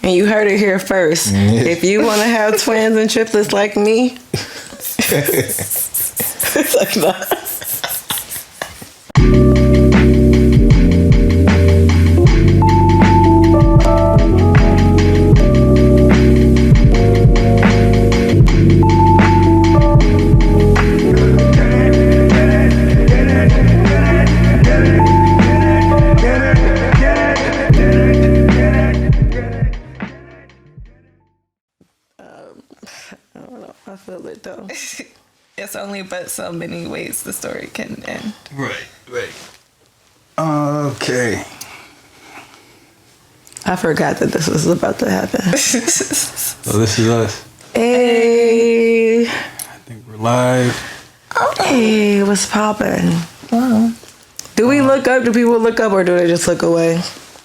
And you heard it here first. If you want to have twins and triplets like me, it's like that. I feel it though. It's only but so many ways the story can end. Right. Okay. I forgot that this was about to happen. So this is us. Hey. I think we're live. Hey, what's poppin'? Wow. Do we look up? Do people look up or do they just look away?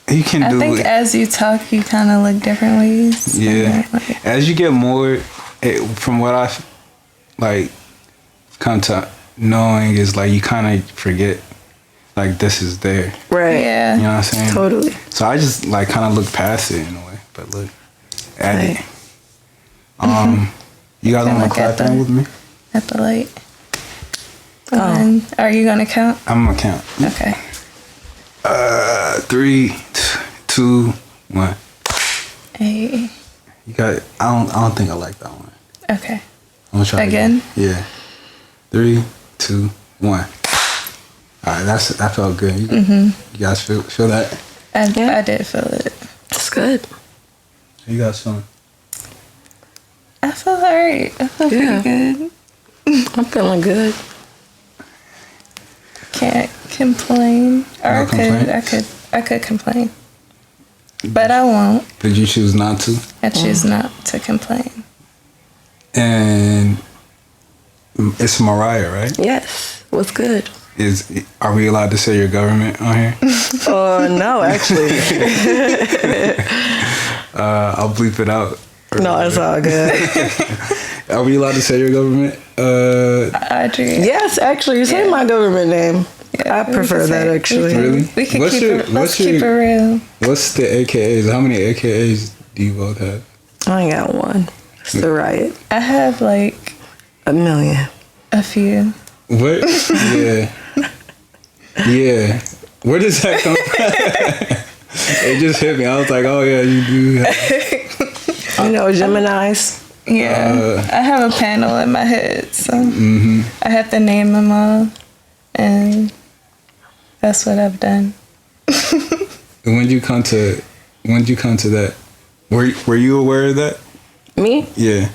You can I do think it. as you talk, you kind of look different ways. Yeah. As you get more, from what I like come to knowing is like you kind of forget like this is there. Right. Yeah. You know what I'm saying? Totally. So I just like kind of look past it in a way, but look at it. You guys want to clap in with me? At the light. And are you gonna count? I'm gonna count. Okay. 3, 2, 1. Hey. You got it. I don't think I like that one. Okay. I'm gonna try again. Yeah. 3, 2, 1. All right, that felt good. You guys feel that? I did feel it. It's good. You guys feeling? I feel alright. I feel pretty good. I'm feeling good. Can't complain. Or No complaints? I could complain. But I won't. Did you choose not to? I choose not to complain. And it's Mariah, right? Yes. What's good? Are we allowed to say your government on here? No, actually. I'll bleep it out. No, it's all good. Are we allowed to say your government? Audrey. Yes, actually, you say my government name. Yeah, I prefer that, actually. Really? We can What's keep your- it. what's Let's keep it your- real. What's the AKAs? How many AKAs do you both have? I ain't got one. It's the riot. I have like 1 million. a few. What? Yeah. Yeah. Where does that come from? It just hit me. I was like, oh yeah, you do. You know, Geminis. Yeah. I have a panel in my head, so I have to name them all, and that's what I've done. When did you come to that? Were you aware of that? Me? Yeah.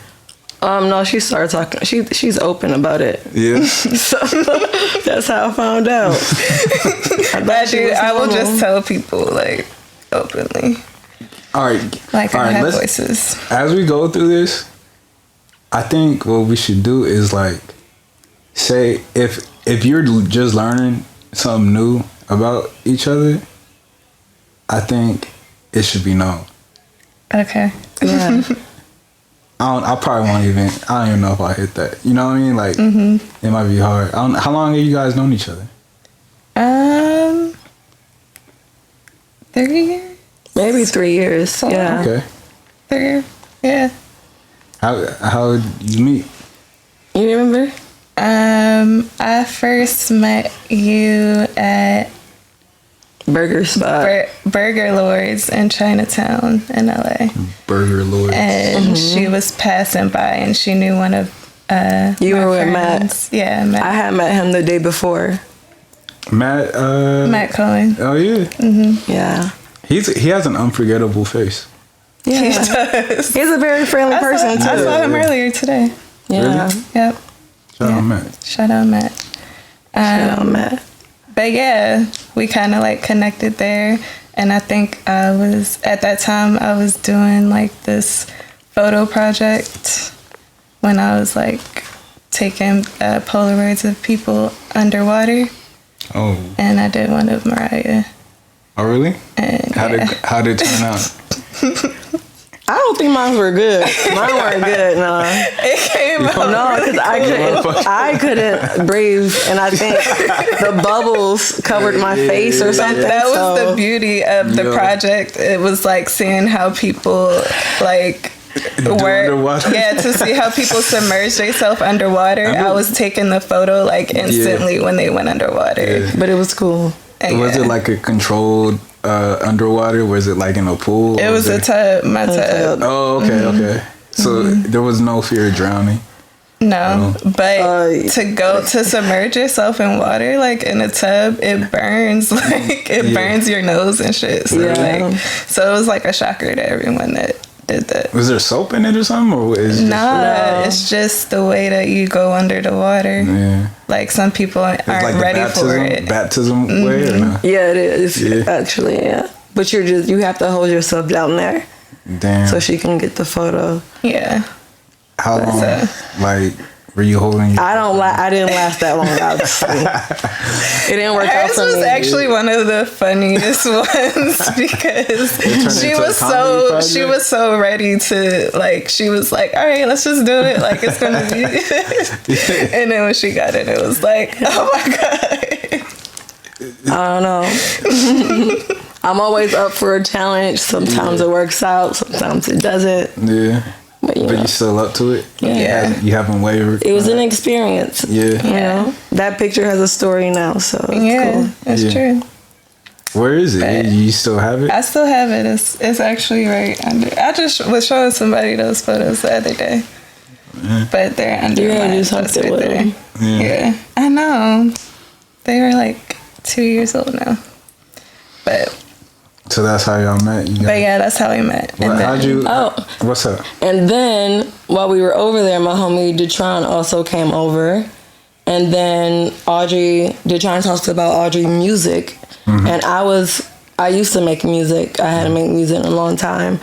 No, she started talking. She's open about it. Yeah. So that's how I found out. I will just tell people like openly. All right. Like All I right, have voices. As we go through this, I think what we should do is like say if you're just learning something new about each other, I think it should be known. Okay. Yeah. I probably won't even. I don't even know if I hit that. You know what I mean? Like it might be hard. How long have you guys known each other? 3 years. Maybe 3 years. Yeah. Okay. 3 years. Yeah. How did you meet? You remember? I first met you at Burger spot. Burger Lords in Chinatown in LA. Burger Lords. And she was passing by and she knew one of You my were with friends. Matt. Yeah, Matt. I had met him the day before. Matt. Matt Cohen. Oh yeah. Yeah. He has an unforgettable face. Yeah. He does. He's a very friendly person too. I saw him earlier today. Yeah. Really? Yep. Shout out Matt. Shout out Matt. Shout out Matt. But yeah, we kind of like connected there. And I think at that time, I was doing like this photo project when I was like taking Polaroids of people underwater. Oh. And I did one of Mariah. Oh really? And How did it turn out? I don't think mine were good. Mine weren't good. No, It came out. no, because I couldn't breathe, and I think the bubbles covered my face or something. That was so. the beauty of the project. It was like seeing how people like underwater. Yeah, to see how people submerge themselves underwater. I was taking the photo like instantly when they went underwater. But it was cool. And Was it like a controlled underwater? Was it like in a pool? It was a tub, my tub. Oh, okay. So there was no fear of drowning. No, but to go to submerge yourself in water, like in a tub, it burns. Like it burns your nose and shit. So, so it was like a shocker to everyone that did that. Was there soap in it or something? Or is it It's just the way that you go under the water. Yeah. Like some people aren't like ready for it. Baptism way or no? Yeah, it is actually. Yeah, but you have to hold yourself down there. Damn. So she can get the photo. Yeah. How long? Like, were you holding? I didn't last that long. Obviously, it didn't work out Hers for me. was actually one of the funniest ones because she was so ready to like. She was like, "All right, let's just do it. Like it's gonna be." And then when she got it, it was like, "Oh my god." I don't know. I'm always up for a challenge. Sometimes it works out. Sometimes it doesn't. Yeah. But you still up to it? Yeah. You haven't wavered? It was an experience. Yeah. You know? That picture has a story now, so it's cool. That's true. Where is it? But you still have it? I still have it. It's actually right under. I just was showing somebody those photos the other day. Yeah. But they're under do my something right with there. them. Yeah, I know. They were like 2 years old now. But So that's how y'all met? But yeah, that's how we met. Well, how'd you... What's up? And then, while we were over there, my homie Detron also came over. And then Detron talked about Audrey music. Mm-hmm. And I used to make music. I hadn't made music in a long time.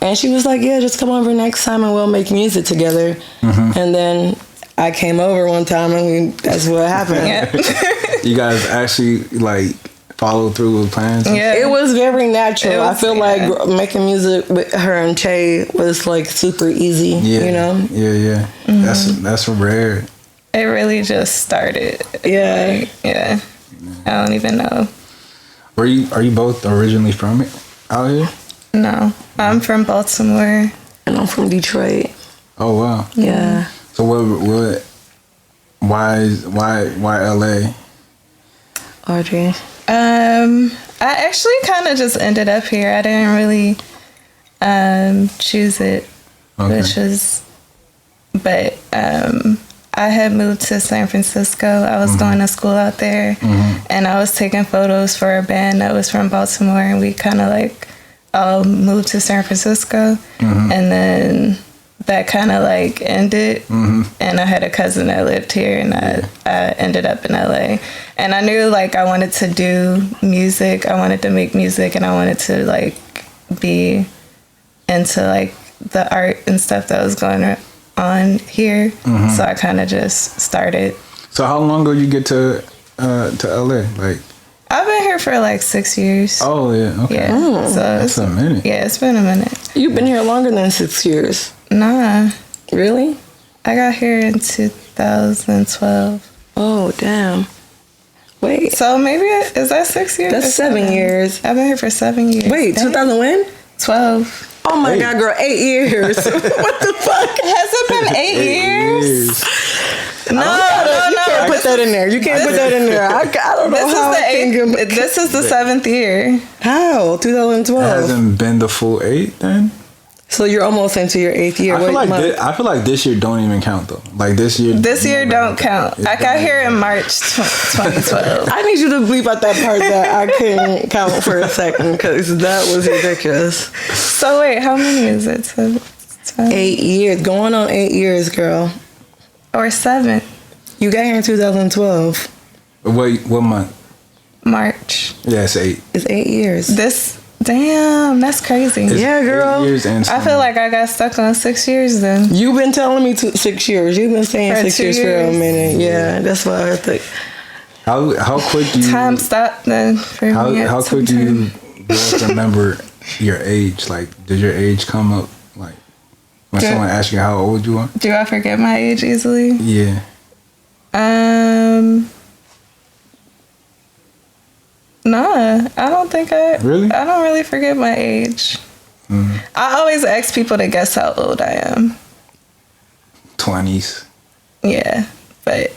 And she was like, yeah, just come over next time and we'll make music together. Mm-hmm. And then I came over one time and that's what happened. Yeah. You guys actually, like... follow through with plans? Yeah. It was very natural. I feel like making music with her and Che was like super easy, you know? Yeah. Mm-hmm. That's rare. It really just started. Yeah. Yeah. I don't even know. Are you both originally from out here? No. I'm from Baltimore. And I'm from Detroit. Oh wow. Yeah. So why LA? Audrey. I actually kind of just ended up here. I didn't really choose it, but I had moved to San Francisco. I was going to school out there, and I was taking photos for a band that was from Baltimore, and we kind of like all moved to San Francisco, and then that kind of like ended, and I had a cousin that lived here, and I ended up in LA, and I knew like I wanted to do music, I wanted to make music, and I wanted to like be into like the art and stuff that was going on here, so I kind of just started. So how long ago you get to LA? Like, I've been here for like 6 years. Oh yeah, okay. Yeah, so that's a minute. Yeah, it's been a minute. You've been here longer than 6 years. Nah. Really? I got here in 2012. Oh, damn. Wait. So maybe, is that 6 years? That's 7 years. I've been here for 7 years. Wait, 2000 when? 12. Oh my God, girl, 8 years. What the fuck? Has it been 8 years? No. You can't put that in there. You can't put that in there. I don't know how this is the 7th year. How? 2012. It hasn't been the full 8 then? So you're almost into your 8th year. I feel like this year don't even count though. Like this year don't count. I got here in March 2012. I need you to bleep out that part that I couldn't count for a second because that was ridiculous. So wait, how many is it? 8 years. Going on 8 years, girl. Or 7. You got here in 2012. Wait, what month? March. Yeah, it's 8. It's 8 years. Damn, that's crazy. Yeah, girl. 8 years and I feel like I got stuck on 6 years then. You've been telling me 6 years. You've been saying for 6 years for a minute. Yeah, that's why I think. How quick do you... Time stopped then for me. How quick do you both remember your age? Like, did your age come up Like when someone asks you how old you are? Do I forget my age easily? Yeah. Nah, I don't think Really? I don't really forget my age. I always ask people to guess how old I am. 20s. Yeah, but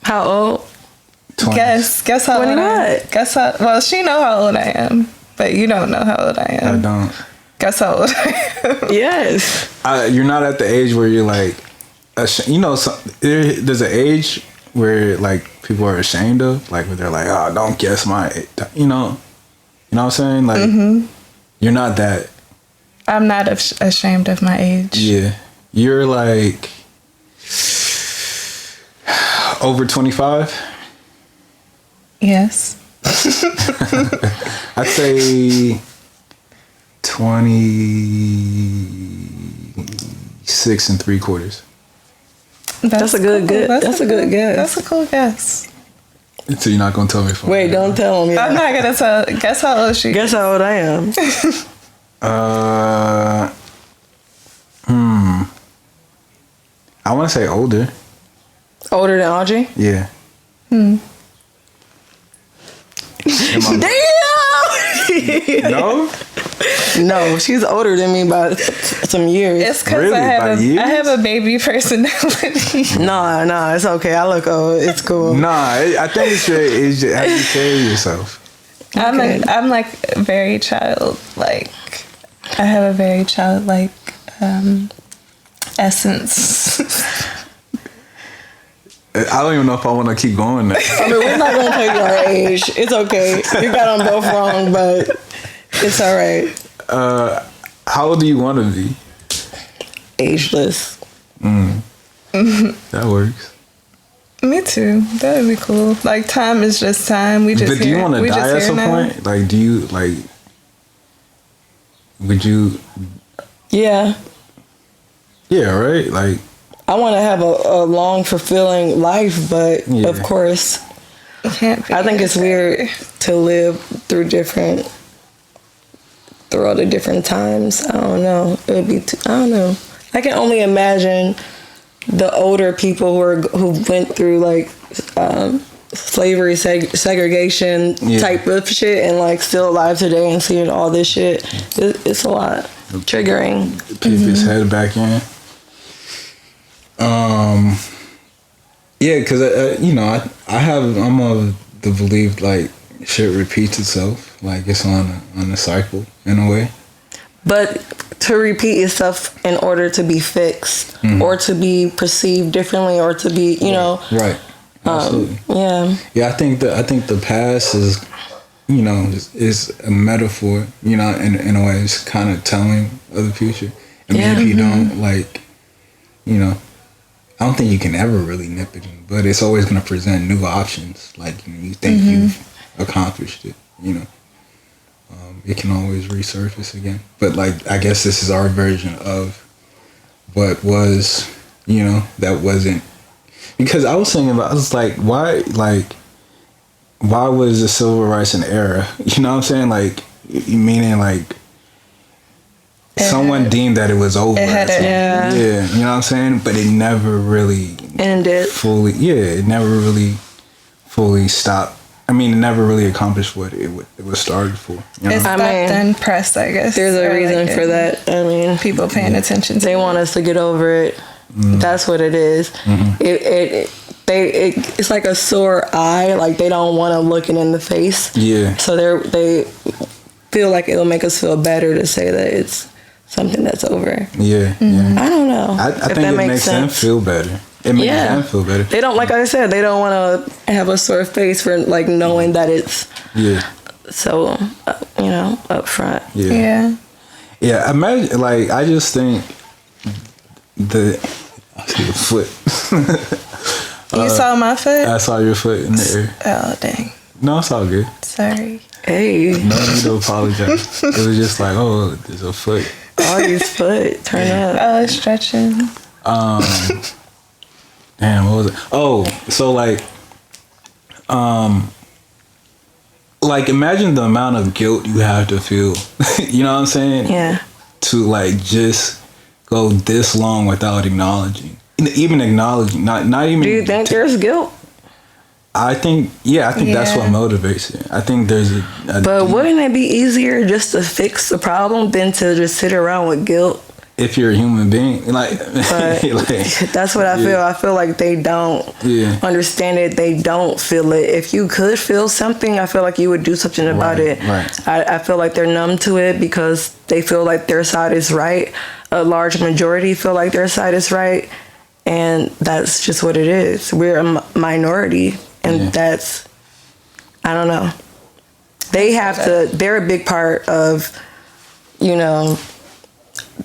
How old? 20s. guess how old I am. What? Guess how. Well, she know how old I am, but you don't know how old I I am. don't. Guess how old I am. Yes. You're not at the age where you're like, there's an age where like people are ashamed of, like where they're like, oh, don't guess my age. You know what I'm saying? Like, you're not that. I'm not ashamed of my age. Yeah, you're like over 25. Yes. I'd say 26 3/4. That's a good guess. That's a good guess. That's a cool guess. So you're not gonna tell me? Wait, don't tell me. I'm not gonna tell. Guess how old she? Guess how old I am. I want to say older. Older than Audrey? Yeah. Damn! No? No, she's older than me by some years. It's because Really? By years? I have a baby personality. Nah, it's okay. I look old. It's cool. Nah, I think it's just how you carry yourself. I'm like very childlike. I have a very childlike essence. I don't even know if I want to keep going there. I mean, we're not gonna tell you our age. It's okay. You got them both wrong, but it's all right. How old do you want to be? Ageless. That works. Me too. That would be cool. Like time is just time. We just. But do you want to die at some point? Like, do you like? Would you? Yeah. Yeah. Right. Like. I want to have a long, fulfilling life, but of course, Can't be I think it's weird to live through all the different times. I don't know. It would be. I don't know. I can only imagine the older people who went through like slavery, segregation type of shit, and like still alive today and seeing all this shit. It's a lot triggering. Peep his head back in. Yeah, because I'm of the belief like shit repeats itself, like it's on a cycle in a way. But to repeat yourself in order to be fixed or to be perceived differently or to be, right. Absolutely. Yeah. I think the past is, is a metaphor, in a way. It's kind of telling of the future. I mean, if you don't I don't think you can ever really nip it in, but it's always going to present new options. Like, you think you've accomplished it, it can always resurface again. But like, I guess this is our version of what was, that wasn't. Because I was thinking about, I was like, why was the civil rights an era? You know what I'm saying? Like, meaning like, someone deemed that it was over. You know what I'm saying? But it never really ended fully. Yeah, it never really fully stopped. I mean, it never really accomplished what it was started for. It's stopped and pressed, I guess. There's a reason for that. I mean, people paying attention to they want us to get over it. That's what it is. It's like a sore eye. Like they don't want to look it in the face. Yeah. So they feel like it'll make us feel better to say that it's something that's over. Yeah. I don't know. I think it makes them feel better. It makes them feel better. They don't, like I said, they don't want to have a sore face for like knowing that it's so up front. Yeah. Imagine, like, I just think I see the foot. You saw my foot? I saw your foot in the air. Oh, dang. No, it's all good. Sorry. Hey. No need to apologize. It was just like, oh, there's a foot. Audrey's foot. Turn up. I was stretching. Damn, what was it? Oh, so like imagine the amount of guilt you have to feel. You know what I'm saying? Yeah. To like just go this long without acknowledging, not even. Do you think there's guilt? I think that's what motivates it. I think there's a but wouldn't it be easier just to fix the problem than to just sit around with guilt? If you're a human being, like that's what I feel. I feel like they don't understand it. They don't feel it. If you could feel something, I feel like you would do something about it. Right. I feel like they're numb to it because they feel like their side is right. A large majority feel like their side is right, and that's just what it is. We're a minority, and that's, I don't know. They have to. They're a big part of,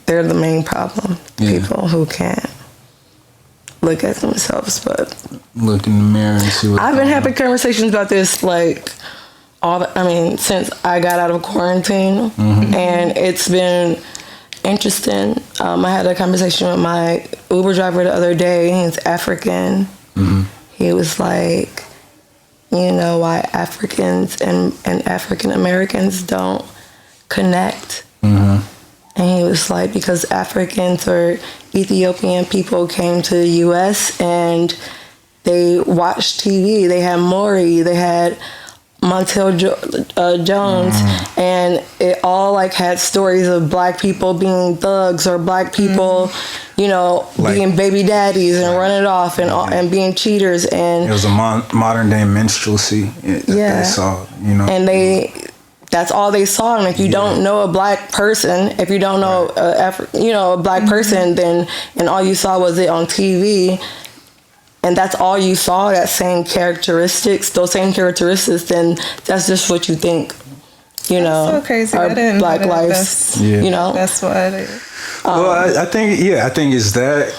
they're the main problem. People who can't look at themselves, but look in the mirror and see what. I've been having conversations about this since I got out of quarantine, and it's been interesting. I had a conversation with my Uber driver the other day. He's African. He was like, why Africans and African Americans don't connect. And he was like, because Africans or Ethiopian people came to the U.S. and they watched TV. They had Maury, they had Montel Jones, and it all had stories of black people being thugs or black people, being baby daddies and running it off and being cheaters. And it was a modern day minstrelsy that they saw, And that's all they saw. And if you don't know a black person, if you don't know a black person, then and all you saw was it on TV, and that's all you saw, those same characteristics, then that's just what you think. That's so crazy. I didn't black know that. lives. That's why. I think it's that.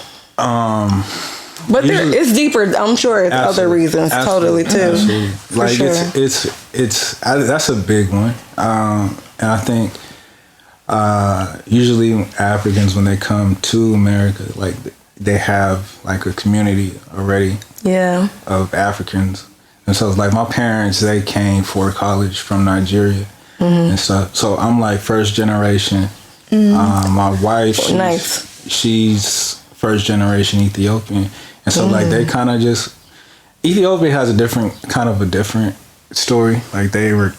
But it's deeper. I'm sure it's other reasons, totally too. Absolutely. Like sure. it's that's a big one, and I think usually Africans, when they come to America, they have a community already, of Africans, and so my parents, they came for college from Nigeria and stuff. So I'm first generation. My wife, she's first generation Ethiopian. And so they kind of just, Ethiopia has a different story. They were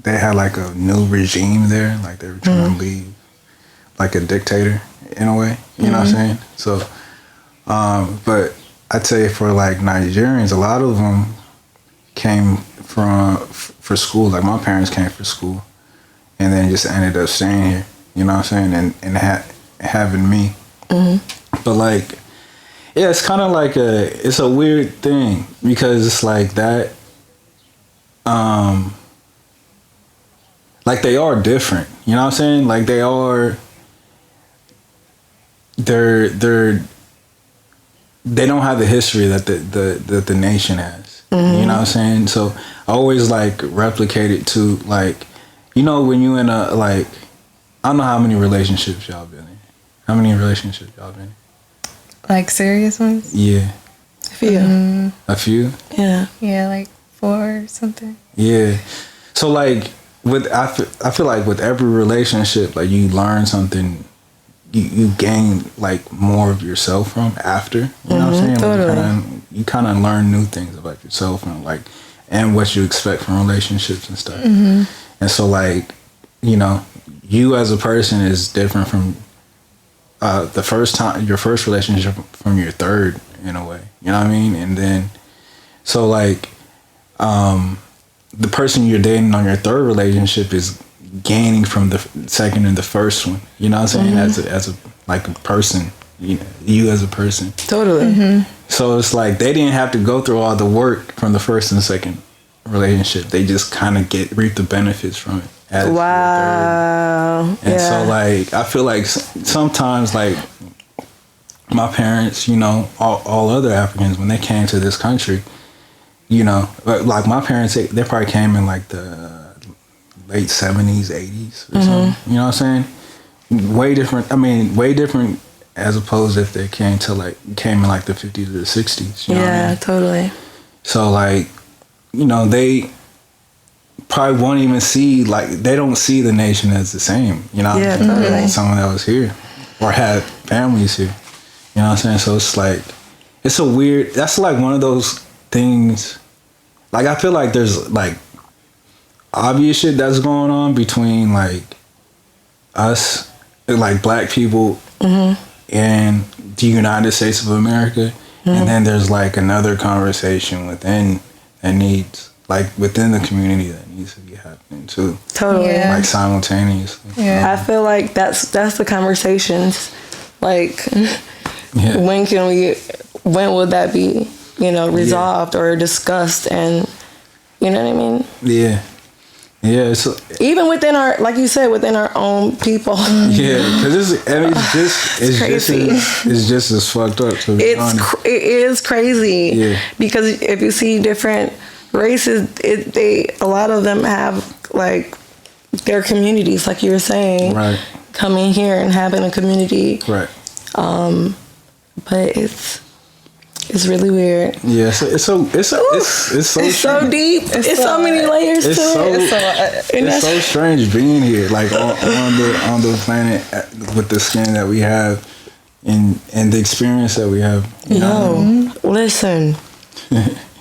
they had a new regime there. They were trying to leave a dictator in a way, you know what I'm saying? So, but I'd say for Nigerians, a lot of them came for school. My parents came for school and then just ended up staying here, you know what I'm saying? And having me. But it's kind of it's a weird thing because it's that, they are different, you know what I'm saying? They are, they don't have the history that the nation has, you know what I'm saying? So I always replicate it to when you in a, I don't know how many relationships y'all been in. How many relationships y'all been in? Serious ones? Yeah. A few. A few? Yeah. Yeah, 4 or something. Yeah. So I feel with every relationship, you learn something, you gain more of yourself from after. You know what I'm saying? Totally. You kind of learn new things about yourself and and what you expect from relationships and stuff. And so you as a person is different from your first relationship from your third, in a way, you know what I mean? And then, so the person you're dating on your third relationship is gaining from the second and the first one, you know what I'm saying? As a person, you as a person. Totally. So it's they didn't have to go through all the work from the first and second relationship. They just kind of reap the benefits from it. Wow. And so I feel sometimes my parents, all other Africans, when they came to this country, my parents, they probably came in the late 70s, 80s or something, you know what I'm saying? Way different as opposed if they came in the 50s or the 60s, you know what I mean? Totally. So probably won't even see, like, they don't see the nation as the same, you know? Yeah, totally. Someone that was here or had families here, you know what I'm saying? So it's like, it's a weird, that's like one of those things, like, I feel like there's like obvious shit that's going on between like us, like black people and the United States of America, and then there's like another conversation within that needs, like within the community that needs to be happening too. Totally. Yeah. Like simultaneously. Yeah. I feel like that's the conversations. Like, when would that be, you know, resolved or discussed? And you know what I mean? Yeah. Yeah. So even within our, like you said, within our own people. yeah, because it's just as fucked up. To be honest. It is crazy. Yeah. Because if you see different races, a lot of them have like their communities, like you were saying, right, coming here and having a community, right. But it's really weird. Yeah, it's so deep. It's so many layers to it. It's so strange being here, like on the planet with the skin that we have and the experience that we have. You know? Listen.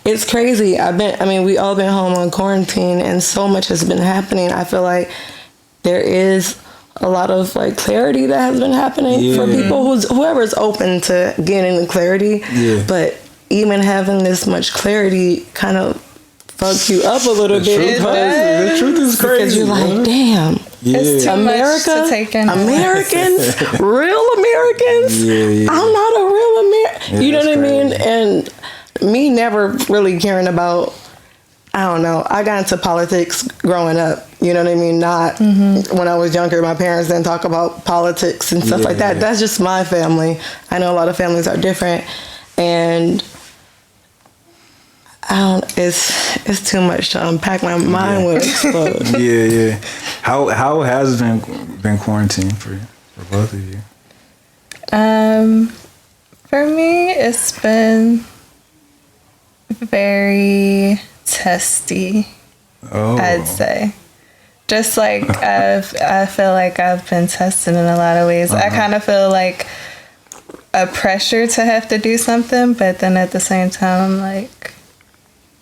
It's crazy. We all been home on quarantine, and so much has been happening. I feel like there is a lot of like clarity that has been happening for people whoever's open to getting the clarity. Yeah. But even having this much clarity kind of fucks you up a little bit. The truth is crazy. Because you're like, damn. Yeah. It's too America, much to take in. Americans, real Americans. Yeah. I'm not a real American. Yeah, you know what I mean? crazy. And me never really caring about, I don't know, I got into politics growing up, you know what I mean? Not when I was younger, my parents didn't talk about politics and stuff like that. That's just my family. I know a lot of families are different, and it's too much to unpack. My mind will explode. Yeah. How has it been quarantine for both of you? For me, it's been very testy, I'd say. Just like I feel like I've been tested in a lot of ways. I kind of feel like a pressure to have to do something, but then at the same time, I'm like,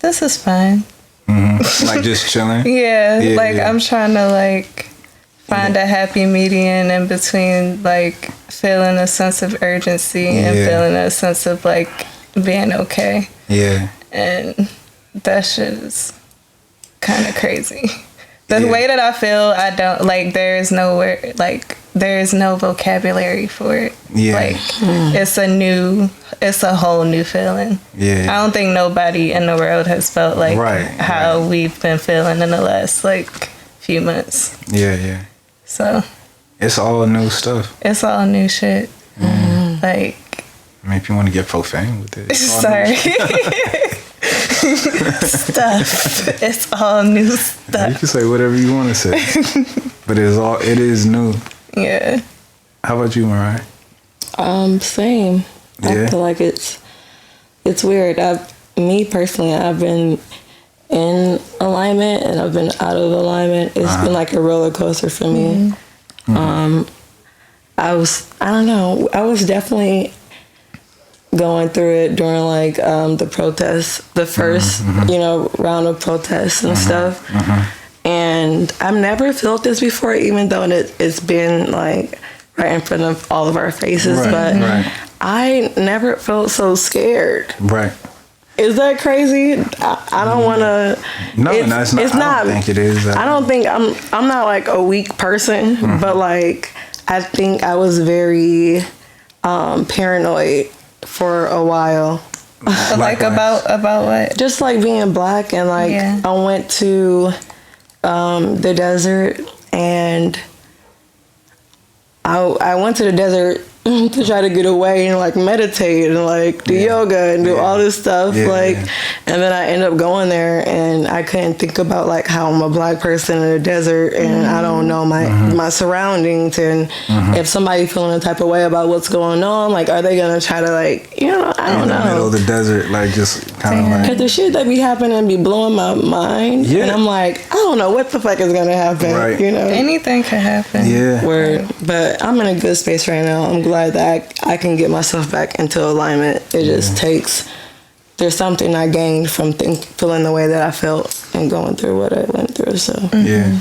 this is fine. Like just chilling? Yeah, I'm trying to like find a happy median in between like feeling a sense of urgency and feeling a sense of like being okay. Yeah. And that shit is kind of crazy. The way that I feel, I don't like. There's no vocabulary for it. Yeah. Like it's a whole new feeling. Yeah. I don't think nobody in the world has felt like how we've been feeling in the last like few months. Yeah. So it's all new stuff. It's all new shit. Like, I mean, if you want to get profane with it. Sorry. Stuff. It's all new stuff. You can say whatever you want to say, but it is new. Yeah. How about you, Mariah? Same. I feel like it's weird. Me personally, I've been in alignment and I've been out of alignment. It's been like a roller coaster for me. I was definitely going through it during like the protests, the first round of protests and stuff. And I've never felt this before, even though it's been like right in front of all of our faces. I never felt so scared. Right. Is that crazy? I don't want to. No, it's not. I don't think it is. I don't think I'm not like a weak person, but like I think I was very paranoid for a while. Like about what? Just like being black, and like I went to the desert, and I went to the desert to try to get away and like meditate and like do yoga and do all this stuff, and then I ended up going there and I couldn't think about like how I'm a black person in the desert and I don't know my surroundings, and if somebody feeling a type of way about what's going on, like are they gonna try to like I don't know, in the middle of the desert, like just kind of like. Cause the shit that be happening be blowing my mind, and I'm like, I don't know what the fuck is gonna happen. Right. You know, anything could happen. Yeah. Word. But I'm in a good space right now. I'm glad that I can get myself back into alignment. It just takes. There's something I gained from feeling the way that I felt and going through what I went through. So Yeah.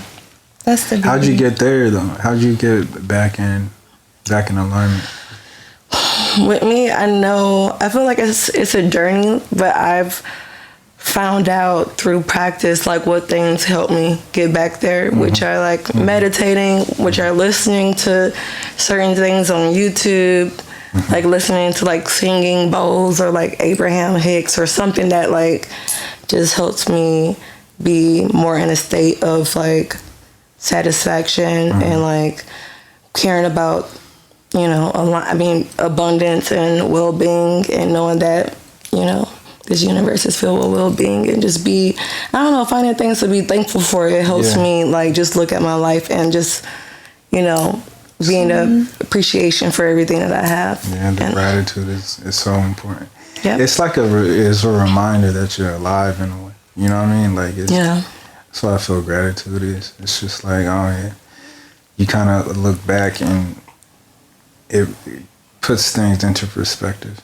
That's the beauty. How'd you get there though? How'd you get back in alignment? with me, I feel like it's a journey, but I've found out through practice like what things help me get back there, which are like meditating, which are listening to certain things on YouTube, like listening to like singing bowls or like Abraham Hicks or something that like just helps me be more in a state of like satisfaction and like caring about, you know, abundance and well-being, and knowing that, you know, this universe is filled with well-being, and just be, I don't know, finding things to be thankful for. It helps me like just look at my life and just, you know, being a appreciation for everything that I have. Yeah, the gratitude is so important. Yep. It's like it's a reminder that you're alive in a way. You know what I mean? Like that's what I feel gratitude is. It's just like, oh yeah, you kind of look back and it puts things into perspective.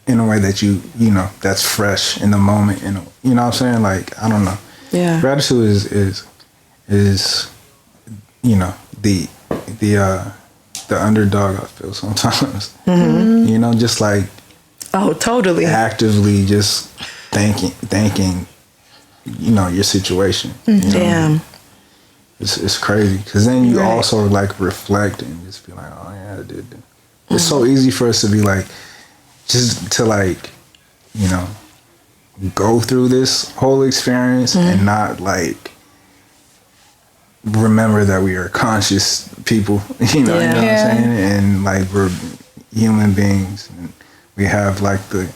In a way that you know, that's fresh in the moment. You know what I'm saying? Like, I don't know. Yeah. Gratitude is you know, the underdog, I feel sometimes. Mm-hmm. You know, just like totally actively just thanking you know, your situation. You know? Damn. It's crazy, because then you also like reflect and just be like, oh yeah, I did. It's so easy for us to be like, just to like, you know, go through this whole experience and not like remember that we are conscious people, you know what I'm saying? And like we're human beings, and we have like the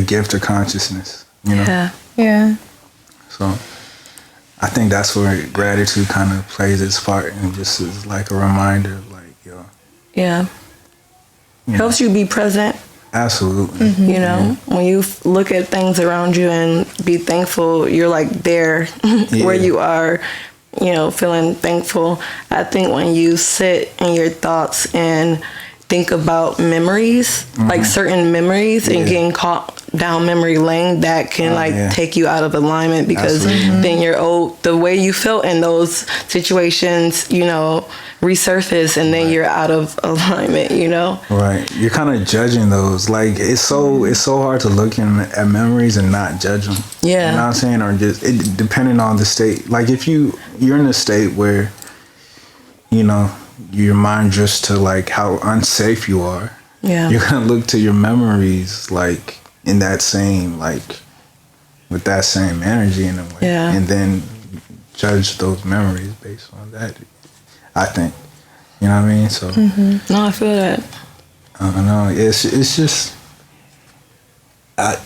gift of consciousness, you know? Yeah. So I think that's where gratitude kind of plays its part, and just is like a reminder of like, yo. Yeah. Helps you be present. Absolutely. Mm-hmm. You know, when you look at things around you and be thankful, you're like there where you are, you know, feeling thankful. I think when you sit in your thoughts and think about memories, like certain memories, and getting caught down memory lane, that can take you out of alignment, because then the way you felt in those situations, you know, resurface, and then you're out of alignment, you know? Right. You're kind of judging those. Like, it's so hard to look at memories and not judge them. Yeah. You know what I'm saying? Or just, depending on the state. Like, if you're in a state where, you know, your mind drifts to like how unsafe you are, you're gonna look to your memories like in that same, like with that same energy in a way, and then judge those memories based on that, I think. You know what I mean? So no, I feel that. I don't know. It's just I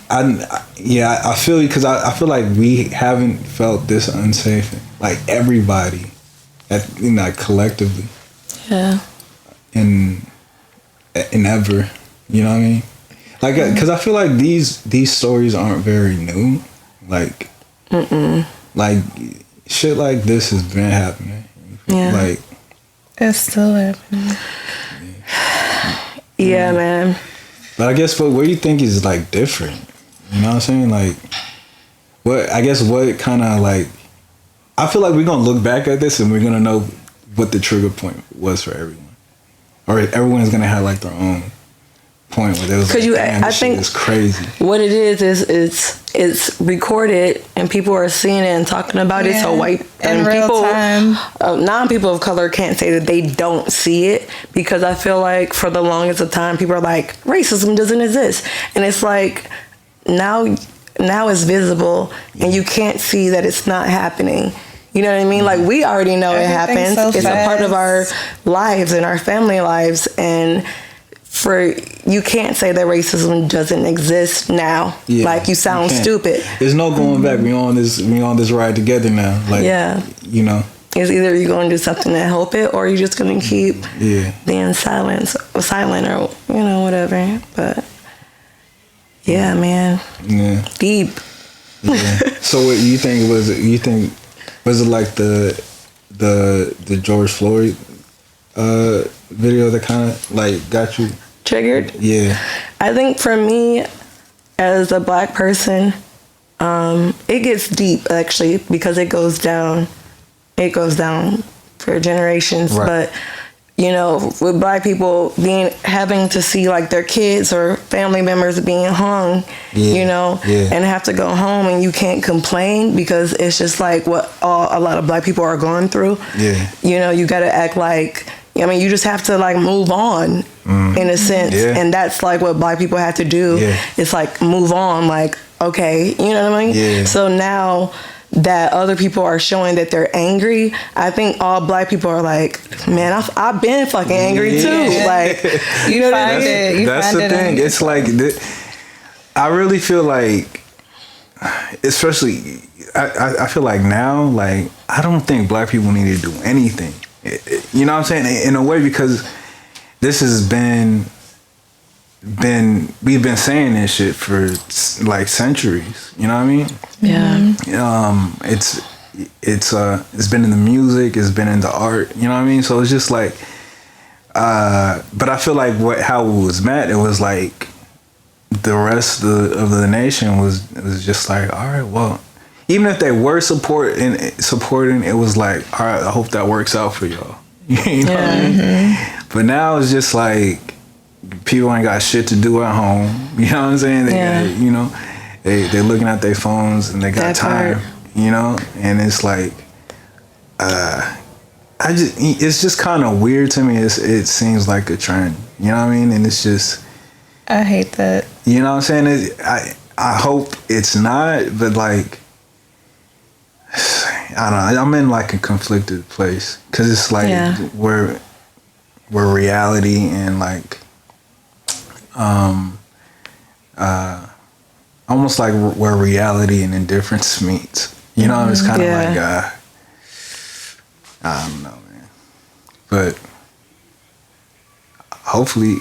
feel, because I feel like we haven't felt this unsafe, like everybody, you know, collectively. Yeah. In ever, you know what I mean? Like, because I feel like these stories aren't very new. Like, like shit like this has been happening. Yeah. Like, it's still happening. Yeah, man. But I guess what do you think is like different? You know what I'm saying? Like, what kind of like, I feel like we're gonna look back at this and we're gonna know what the trigger point was for everyone, or everyone's gonna have like their own point where they was like, I think it's crazy. What it is it's recorded and people are seeing it and talking about it. So white and people, non-people of color can't say that they don't see it, because I feel like for the longest of time people are like, racism doesn't exist, and it's like now it's visible and you can't see that it's not happening. You know what I mean? Like, we already know it happens. So it's a part of our lives and our family lives. And you can't say that racism doesn't exist now. Yeah, like, you sound stupid. There's no going back. We on this ride together now. Like, you know, It's either you're going to do something to help it, or you're just going to keep being silent or, you know, whatever. But yeah, man. Yeah. Deep. Yeah. So what you think was it? Was it like the George Floyd video that kind of like got you triggered? Yeah. I think for me, as a Black person, it gets deep actually, because it goes down for generations. Right. But you know, with Black people having to see like their kids or family members being hung, you know, and have to go home, and you can't complain because it's just like what a lot of Black people are going through. Yeah. You know, you got to act like, I mean, you just have to like move on in a sense. Yeah. And that's like what Black people have to do. Yeah. It's like move on, like, okay, you know what I mean? Yeah. So now that other people are showing that they're angry, I think all Black people are like, man, I've been fucking angry too. Like, you know what I mean? That's the thing. It's like, I really feel like, especially, I feel like now, like, I don't think Black people need to do anything. You know what I'm saying? In a way, because this has been we've been saying this shit for like centuries. You know what I mean? Yeah. It's been in the music. It's been in the art. You know what I mean? So it's just like, but I feel like how it was met. It was like the rest of the nation was just like, all right, well, even if they were supporting, it was like, all right, I hope that works out for y'all. You know what I mean? But now it's just like, people ain't got shit to do at home. You know what I'm saying? They got, you know, they're looking at their phones and they got time. You know, and it's like, it's just kind of weird to me. It seems like a trend. You know what I mean? And it's just, I hate that. You know what I'm saying? I hope it's not, but like, I don't know. I'm in like a conflicted place because it's like where reality and like almost like where reality and indifference meets. You know, it's kind of like I don't know, man. But hopefully,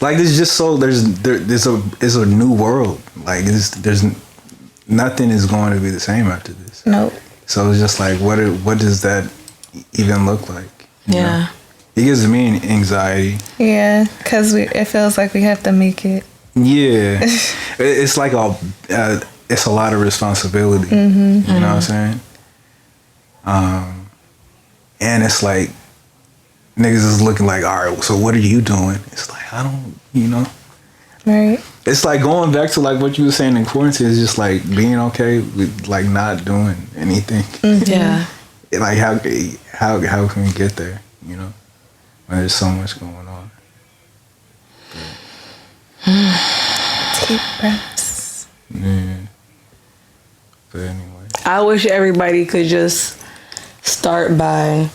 like, it's just so there's a new world. Like, there's nothing is going to be the same after this. Nope. So it's just like, what does that even look like? You know? It gives me anxiety. Yeah, because it feels like we have to make it. Yeah, it's like it's a lot of responsibility. You know what I'm saying? And it's like niggas is looking like, all right, so what are you doing? It's like, I don't, you know. Right. It's like going back to like what you were saying in quarantine. It's just like being okay with like not doing anything. Yeah. Like how can we get there? You know, when there's so much going on. Deep breaths. Yeah. But anyway, I wish everybody could just start by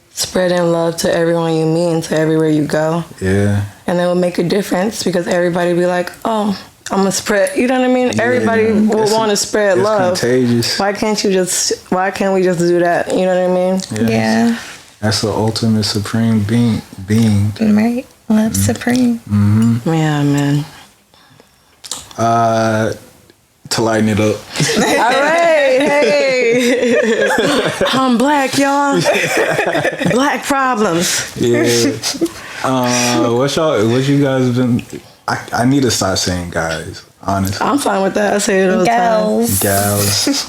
spreading love to everyone you meet and to everywhere you go. Yeah. And it will make a difference because everybody be like, oh, I'm gonna spread, you know what I mean? Yeah, everybody will want to spread love. Contagious. Why can't we just do that? You know what I mean? Yeah. That's the ultimate supreme being. Right. Love supreme. Yeah, man. To lighten it up. All right, hey. I'm Black, y'all. Black problems. Yeah. What you guys been? I need to start saying guys. Honestly, I'm fine with that. I say it all the time. Gals. Gals is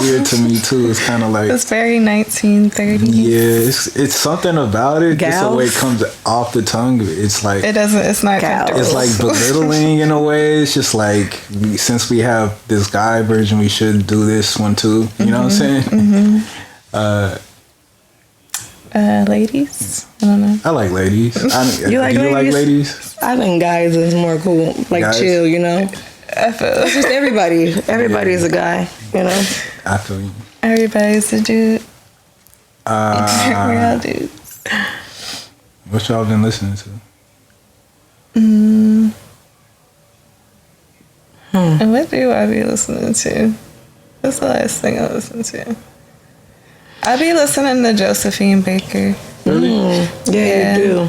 weird to me too. It's kind of like, it's very 1930s. Yeah, it's something about it. Gals? Just the way it comes off the tongue. It's like it's not comfortable. It's like belittling in a way. It's just like, since we have this guy version, we should do this one too. You know what I'm saying? Ladies? I don't know. I like ladies. Do you like ladies? I think guys is more cool. Like guys? Chill, you know? I feel it's just everybody. Everybody's a guy, you know? I feel you. Everybody's a dude. We're all dudes. What y'all been listening to? And what do I be listening to? That's the last thing I listened to. I be listening to Josephine Baker. Really? Yeah, you do.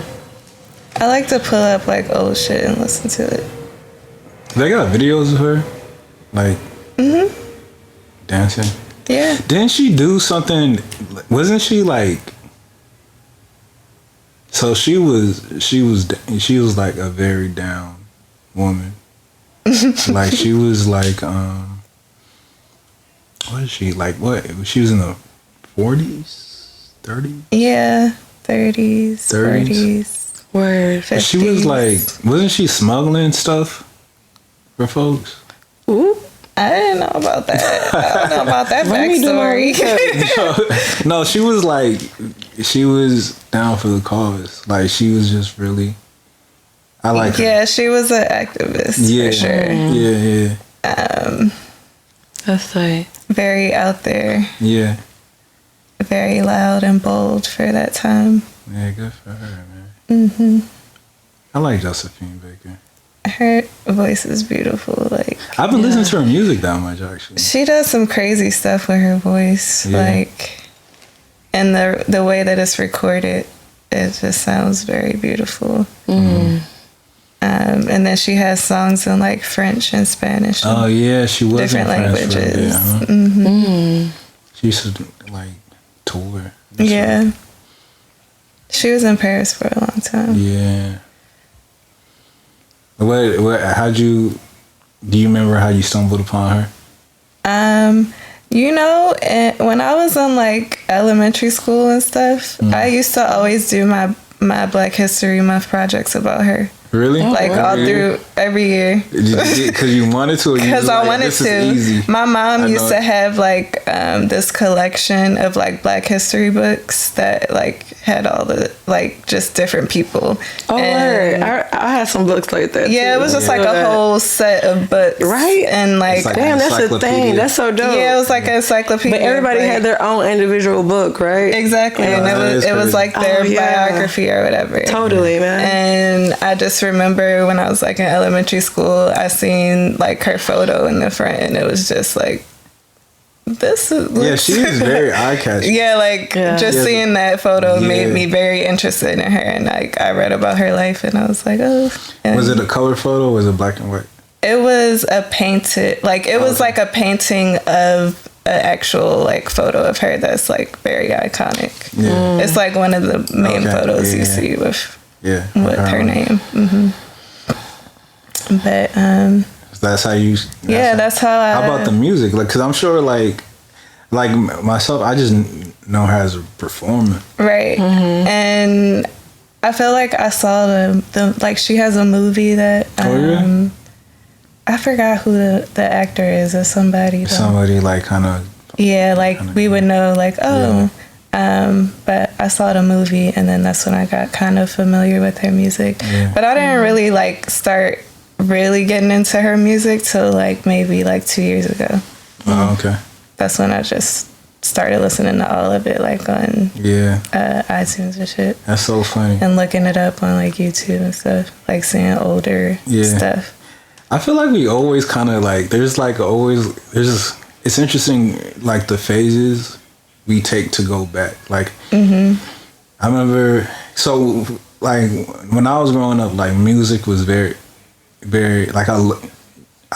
I like to pull up like old shit and listen to it. They got videos of her, like dancing. Yeah. Didn't she do something? Wasn't she like? So she was like a very down woman. Like she was like what is she like? What she was in the 40s, 30s? Yeah, 30s, 40s. Word. 50s. She was like, wasn't she smuggling stuff for folks? Ooh. I didn't know about that. I don't know about that Let me do my backstory. No, she was like, she was down for the cause. Like she was just really, I like her. Yeah, she was an activist Yeah, for sure. yeah. That's right. Very out there, Yeah. very loud and bold for that time. Yeah, good for her, man. I like Josephine Baker. Her voice is beautiful. Like I've been listening to her music that much, actually. she does some crazy stuff with her voice, Yeah. like, and the way that it's recorded, it just sounds very beautiful. And then she has songs in like French and Spanish. Oh yeah, she was different in France for a bit, languages. huh? She used to like tour. Yeah. She was in Paris for a long time. Yeah. How'd you? Do you remember how you stumbled upon her? You know, when I was in like elementary school and stuff, I used to always do my Black History Month projects about her. Really? Like all through every year. Because you wanted to? Because I wanted this to. Is easy. My mom I used know to it. have like this collection of like Black history books that like had all the like just different people. Oh, And- word. I had some books like that. Yeah, too. it was just like a whole set of books. Right? And like, It's like Damn, that's the encyclopedia. thing. That's so dope. yeah, it was like an encyclopedia. But everybody like- had their own individual book, right? Exactly. And that is it was crazy. like their Oh, yeah. biography or whatever. Totally, man. And I just remember when I was like in elementary school, I seen like her photo in the front, and it was just like, this is. Yeah, she is very eye catching. Yeah, like just Yeah. seeing that photo Yeah. made me very interested in her, and like I read about her life, and I was like, oh. And Was it a color photo or was it black and white? It was a painted, like it was like a painting of an actual like photo of her that's like very iconic. Yeah. It's like one of the main Okay, photos you yeah. see with Yeah. her name. But That's how you. that's how I. How about the music? Like, cause I'm sure, like myself, I just know her as a performer. Right. And I feel like I saw the like she has a movie that Oh, yeah? I forgot who the actor is or somebody. though. Somebody like kind of. Yeah, like we would know like, oh. But I saw the movie, and then that's when I got kind of familiar with her music. Yeah. But I didn't really like start really getting into her music till like maybe like 2 years ago. Oh, okay. That's when I just started listening to all of it, like on Yeah, iTunes and shit, that's so funny. and looking it up on like YouTube and stuff, like seeing older Yeah. stuff. I feel like we always kind of like it's interesting like the phases we take to go back. Like I remember, so like when I was growing up, like music was very like I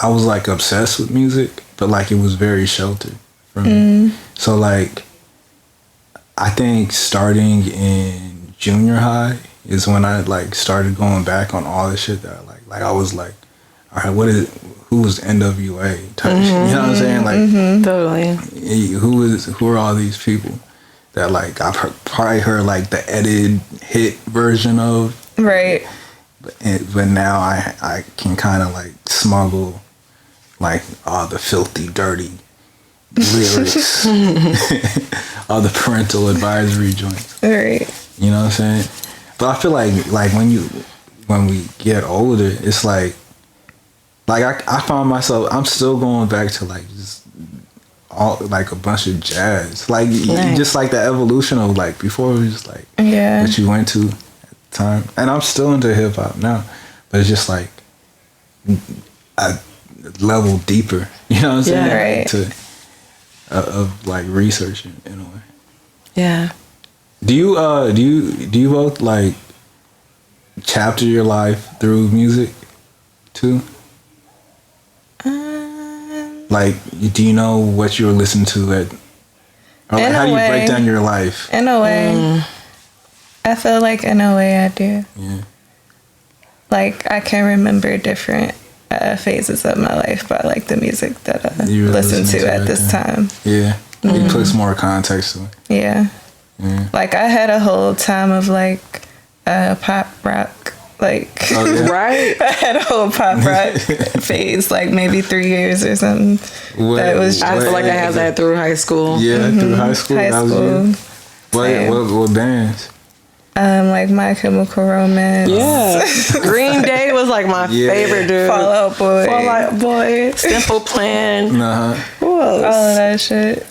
was like obsessed with music, but like it was very sheltered from me. So like I think starting in junior high is when I like started going back on all the shit that I like I was like, all right, who was NWA type shit, you know what I'm saying? Like Totally. who are all these people that like I've probably heard like the edited hit version of, Right. but now I can kind of like smuggle like all the filthy, dirty lyrics, all the parental advisory joints. Right. You know what I'm saying? But I feel like when we get older, it's like I find myself, I'm still going back to like just all like a bunch of jazz, like Nice. just like the evolution of like before it was just like Yeah. what you went to at the time, and I'm still into hip hop now, but it's just like a level deeper, you know what I'm saying? Yeah. Right. Of like researching in a way. Yeah. Do you both like chapter your life through music too? Like, do you know what you were listening to at, or like, how do you break down your life? In a way. I feel like in a way I do. Yeah. Like, I can remember different phases of my life by like the music that I listened to at this time. Yeah. You put some more context to it. Yeah. Like, I had a whole time of like pop rock. Like, Right? I had a whole pop rock phase, like maybe 3 years or something. That was I feel like I had that through high school. Yeah, through high school. High that school. Was you. What bands? Like My Chemical Romance. Yeah. Green Day was like my favorite, dude. Fall Out Boy. Fall Out Boy. Simple Plan. Who else? All of that shit.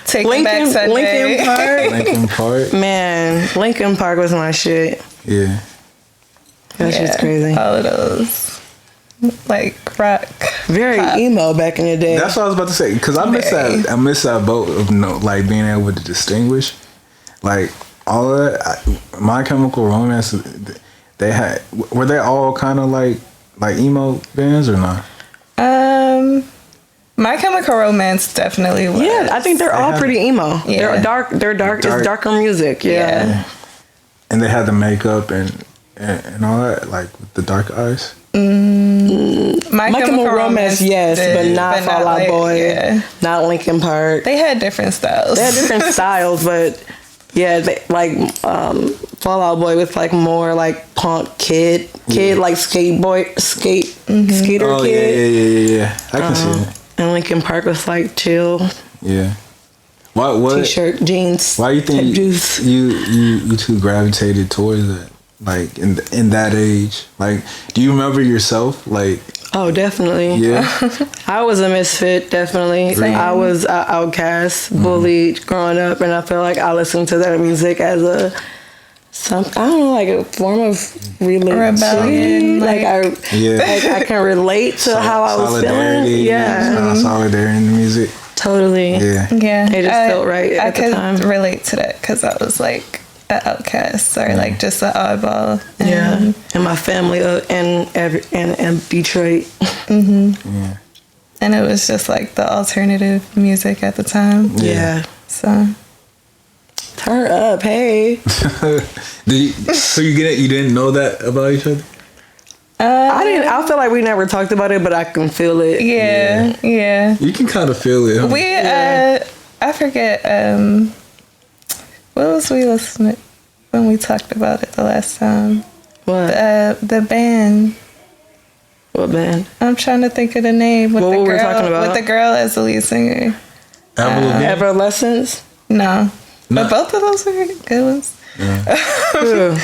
Taking Back Sunday. Linkin Park. Linkin Park. Man, Linkin Park was my shit. Yeah. That's just crazy. All of those. Like rock. Very pop. emo back in the day. That's what I was about to say. Because I miss that boat of like being able to distinguish. Like, all of that. My Chemical Romance, were they all kind of like emo bands or not? My Chemical Romance definitely was. Yeah, I think they're all pretty emo. Yeah. They're dark. It's darker music. Yeah. And they had the makeup and all that, like with the dark eyes. My Chemical Romance, yes, but not Fall Out Boy. Yeah. Not Linkin Park. They had different styles. They had different styles, but yeah, Fall Out Boy was like more like punk kid, like skater kid. Yeah. I can see it. And Linkin Park was like chill. Yeah. What T-shirt, jeans. Why you think you two gravitated towards that? Like in that age, like, do you remember yourself? Like, oh, definitely. Yeah, I was a misfit. Definitely, I was outcast, bullied growing up, and I feel like I listened to that music as I don't know, like a form of rebellion. Like I can relate to how I was feeling. Yeah, solidarity in the music. Totally. Yeah. It just felt right at the time. I could relate to that because I was like an outcast or like just an oddball. And my family and Detroit. Yeah. And it was just like the alternative music at the time. Yeah. So turn up, hey. So you didn't know that about each other? I didn't. I feel like we never talked about it, but I can feel it. Yeah. You can kind of feel it. Huh? I forget. What was we listening to when we talked about it the last time? What? The band. What band? I'm trying to think of the name. With what the were girl, we talking about? With the girl as the lead singer. Adolescence? No. But both of those were good ones. Yeah.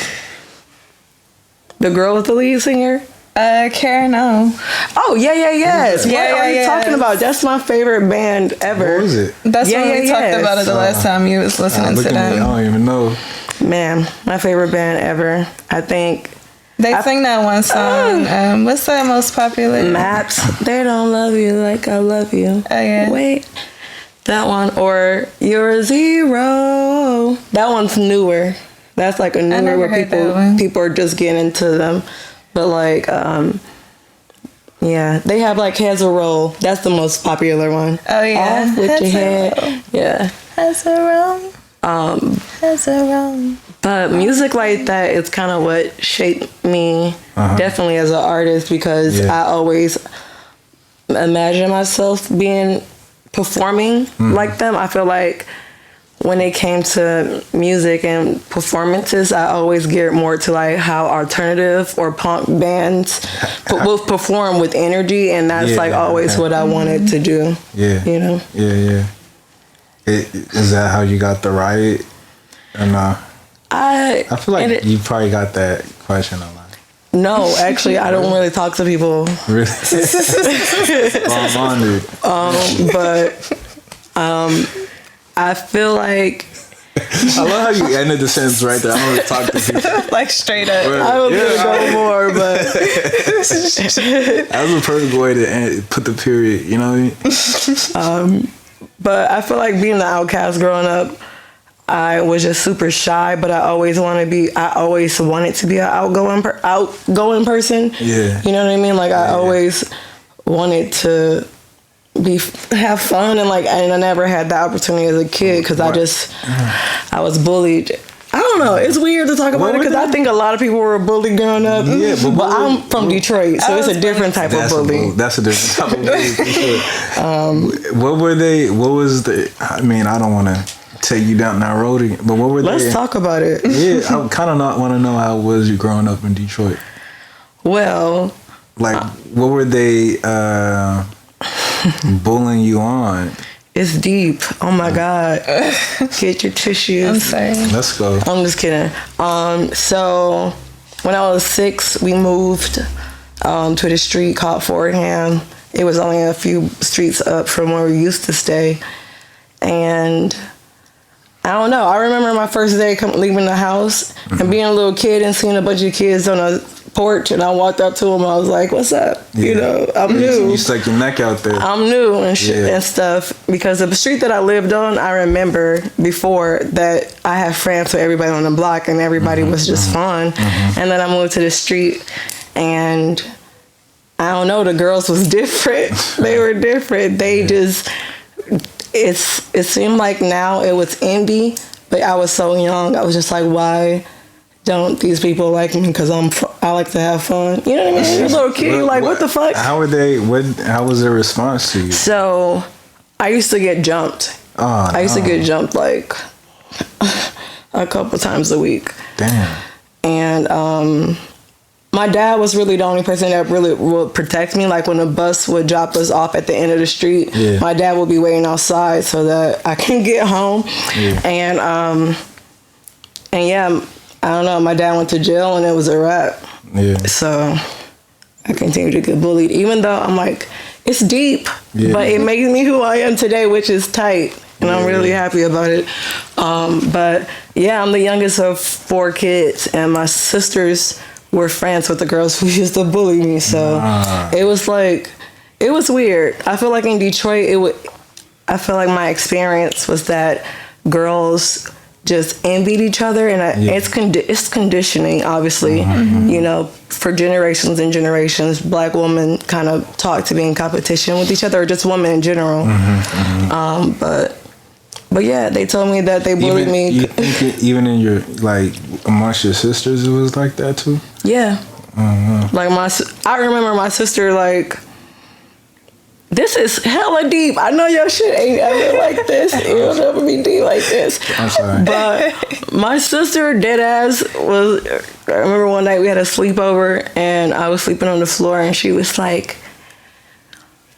The girl with the lead singer? Karen O. Oh, yes. Yeah, what are you talking about? That's my favorite band ever. What was it? That's what we talked about it the last time you was listening to them. I don't even know. Man, my favorite band ever. I think they sing that one song. What's that most popular? Maps. They don't love you like I love you. Oh yeah. Wait. That one. Or You're a Zero. That one's newer. That's like a newer where people are just getting into them. But like, yeah, they have like Has a Roll. That's the most popular one. Oh yeah. Off with your head. Yeah. Has a roll. Has a roll. But music like that is kind of what shaped me, definitely as an artist, because I always imagine myself performing like them. I feel like when it came to music and performances, I always geared more to like how alternative or punk bands will perform with energy, and that's always what I wanted to do. Yeah. You know? Yeah. Is that how you got the Riot? Or no? I feel like you probably got that question a lot. No, actually, I don't really talk to people. Really? But I feel like I love how you ended the sentence right there. I don't really talk to people. Like straight up. I was gonna go more, but that was a perfect way to put the period. You know what I mean? But I feel like being the outcast growing up, I was just super shy, but I always wanted to be an outgoing person. Yeah. You know what I mean? Like I always wanted to have fun, and I never had the opportunity as a kid because I was bullied. I don't know. It's weird to talk about it because I think a lot of people were bullied growing up. Yeah, but I'm from Detroit, so it's a different type of bully. That's a different type of bully for sure. What were they? What was the? I mean, I don't want to take you down that road again, but what were they? Let's talk about it. Yeah, I kind of not want to know how was you growing up in Detroit. Well, like, what were they bullying you on? It's deep. Oh my God. Get your tissues. I'm sorry. Let's go. I'm just kidding. So when I was 6, we moved to the street called Fordham. It was only a few streets up from where we used to stay. And I don't know. I remember my first day leaving the house and being a little kid and seeing a bunch of kids on a porch, and I walked up to them. I was like, "What's up?" Yeah. You know, I'm new. You stuck your neck out there. I'm new and shit and stuff because of the street that I lived on. I remember before that I had friends with everybody on the block, and everybody was just fun. And then I moved to the street, and I don't know. The girls was different. They were different. They just it seemed like now it was envy, but I was so young. I was just like, why don't these people like me? Because I like to have fun. You know what I mean? You're a little kid, you're like, what the fuck? How were they? How was their response to you? So I used to get jumped. I used to get jumped like a couple times a week. Damn. And my dad was really the only person that really would protect me. Like when the bus would drop us off at the end of the street, my dad would be waiting outside so that I can get home. And yeah, I don't know. My dad went to jail and it was a wrap. Yeah. So I continued to get bullied, even though I'm like, it's deep, but it makes me who I am today, which is tight. And I'm really happy about it. But yeah, I'm the youngest of 4 kids, and my sisters were friends with the girls who used to bully me. So it was like, it was weird. I feel like in Detroit, I feel like my experience was that girls just envied each other, and it's conditioning, obviously. You know, for generations and generations, Black women kind of talk to be in competition with each other, or just women in general. But yeah, they told me that they bullied me. You think even in your, like, amongst your sisters, it was like that too? Yeah. Like I remember my sister like, this is hella deep. I know your shit ain't ever like this. It'll never be deep like this. I'm sorry. But my sister, dead ass, was. I remember one night we had a sleepover and I was sleeping on the floor and she was like,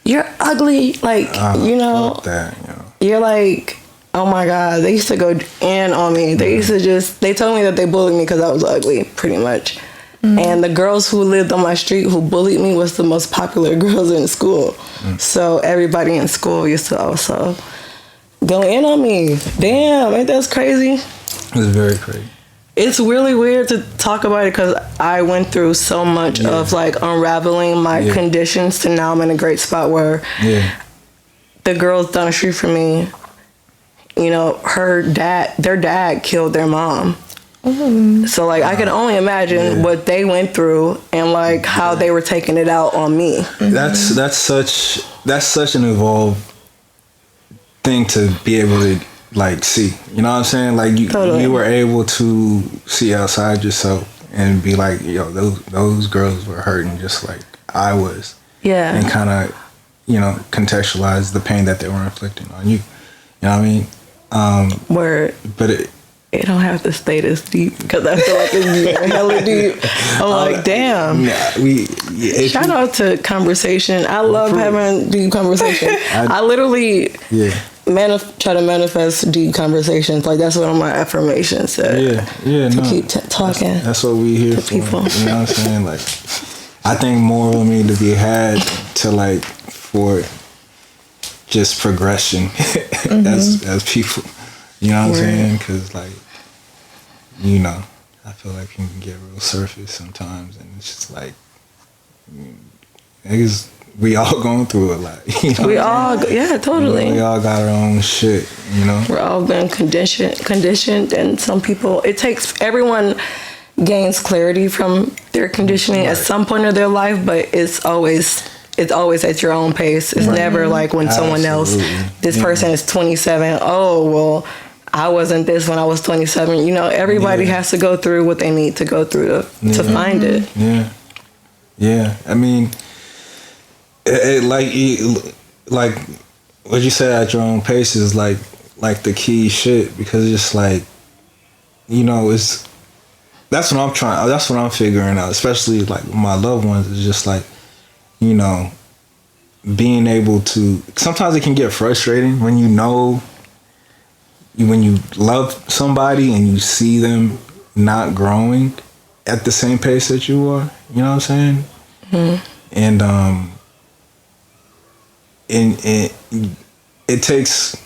"You're ugly." Like, you know. Fuck that, you know. You're like, oh my God. They used to go in on me. They used to they told me that they bullied me because I was ugly, pretty much. And the girls who lived on my street who bullied me was the most popular girls in school. So everybody in school used to also go in on me. Damn, ain't that crazy? It's very crazy. It's really weird to talk about it because I went through so much of like unraveling my conditions to now I'm in a great spot where the girls down the street from me, you know, their dad killed their mom. So like I can only imagine what they went through and like how they were taking it out on me. That's such an evolved thing to be able to like see. You know what I'm saying? Like you were able to see outside yourself and be like, yo, those girls were hurting just like I was. Yeah. And kind of, you know, contextualize the pain that they were inflicting on you. You know what I mean? Word. But it don't have to stay this deep because I feel like it's hella deep. I'm like, damn. Shout out to conversation. I love having deep conversation. I literally try to manifest deep conversations. Like that's one of my affirmations. To keep talking. That's what we here for. People. You know what I'm saying? Like, I think more will need to be had to like for just progression as people. You know what I'm saying? Because, like, you know, I feel like it can get real surface sometimes. And it's just like, niggas we all going through a lot. You know We all, yeah, totally. We all got our own shit, you know? We're all been conditioned, and some people, everyone gains clarity from their conditioning at some point of their life, but it's always at your own pace. It's never like when someone else, this person is 27, oh, well, I wasn't this when I was 27. You know, everybody has to go through what they need to go through to find it. Yeah. Yeah. I mean, like what you said, at your own pace is like the key shit, because it's just like, you know, that's what I'm figuring out, especially like with my loved ones. It's just like, you know, being able to, sometimes it can get frustrating when you love somebody and you see them not growing at the same pace that you are, you know what I'm saying? Mm-hmm. And it takes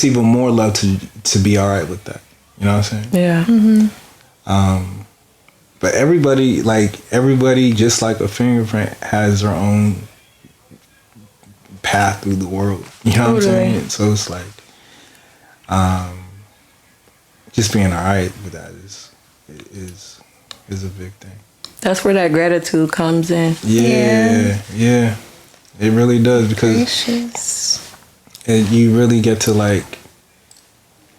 even more love to be all right with that, you know what I'm saying? Yeah. Mm-hmm. But everybody, just like a fingerprint, has their own path through the world, you know what I'm saying? So it's like, just being all right with that is a big thing. That's where that gratitude comes in. Yeah. It really does, because you really get to like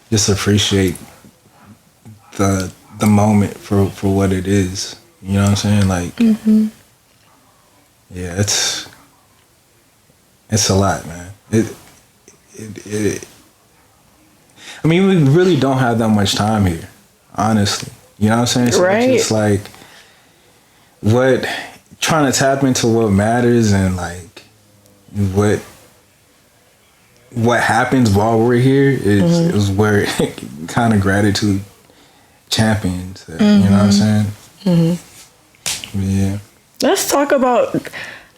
just appreciate the moment for what it is. You know what I'm saying? Like, yeah, it's a lot, man. I mean, we really don't have that much time here, honestly. You know what I'm saying? So right. It's just like trying to tap into what matters, and like what happens while we're here is where kind of gratitude champions that, you know what I'm saying? Mm-hmm. Yeah. Let's talk about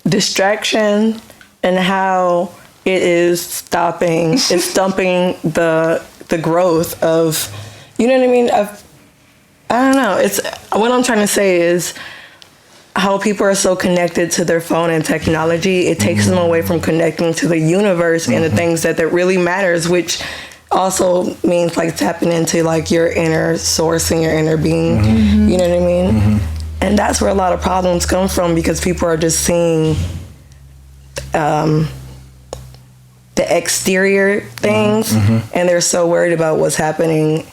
distraction and how it is stumping the growth of, you know what I mean? I don't know. It's what I'm trying to say is how people are so connected to their phone and technology. It takes them away from connecting to the universe and the things that really matters, which also means like tapping into like your inner source and your inner being. You know what I mean? And that's where a lot of problems come from, because people are just seeing the exterior things, and they're so worried about what's happening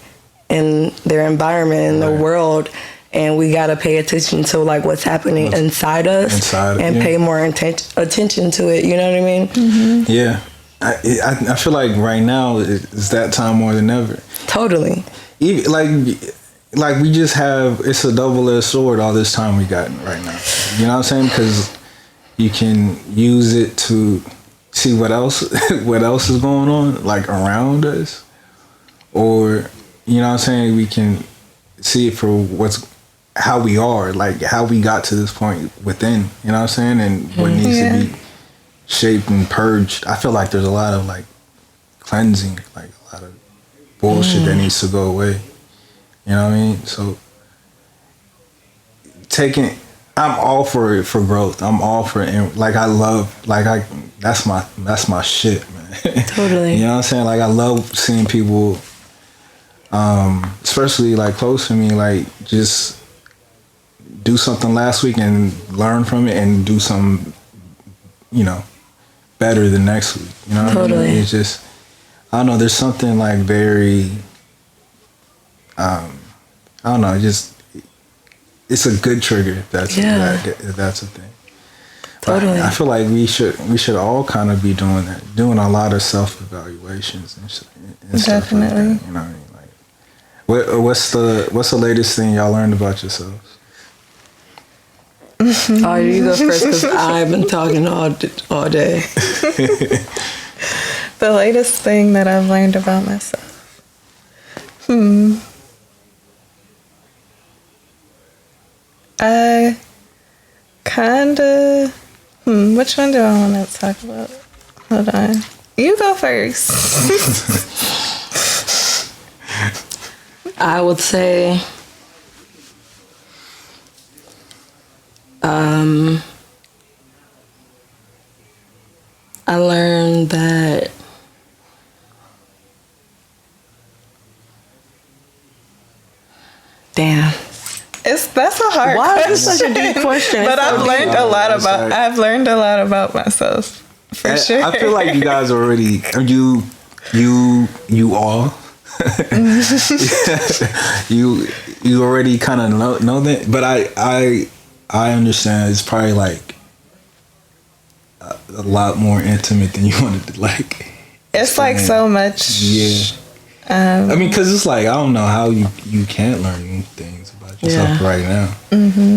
in their environment, in the world, and we gotta pay attention to like what's happening inside us, and pay more attention to it. You know what I mean? Yeah, I feel like right now is that time more than ever. Totally. Even like we just have, it's a double-edged sword all this time we got right now. You know what I'm saying? Because you can use it to see what else is going on like around us, or you know what I'm saying, we can see it for how we are, like how we got to this point within, you know what I'm saying, and what needs to be shaped and purged. I feel like there's a lot of like cleansing, like a lot of bullshit that needs to go away. You know what I mean? So I'm all for growth. I'm all for it. Like that's my shit, man. Totally. You know what I'm saying? Like I love seeing people, especially like close to me, like just do something last week and learn from it and do something, you know, better the next week. You know what I mean? It's just, I don't know, there's something like very, I don't know, it's a good trigger if that's a thing. Totally. I feel like we should all kind of be doing that, doing a lot of self-evaluations and stuff like that, you know what I mean? Like, what's the latest thing y'all learned about yourselves? Oh, you go first, because I've been talking all day. The latest thing that I've learned about myself. I kinda, which one do I want to talk about? Hold on. You go first. I would say, I learned that damn. That's a hard Why question. is it such a deep question? But I've learned a lot It's about like- I've learned a lot about myself. For sure. I feel like you guys already you all you already kind of know that, but I understand it's probably like a lot more intimate than you wanted to like. It's like so much. Yeah. I mean, because it's like I don't know how you can't learn new things about yourself right now,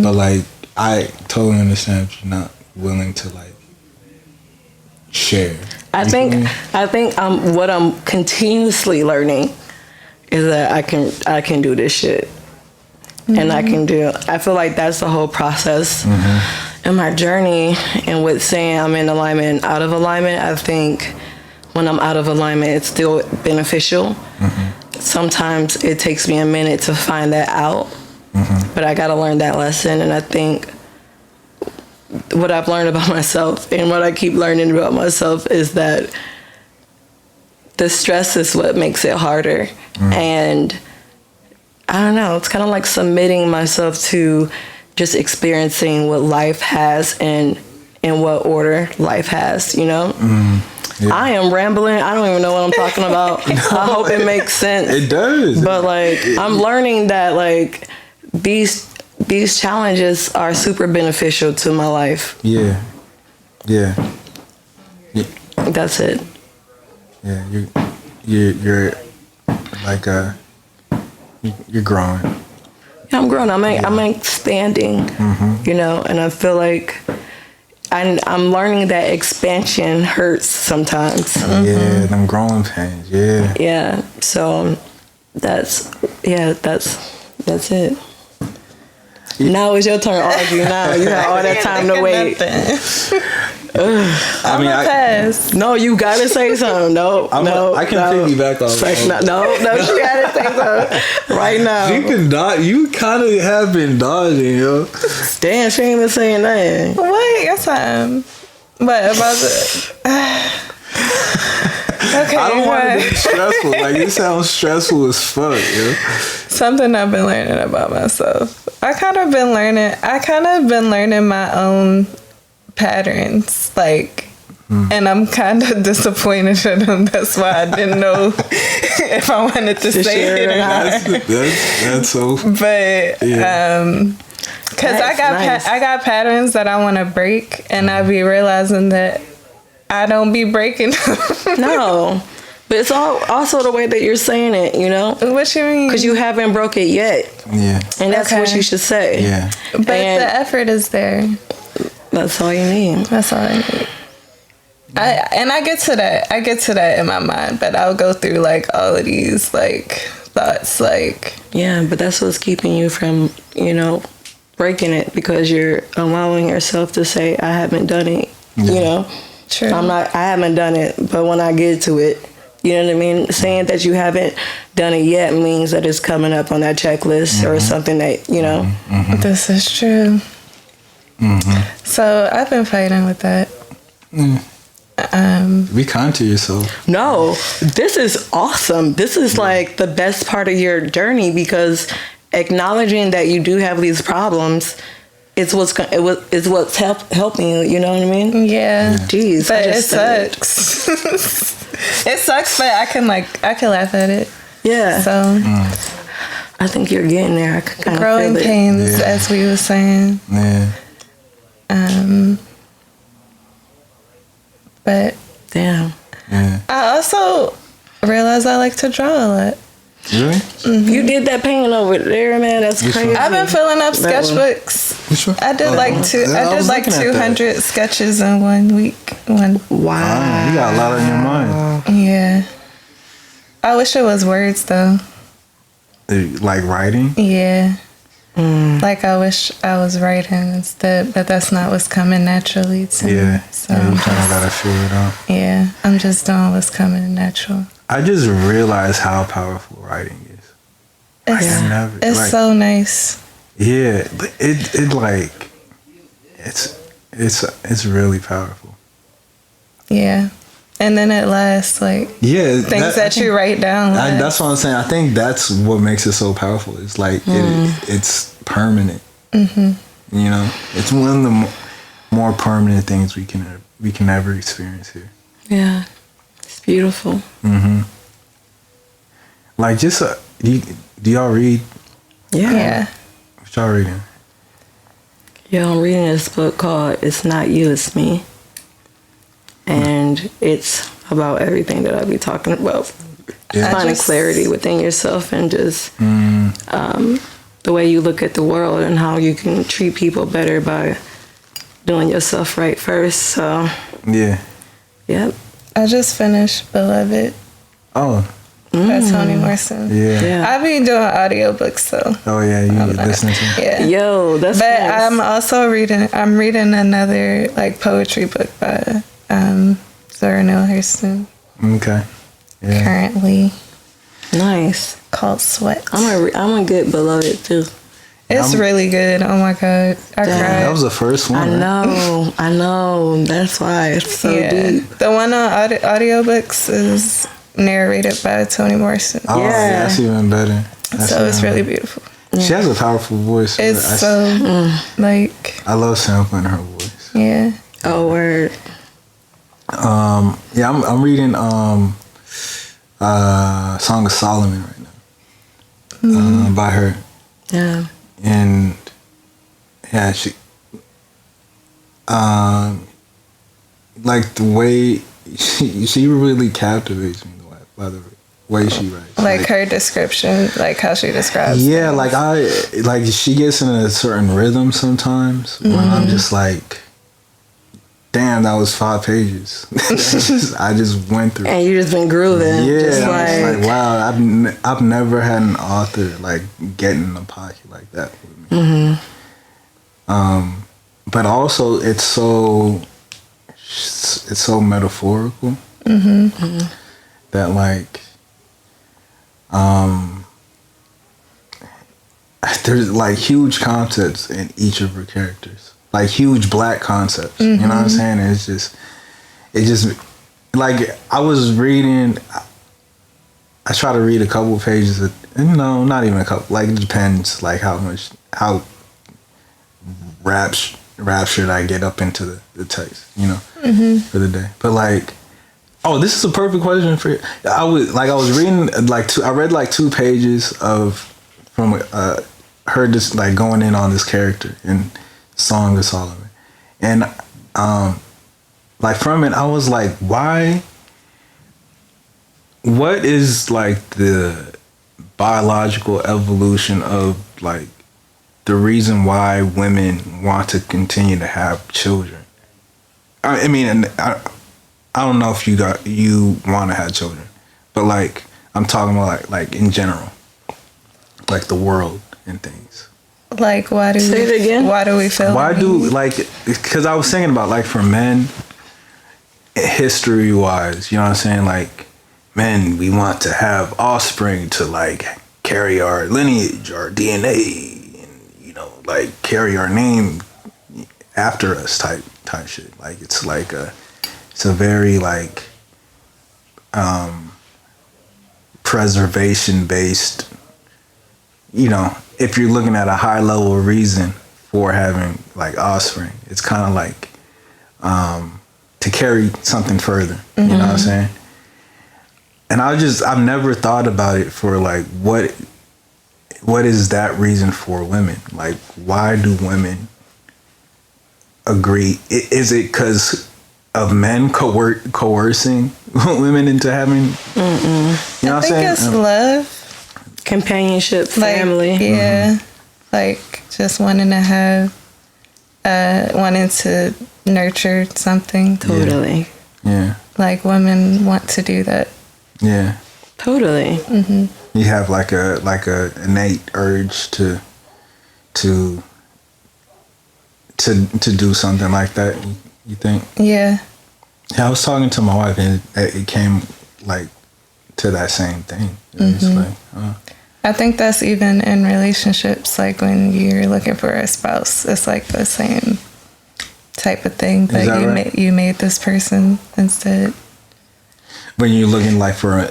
but like I totally understand if you're not willing to like share. I think what I'm continuously learning is that I can do this shit. And I feel like that's the whole process in my journey. And with saying I'm in alignment and out of alignment, I think when I'm out of alignment, it's still beneficial. Sometimes it takes me a minute to find that out, but I got to learn that lesson. And I think what I've learned about myself and what I keep learning about myself is that the stress is what makes it harder. And I don't know, it's kind of like submitting myself to just experiencing what life has and in what order life has, you know? Yeah. I am rambling. I don't even know what I'm talking about. I hope it makes sense. It does. But like, I'm learning that like these challenges are super beneficial to my life. Yeah. That's it. Yeah, you're like you're growing. Yeah, I'm growing. I'm expanding. You know, and I feel like I'm learning that expansion hurts sometimes. Yeah, them growing pains. Yeah. Yeah. So that's it. Now it's your turn, Audrey. Now you have all that time to wait. I mean, pass. No, you gotta say something. No, I can piggyback off. No, she gotta say something right now. You can dodge. You kind of have been dodging, yo. Damn, she ain't even saying nothing. Wait, your time. What about the? Okay, I don't want it to be stressful. Like it sounds stressful as fuck, yo. Something I've been learning about myself. I kind of been learning my own patterns, like, and I'm kind of disappointed in them. That's why I didn't know if I wanted to say it or not. That's so. But because I got patterns that I want to break, and I be realizing that I don't be breaking them. No. But it's also the way that you're saying it, you know? What you mean? Because you haven't broke it yet. Yeah. And that's what you should say. Yeah. But the effort is there. That's all you need. That's all I need. I get to that. I get to that in my mind, but I'll go through like all of these like thoughts, like. Yeah, but that's what's keeping you from, you know, breaking it, because you're allowing yourself to say, I haven't done it. Yeah. You know? True. I haven't done it, but when I get to it, you know what I mean? Saying that you haven't done it yet means that it's coming up on that checklist or something that, you know. This is true. So I've been fighting with that. Be kind to yourself. No, this is awesome. This is like the best part of your journey, because acknowledging that you do have these problems is what's helping you. You know what I mean? Yeah. Jeez, but it sucks. It sucks, but I can laugh at it. Yeah. So I think you're getting there. I can kind growing of feel pains, as we were saying. Yeah. But damn. Yeah. I also realized I like to draw a lot. Really? You did that painting over there, man. That's crazy. I've been filling up sketchbooks. Which one? I did like 200 sketches in 1 week. Wow. You got a lot on your mind. Yeah. I wish it was words though. Like writing? Yeah. Like I wish I was writing instead, but that's not what's coming naturally to me. So you kind of gotta figure it out. Yeah, I'm just doing what's coming natural. I just realized how powerful writing is. It's so nice. Yeah, but it's really powerful. Yeah. And then it lasts, like, Yeah, things that you write down. That's what I'm saying. I think that's what makes it so powerful. It's like it's permanent. Mm-hmm. You know, it's one of the more permanent things we can ever experience here. Yeah, it's beautiful. Mm-hmm. Like, just do y'all read? Yeah. What y'all reading? Yeah, I'm reading this book called "It's Not You, It's Me," and it's about everything that I'll be talking about. Finding clarity within yourself and just the way you look at the world and how you can treat people better by doing yourself right first. So yeah. Yep. I just finished Beloved. Oh. By Toni Morrison. Yeah. I've been doing audiobooks, so. Oh yeah, you listening to? Yeah. Yo, that's. But nice. I'm also reading another like poetry book by Zora Neale Hurston. Okay. Yeah. Currently. Nice. Called Sweat. I'm gonna get Beloved too. It's really good. Oh my god, I cried. That was the first one. I know. That's why it's so deep. The one on audiobooks is narrated by Toni Morrison. Oh, yeah, that's even better. It's really beautiful. She has a powerful voice. It's like. I love sampling her voice. Yeah. Oh, word. Yeah, I'm reading Song of Solomon right now. By her. Yeah. And yeah, she like the way she really captivates me by the way she writes. Like her description, like how she describes. Yeah, things. like she gets in a certain rhythm sometimes when I'm just like, damn, that was 5 pages. I just went through. And you just been grooving. Yeah, just like wow, I've never had an author like get in the pocket like that with me. But also it's so metaphorical that like there's like huge concepts in each of her characters, like huge black concepts. You know what I'm saying? It just like I was reading. I try to read a couple pages of, not even a couple. Like it depends, like how raptured I get up into the text, for the day. But like, oh, this is a perfect question for you. I was reading I read like 2 pages from her just like going in on this character in Song of Solomon, and like from it I was like, why? What is like the biological evolution of like the reason why women want to continue to have children? I mean, and I don't know if you want to have children, but like I'm talking about like in general, like the world and things. Like why do say it again? Why do we feel? Why do like? Because I was thinking about like for men, history wise, you know what I'm saying? Like men, we want to have offspring to like carry our lineage, our DNA, and like carry our name after us type shit. Like it's a very like preservation based, if you're looking at a high level reason for having like offspring, it's kind of like to carry something further. You know what I'm saying? And I've never thought about it for like what is that reason for women? Like why do women agree? Is it because of men coercing women into having? You know what I'm saying? It's love, companionship, family. Like, yeah, like just wanting to have, wanting to nurture something. Totally. Yeah. Like women want to do that. Yeah. Totally. You have like a innate urge to do something like that. You think? Yeah. Yeah, I was talking to my wife and it came like to that same thing. It's like, I think that's even in relationships, like when you're looking for a spouse, it's like the same type of thing, but you made this person instead. But you're looking like for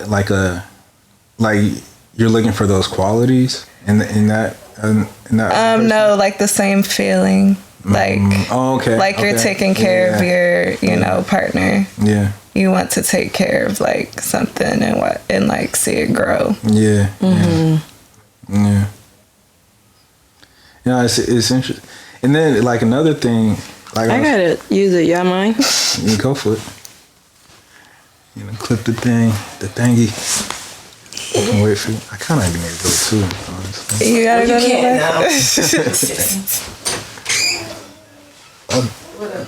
you're looking for those qualities in that no, like the same feeling, like like you're taking care of your partner. Yeah, you want to take care of like something and like see it grow. Yeah. It's interesting. And then like another thing, like I gotta use it. Y'all mind? You go for it. Clip the thingy. I can wait for you. I kind of need to go too, honestly. You gotta go to the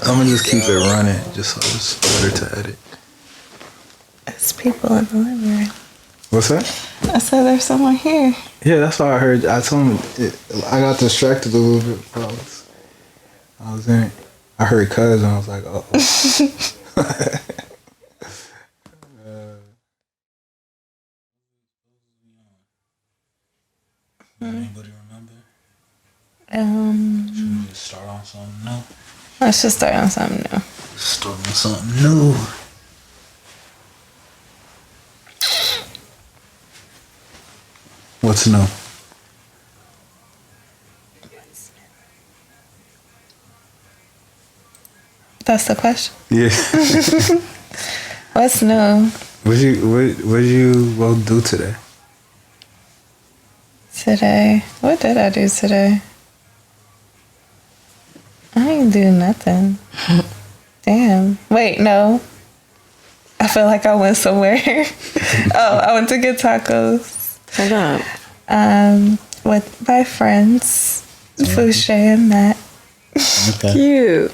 I'm gonna just keep it running, just so it's better to edit. There's people in the living room. What's that? I said there's someone here. Yeah, that's what I heard. I told him I got distracted a little bit. I was in it. I heard cuz and I was like, oh. Anybody remember? Should we just start on something new? Let's just start on something new. Start on something new. What's new? That's the question. Yeah. What's new? What you both do today? Today? What did I do today? I ain't do nothing. Damn. Wait, no. I feel like I went somewhere. I went to get tacos. Hold up. With my friends, Fouché and Matt. Okay. Cute.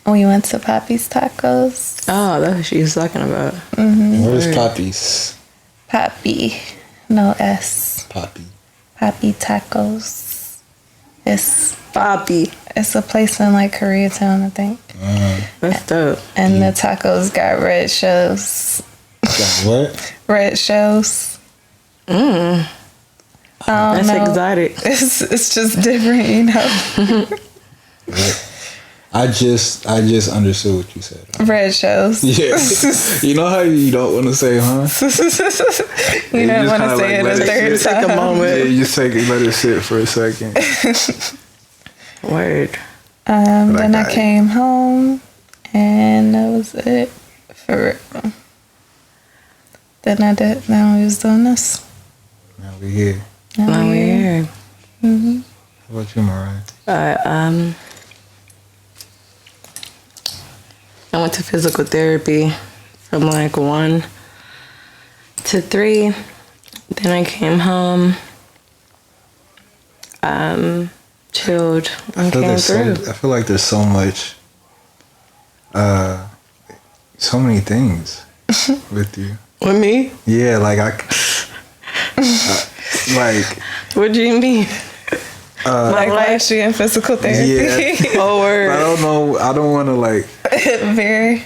We went to Poppy's Tacos. Oh, that's what she was talking about. Mm-hmm. Where's Poppy's? Poppy. No S. Poppy. Poppy Tacos. It's Poppy. It's a place in like Koreatown, I think. That's dope. And the tacos got red shells. Got what? Red shells. That's exotic. It's just different, you know. I just understood what you said. Red shells. Yeah. You know how you don't want to say, huh? You don't want to say it a third time. Take a moment. Yeah, you just let it sit for a second. Word. Then I came home, and that was it for real. Now we was doing this. Now we here. Now we're here. Mm-hmm. How about you, Mariah? I went to physical therapy from like 1 to 3. Then I came home, chilled, and came through. I feel like there's so much, so many things with you. With me? Yeah, like like. What do you mean? Like last year in physical therapy. Yeah. Oh, word. I don't know. I don't want to like. Very.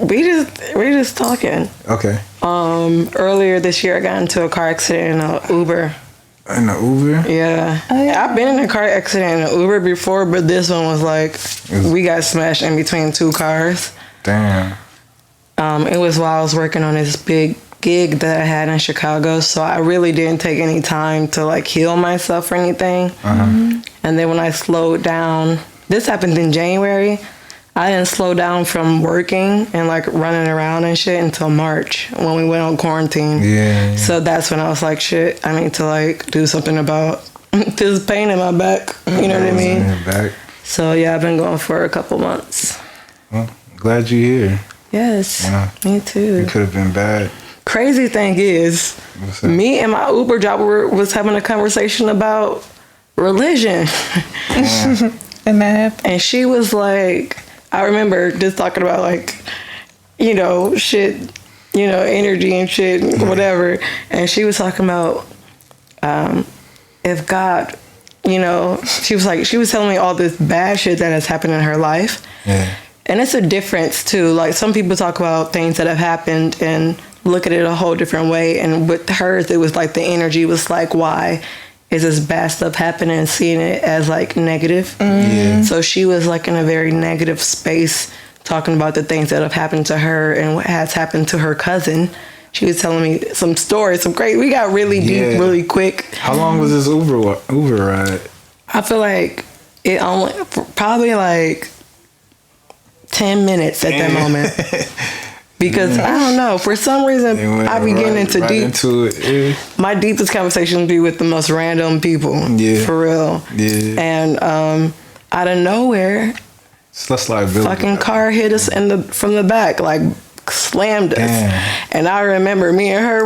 We just talking. Okay. Earlier this year, I got into a car accident in an Uber. In the Uber? Yeah. Oh, yeah. I've been in a car accident in an Uber before, but this one was like, we got smashed in between 2 cars. Damn. It was while I was working on this big gig that I had in Chicago, so I really didn't take any time to like heal myself or anything. And then when I slowed down, this happened in January, I didn't slow down from working and like running around and shit until March when we went on quarantine. Yeah. So that's when I was like, shit, I need to like do something about this pain in my back. You know what I mean? Back. So yeah, I've been going for a couple months. Well, glad you're here. Yes, Yeah. me too. It could have been bad. Crazy thing is, me and my Uber driver was having a conversation about religion. And that happened. And she was like, I remember just talking about like, you know, shit, you know, energy and shit, whatever. And she was talking about if God, you know, she was telling me all this bad shit that has happened in her life. Yeah. And it's a difference too. Like some people talk about things that have happened and look at it a whole different way. And with hers, it was like the energy was like, why? is this bad stuff happening and seeing it as like negative. Yeah. So she was like in a very negative space, talking about the things that have happened to her and what has happened to her cousin. She was telling me some stories, some great. We got really deep, really quick. How long was this Uber ride? I feel like it only probably like 10 minutes at that moment. Because I don't know, for some reason I be getting into deep. Into it. Yeah. My deepest conversations be with the most random people. Yeah. For real. Yeah. And out of nowhere, Let's liability. fucking car hit us from the back, like slammed us. Damn. And I remember me and her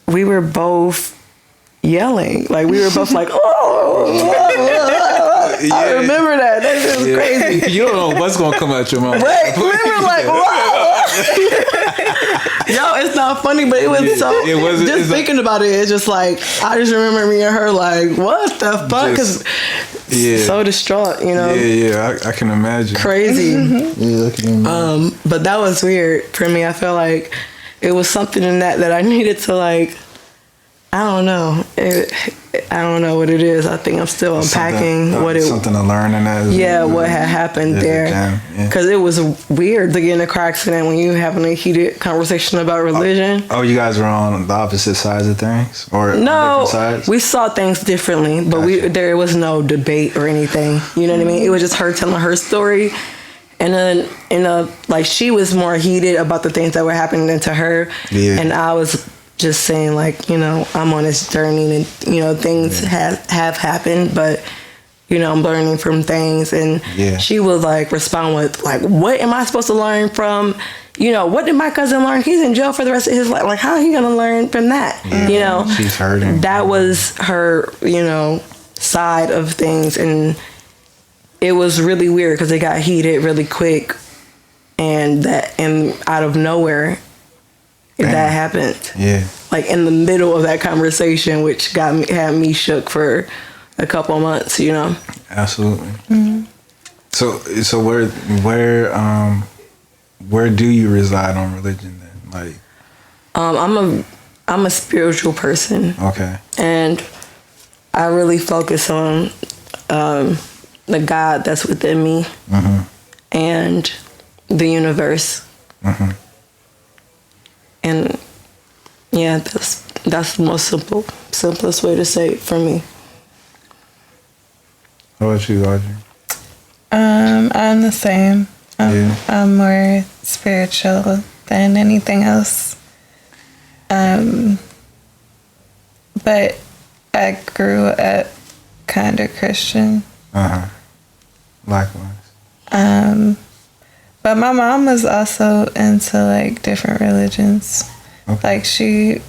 we were both yelling. Like we were both like, oh. Yeah. I remember that. That shit was crazy. You don't know what's gonna come out your mouth. Right? We were like, whoa. Yo, it's not funny, but it was just thinking about it, it's just like, I just remember me and her like, what the fuck? Because so distraught, you know? Yeah, I can imagine. Crazy. Yeah, look at him. But that was weird for me. I feel like it was something in that I needed to like, I don't know. I don't know what it is. I think I'm still unpacking something to learn in that. What had happened there. Because it was weird to get in a car accident when you having a heated conversation about religion. Oh, you guys were on the opposite sides of things, or no? different sides? We saw things differently, but there was no debate or anything. You know what I mean? It was just her telling her story. And then, like she was more heated about the things that were happening to her, and I was just saying like, you know, I'm on this journey and, you know, things have happened, but, you know, I'm learning from things. And she would like respond with like, what am I supposed to learn from, you know, what did my cousin learn? He's in jail for the rest of his life. Like, how are he going to learn from that? You know, she's hurting. That was her, you know, side of things. And it was really weird because it got heated really quick, and out of nowhere, that happened. Yeah. Like in the middle of that conversation, which had me shook for a couple of months, you know. Absolutely. Mm-hmm. So where do you reside on religion then? Like, I'm a spiritual person. Okay. And I really focus on the God that's within me, and the universe. And yeah, that's the most simplest way to say it for me. How about you, Audrey? I'm the same. I'm more spiritual than anything else. But I grew up kind of Christian. Likewise. But my mom was also into like different religions. Okay. Like she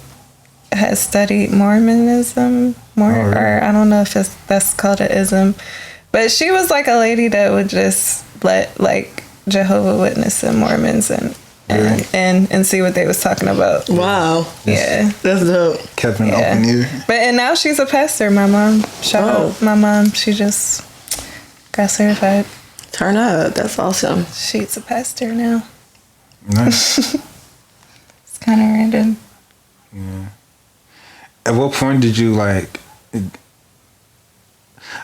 has studied Mormonism, or I don't know if that's called an ism, but she was like a lady that would just let like Jehovah Witness and Mormons and see what they was talking about. Wow. Yeah. That's dope. Kept an open ear. And now she's a pastor. My mom, shout out my mom, she just got certified. Turn up. That's awesome. She's a pastor now. Nice. It's kind of random. Yeah. At what point did you like?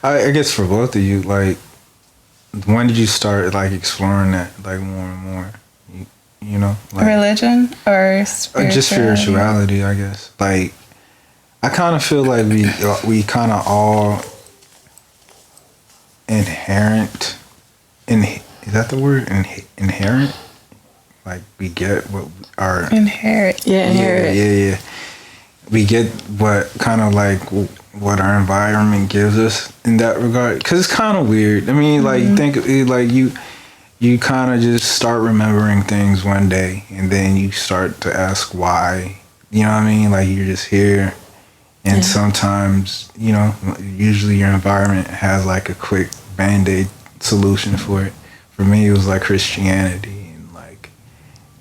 I guess for both of you, like, when did you start like exploring that like more and more? You know, like religion or spirituality? Just spirituality, I guess. Like, I kind of feel like we kind of all inherent. Is that the word? Inherent? Like we get what our inherit. Yeah, inherit. Yeah. We get what kind of like what our environment gives us in that regard. Cause it's kind of weird. I mean, like think like you kind of just start remembering things one day, and then you start to ask why. You know what I mean? Like you're just here, and sometimes usually your environment has like a quick Band-Aid solution for it. For me, it was like Christianity, and like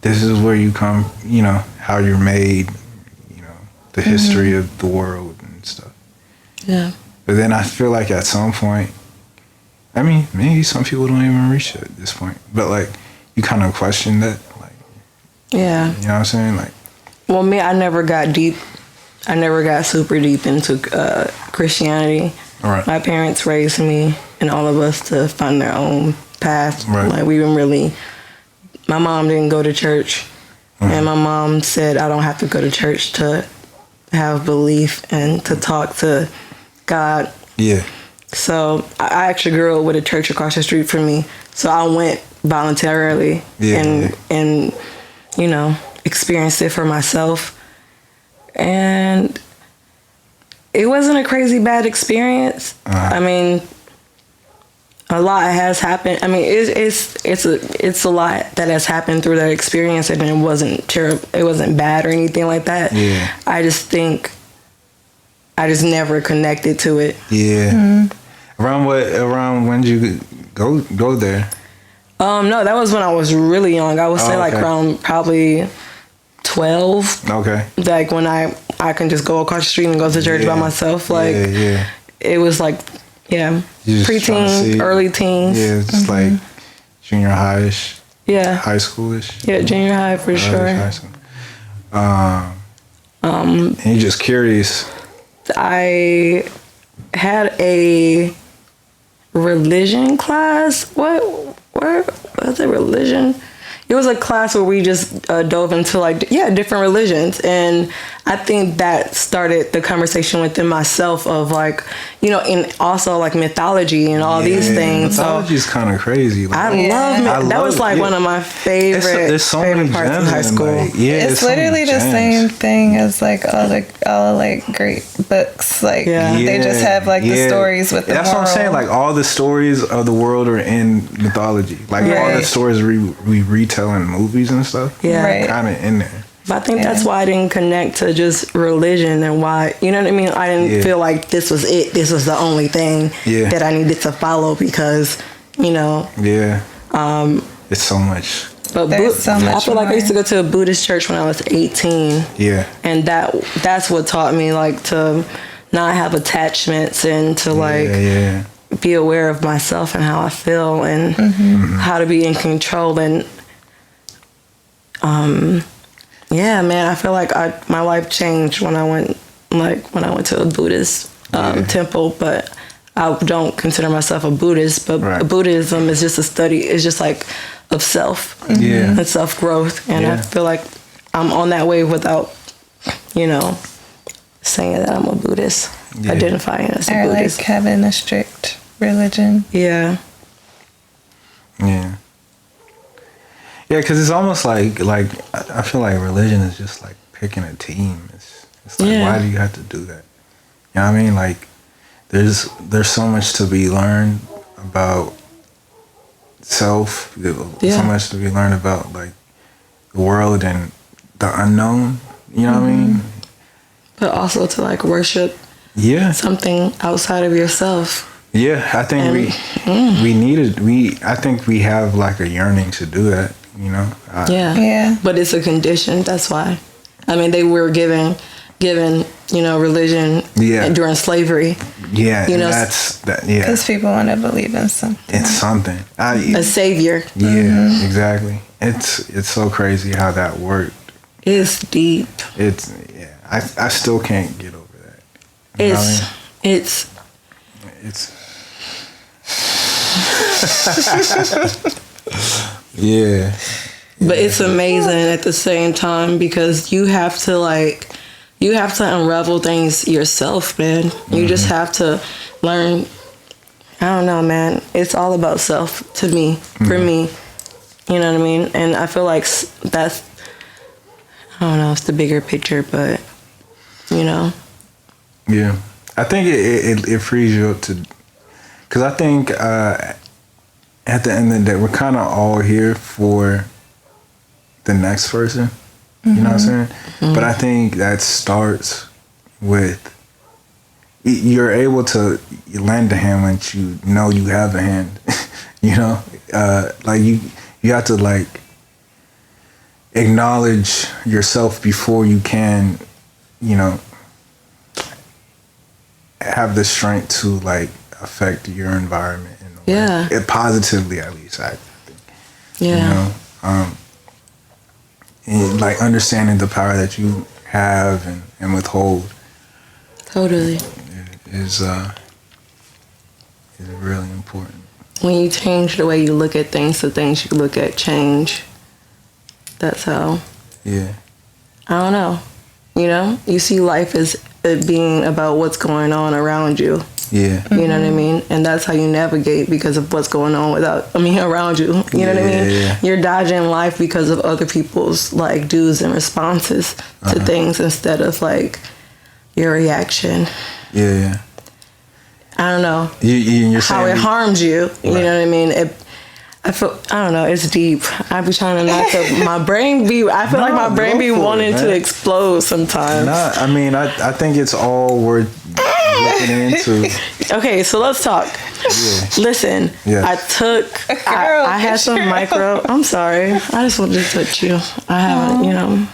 this is where you come, how you're made, the history of the world and stuff. Yeah. But then I feel like at some point, I mean, maybe some people don't even reach it at this point, but like you kind of question that, like, yeah, you know what I'm saying? Like, well, me, I never got deep I never got super deep into Christianity. Right. My parents raised me and all of us to find their own path. Right. Like, we didn't really. My mom didn't go to church, and my mom said I don't have to go to church to have belief and to talk to God. Yeah. So I actually grew up with a church across the street from me. So I went voluntarily and you know, experienced it for myself. And it wasn't a crazy bad experience. I mean, a lot has happened. I mean, it's a lot that has happened through that experience, and it wasn't terrible. It wasn't bad or anything like that. Yeah. I just think I just never connected to it. Yeah. Mm-hmm. Around when did you go there? No, that was when I was really young. I would say like around probably 12. Okay. Like when I can just go across the street and go to church by myself. Like it was like preteen, early teens. Yeah, it's like junior high-ish. Yeah. High schoolish. Yeah, junior high for sure. High school. And you're just curious. I had a religion class. Where was it? Religion? It was a class where we just dove into different religions, and I think that started the conversation within myself of like, you know, and also like mythology and all these things. Mythology is kind of crazy. Like, that was like one of my favorite parts of high school. Like, it's literally the same thing as like all great books. Like they just have like the stories with the That's moral. what I'm saying. Like all the stories of the world are in mythology. Like all the stories we retell in movies and stuff. Yeah, kind of in there. But I think that's why I didn't connect to just religion, and why, you know what I mean? I didn't feel like this was it. This was the only thing that I needed to follow because, you know. Yeah. It's so much. But I feel like I used to go to a Buddhist church when I was 18. Yeah. And that's what taught me like to not have attachments and to be aware of myself and how I feel and how to be in control and yeah, man, I feel like my life changed when I went to a Buddhist temple, but I don't consider myself a Buddhist, but Buddhism is just a study, it's just like of self and self-growth, and I feel like I'm on that wave without, you know, saying that I'm a Buddhist, identifying as a Buddhist. Like having a strict religion. Yeah. Yeah, because it's almost like I feel like religion is just like picking a team. It's like, why do you have to do that? You know what I mean? Like, there's so much to be learned about self. So much to be learned about like the world and the unknown. You know what I mean? But also to like worship something outside of yourself. Yeah, I think I think we have like a yearning to do that. You know. But it's a condition. That's why. I mean, they were given, you know, religion during slavery. Yeah, you know, that's that. Yeah, because people want to believe in something. It's something. A savior. Yeah, exactly. It's so crazy how that worked. It's deep. I still can't get over that. It's. Yeah. But it's amazing at the same time because you have to unravel things yourself, man. You just have to learn. I don't know, man. It's all about self to me, for me. You know what I mean? And I feel like that's, I don't know, it's the bigger picture, but, you know. Yeah. I think it frees you up to, because I think at the end of the day, we're kind of all here for the next person. You know what I'm saying? But I think that starts with, you're able to lend a hand when you know you have a hand. You know? Like you have to like acknowledge yourself before you can, you know, have the strength to like affect your environment in a way. It positively, at least, I think. You know, and like understanding the power that you have and withhold Totally. is really important. When you change the way you look at things, the things you look at change. That's how. Yeah. I don't know. You know, you see life as it being about what's going on around you. Yeah. You know what I mean? And that's how you navigate because of what's going on around you. You know what I mean? Yeah. You're dodging life because of other people's like do's and responses to things instead of like your reaction. Yeah. I don't know. You're how saying it harms you. You know what I mean? I don't know, it's deep. I be trying to not to, my brain be, I feel like my brain be wanting to explode sometimes. Nah, I mean, I think it's all worth looking into. Okay, so let's talk. Yeah. Listen, Yes. I had some micro, I'm sorry, I just wanted to touch you. I haven't, you know.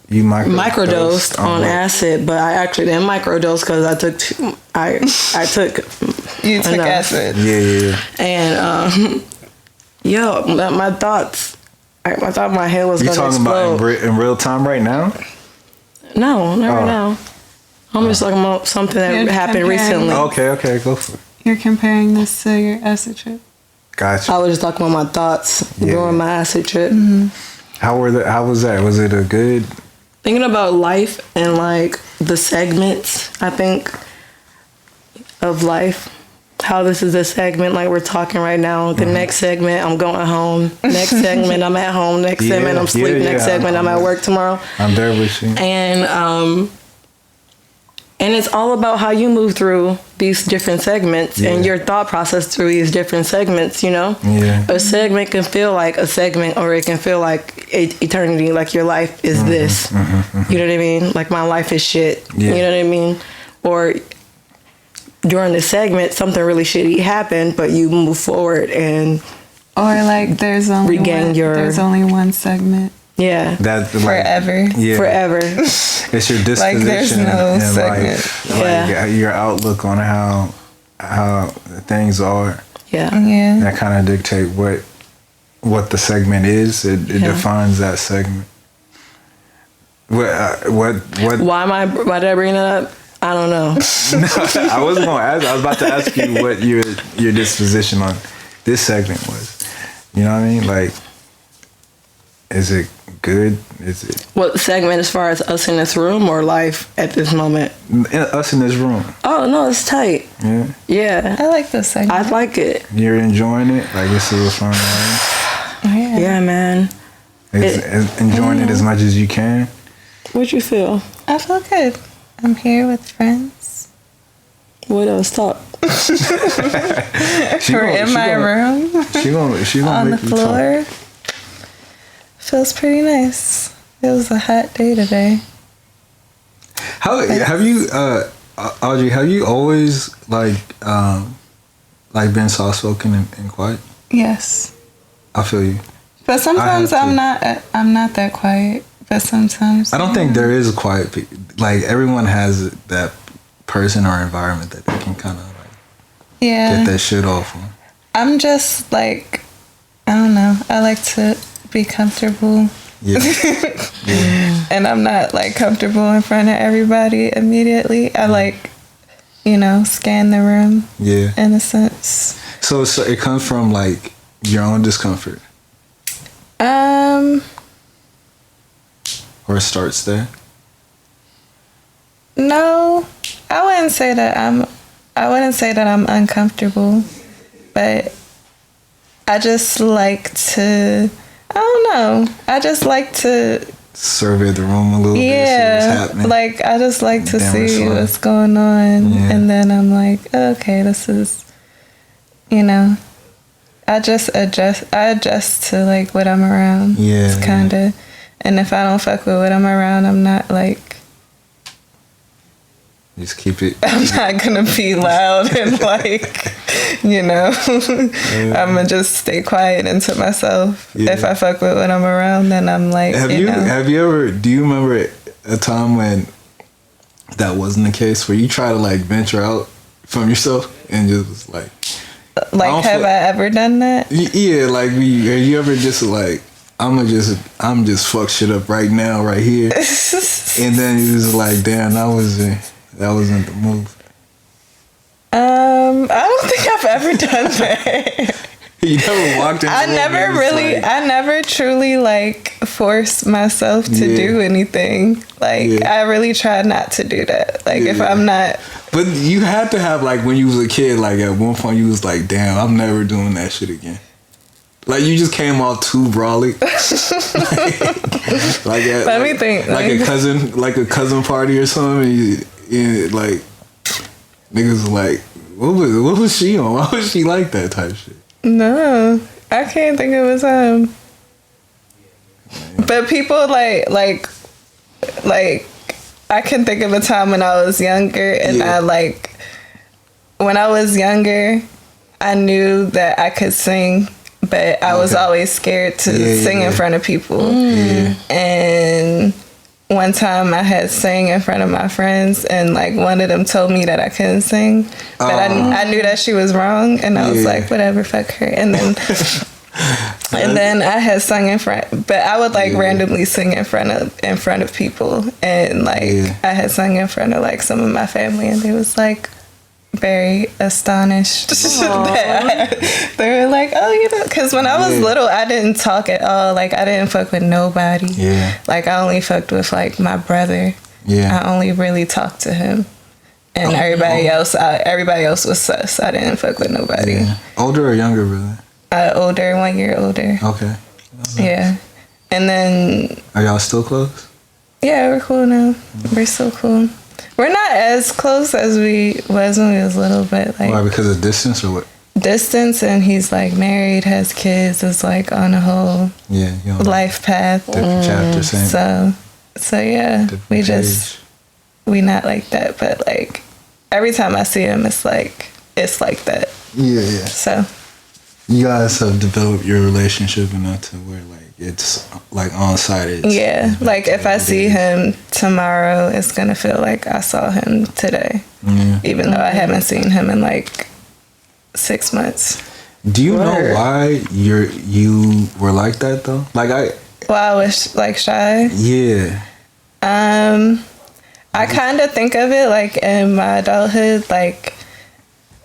You microdosed on acid, but I actually didn't microdose because I took You took enough. acid. Yeah. And my thoughts, I thought my head was You going to talking explode. about in real time right now? No, not right now. I'm just talking about something that You're happened comparing. recently. Okay, go for it. You're comparing this to your acid trip. Gotcha. I was just talking about my thoughts during my acid trip. How was that? Was it a good? Thinking about life and like the segments, I think, of life. How this is a segment, like we're talking right now. The next segment, I'm going home. Next segment, I'm at home. Next segment, I'm asleep. Next segment, I'm at work tomorrow. I'm there with you. And it's all about how you move through these different segments and your thought process through these different segments, you know? Yeah. A segment can feel like a segment or it can feel like eternity, like your life is this. You know what I mean? Like my life is shit. Yeah. You know what I mean? Or during the segment, something really shitty happened, but you move forward and... Or like there's only one segment. Yeah. That like, Forever. Yeah. Forever. It's your disposition Like there's no in segment. life. Yeah. Like your outlook on how things are. Yeah. Yeah. That kind of dictate what the segment is. It defines that segment. What? Why did I bring that up? I don't know. I wasn't gonna ask. I was about to ask you what your disposition on this segment was. You know what I mean? Like, is it good? Is it What segment as far as us in this room or life at this moment? us in this room? Oh, no, it's tight. Yeah, Yeah. I like this segment. I like it. you're enjoying it. Like this is fun. Yeah. Yeah, man. Enjoying it as much as you can. What'd you feel? I feel good. I'm here with friends. What else? Talk. We're in my room She gonna on the make you talk. floor. Feels pretty nice. It was a hot day today. How have you, Audrey? Have you always like been soft spoken and quiet? Yes. I feel you. But sometimes I have I'm not that quiet. But sometimes I don't think there is a quiet. Like everyone has that person or environment that they can kind of like get that shit off on. I'm just like, I don't know. I like to be comfortable. Yeah. And I'm not like comfortable in front of everybody immediately. I like, scan the room. Yeah. In a sense. So it comes from like your own discomfort. Or it starts there. No, I wouldn't say that I'm uncomfortable, but I just like to, I don't know. I just like to survey the room a little bit, see what's happening. Like I just like to Then see it's like- what's going on, and then I'm like, okay, this is, I adjust to like what I'm around. Yeah, It's kind of, and if I don't fuck with what I'm around, I'm not like, Just keep it. I'm not gonna be loud and like, I'm gonna just stay quiet and to myself. Yeah. If I fuck with what I'm around, then I'm like, Do you remember a time when that wasn't the case, where you try to like venture out from yourself and just was like have I ever done that? yeah, like have you ever just like, I'm just fuck shit up right now, right here. And then he was like, damn, that wasn't the move. I don't think I've ever done that. You never walked in. I never truly like forced myself to do anything. Like I really try not to do that. Like if I'm not. But you had to have like when you was a kid, like at one point you was like, damn, I'm never doing that shit again. Like you just came out too brawly. Let me think. Like a cousin party or something. And like niggas like, what was she on? Why was she like that type shit? No, I can't think of a time. But people like I can think of a time when I was younger, and when I was younger, I knew that I could sing, but I was always scared to sing in front of people. And one time I had sang in front of my friends, and like one of them told me that I couldn't sing, but I knew that she was wrong, and I was like, whatever, fuck her. And then and then I had sung in front, but I would like randomly sing in front of people, and like I had sung in front of like some of my family, and they was like very astonished that they were like, oh, you know, because when I was little, I didn't talk at all. Like I didn't fuck with nobody. Like I only fucked with like my brother. I only really talked to him, and everybody else was sus. I didn't fuck with nobody. Older or younger brother? Older, 1 year older. Okay. Yeah. And then are y'all still close? Yeah, we're cool now. We're still cool. We're not as close as we was when we was little, but like. Why? Because of distance or what? Distance, and he's like married, has kids, is like on a whole life path. Different chapter, same. So yeah, we not like that, but like every time I see him, it's like that. Yeah. So. You guys have developed your relationship enough to where like it's like on site. Yeah, like if I see him tomorrow, it's gonna feel like I saw him today, even though I haven't seen him in like 6 months. Do you know why you were like that though? Like I was like shy. Yeah. I kind of think of it like in my adulthood, like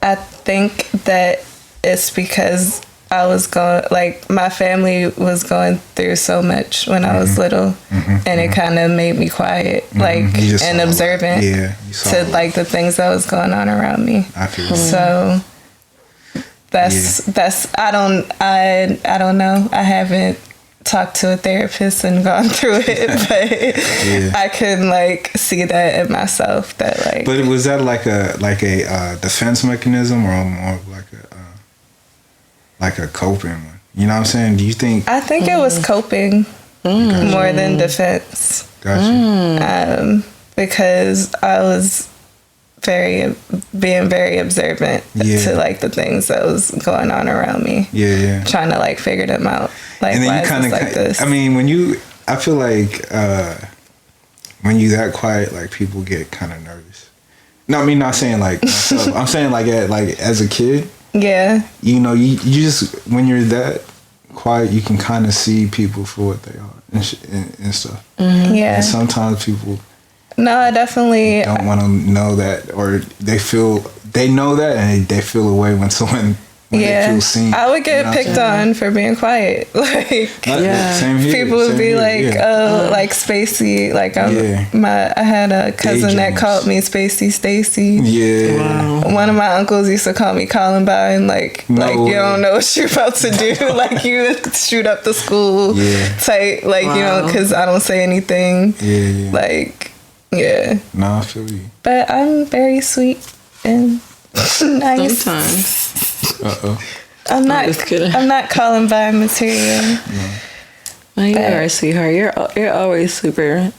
I think that it's because I was my family was going through so much when I was little, and it kind of made me quiet, and observant to like the things that was going on around me. I feel so. That's I don't know. I haven't talked to a therapist and gone through it, but I can like see that in myself. That like. But was that like a defense mechanism or more like a coping one? You know what I'm saying? Do you think? I think it was coping more than defense. Gotcha. Because I was being very observant to like the things that was going on around me. Trying to like figure them out. Like, and then why you kind of like this? I mean, I feel like when you that quiet, like people get kind of nervous. No, I mean, not saying like myself. I'm saying like as a kid. Yeah. You know, you just when you're that quiet, you can kind of see people for what they are and stuff. Yeah. And sometimes people. No, I definitely don't want to know that, or they know that and they feel away when they feel seen. I would get picked on for being quiet. Like same here, people would be here, like, "Oh, like Spacey." Like I had a cousin that called me Spacey Stacy. Yeah. Wow. One of my uncles used to call me Columbine. Like you don't know what you're about to do. Like you shoot up the school type. Like because I don't say anything. Yeah. Like. Yeah. No, I feel you. But I'm very sweet and nice. Sometimes. I'm not Columbine material. No. Well, you are, sweetheart. You're always super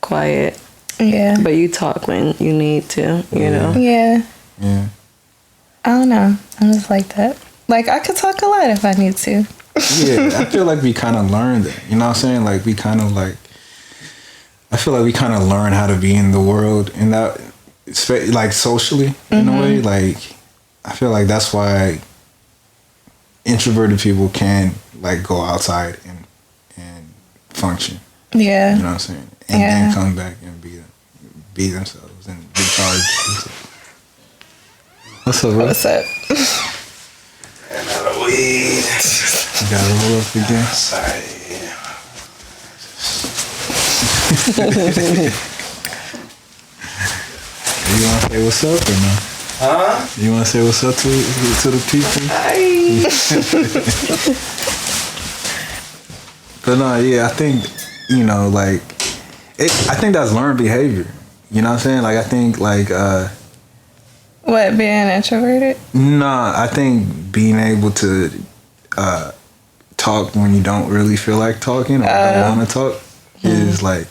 quiet. Yeah. But you talk when you need to, you know? Yeah. Yeah. I don't know. I'm just like that. Like, I could talk a lot if I need to. Yeah, I feel like we kind of learned that. You know what I'm saying? Like, we kind of like... I feel like we kind of learn how to be in the world in that, like socially in a way. Like, I feel like that's why introverted people can like go outside and function. Yeah. You know what I'm saying? And then come back and be themselves and be charged. What's up, bro? What's up? Another weed. You gotta roll up again. Sorry. You wanna say what's up or no? Huh? You wanna say what's up to the people? But no, yeah, I think, you know, like, I think that's learned behavior. You know what I'm saying? Like, I think, like, What, being introverted? nah, I think being able to talk when you don't really feel like talking or don't want to talk is, like,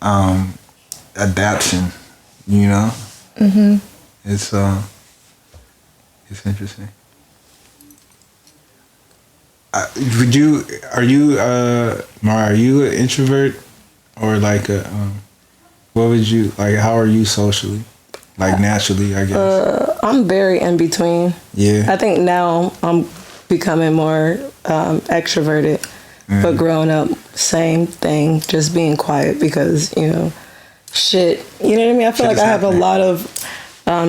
adaptation, you know? Mm-hmm. It's interesting. Are you Mariah, are you an introvert or like what would you, like, how are you socially? Like naturally, I guess. I'm very in between. Yeah. I think now I'm becoming more extroverted, but growing up, same thing, just being quiet because, you know, shit, you know what I mean? I feel like I have a lot of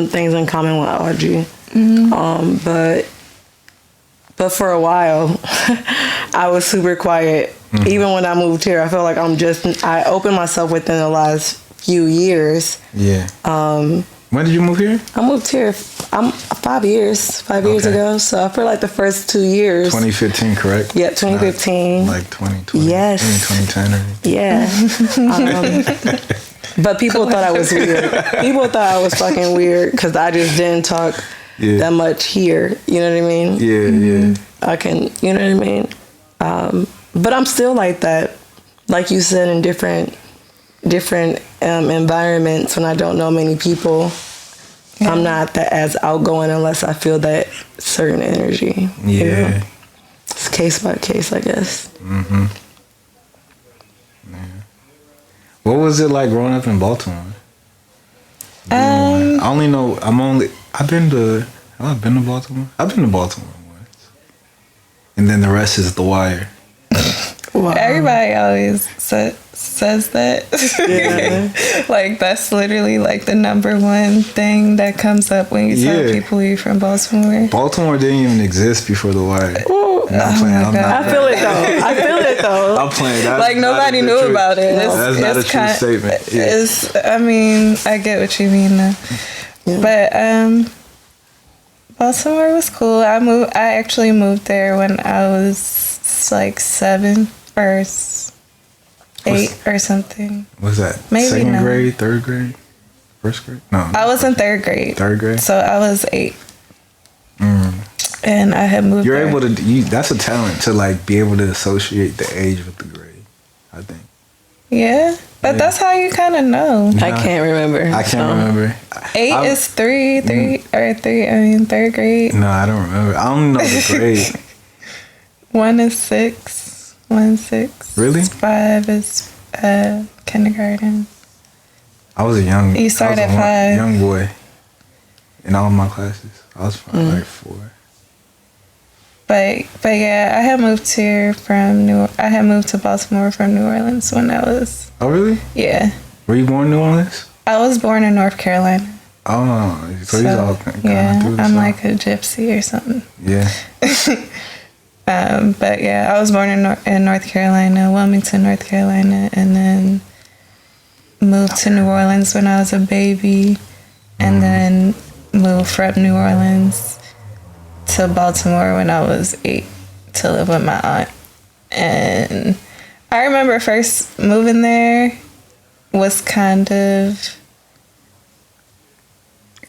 things in common with Audrey. But for a while, I was super quiet. Even when I moved here, I feel like I opened myself within the last few years. Yeah. When did you move here? I moved here 5 years ago. So I feel like the first 2 years. 2015, correct? Yeah, 2015. Like 2020. Yes. 2010 or Yeah. But people thought I was weird. People thought I was fucking weird because I just didn't talk that much here. You know what I mean? Yeah, yeah. I can, you know what I mean? But I'm still like that. Like you said, in different environments when I don't know many people. Yeah. I'm not that as outgoing unless I feel that certain energy. Yeah. You know? It's case by case, I guess. Mm-hmm. Yeah. What was it like growing up in Baltimore? I only know, I've been to Baltimore? I've been to Baltimore once. And then the rest is The Wire. Wow. Everybody always says that. Yeah. Like, that's literally like the number one thing that comes up when you tell people you're from Baltimore. Baltimore didn't even exist before The Wire. I'm playing. I feel it though. I'm playing. Like, nobody knew about it. That's not a true statement. Yeah. I mean, I get what you mean though. Yeah. But Baltimore was cool. I actually moved there when I was like 7 or 8 or something. What's that? Maybe second grade, third grade, first grade? No, I was in third grade. Third grade. So I was 8. And I had moved. You're able to. That's a talent to like be able to associate the age with the grade. I think. Yeah, but that's how you kind of know. I can't remember. I can't remember. 8 is 3. Third grade. No, I don't remember. I don't know the grade. 1 is 6. 1 is 6. Really? 5 is kindergarten. I was a young. You started at 5. Young boy. In all my classes, I was probably like 4. But yeah, I had moved to Baltimore from New Orleans when I was. Oh really? Yeah. Were you born in New Orleans? I was born in North Carolina. Oh, so he's all yeah. I'm like a gypsy or something. Yeah. But yeah, I was born in North Carolina, Wilmington, North Carolina, and then moved to New Orleans when I was a baby, and then moved from New Orleans to Baltimore when I was 8 to live with my aunt. And I remember first moving there was kind of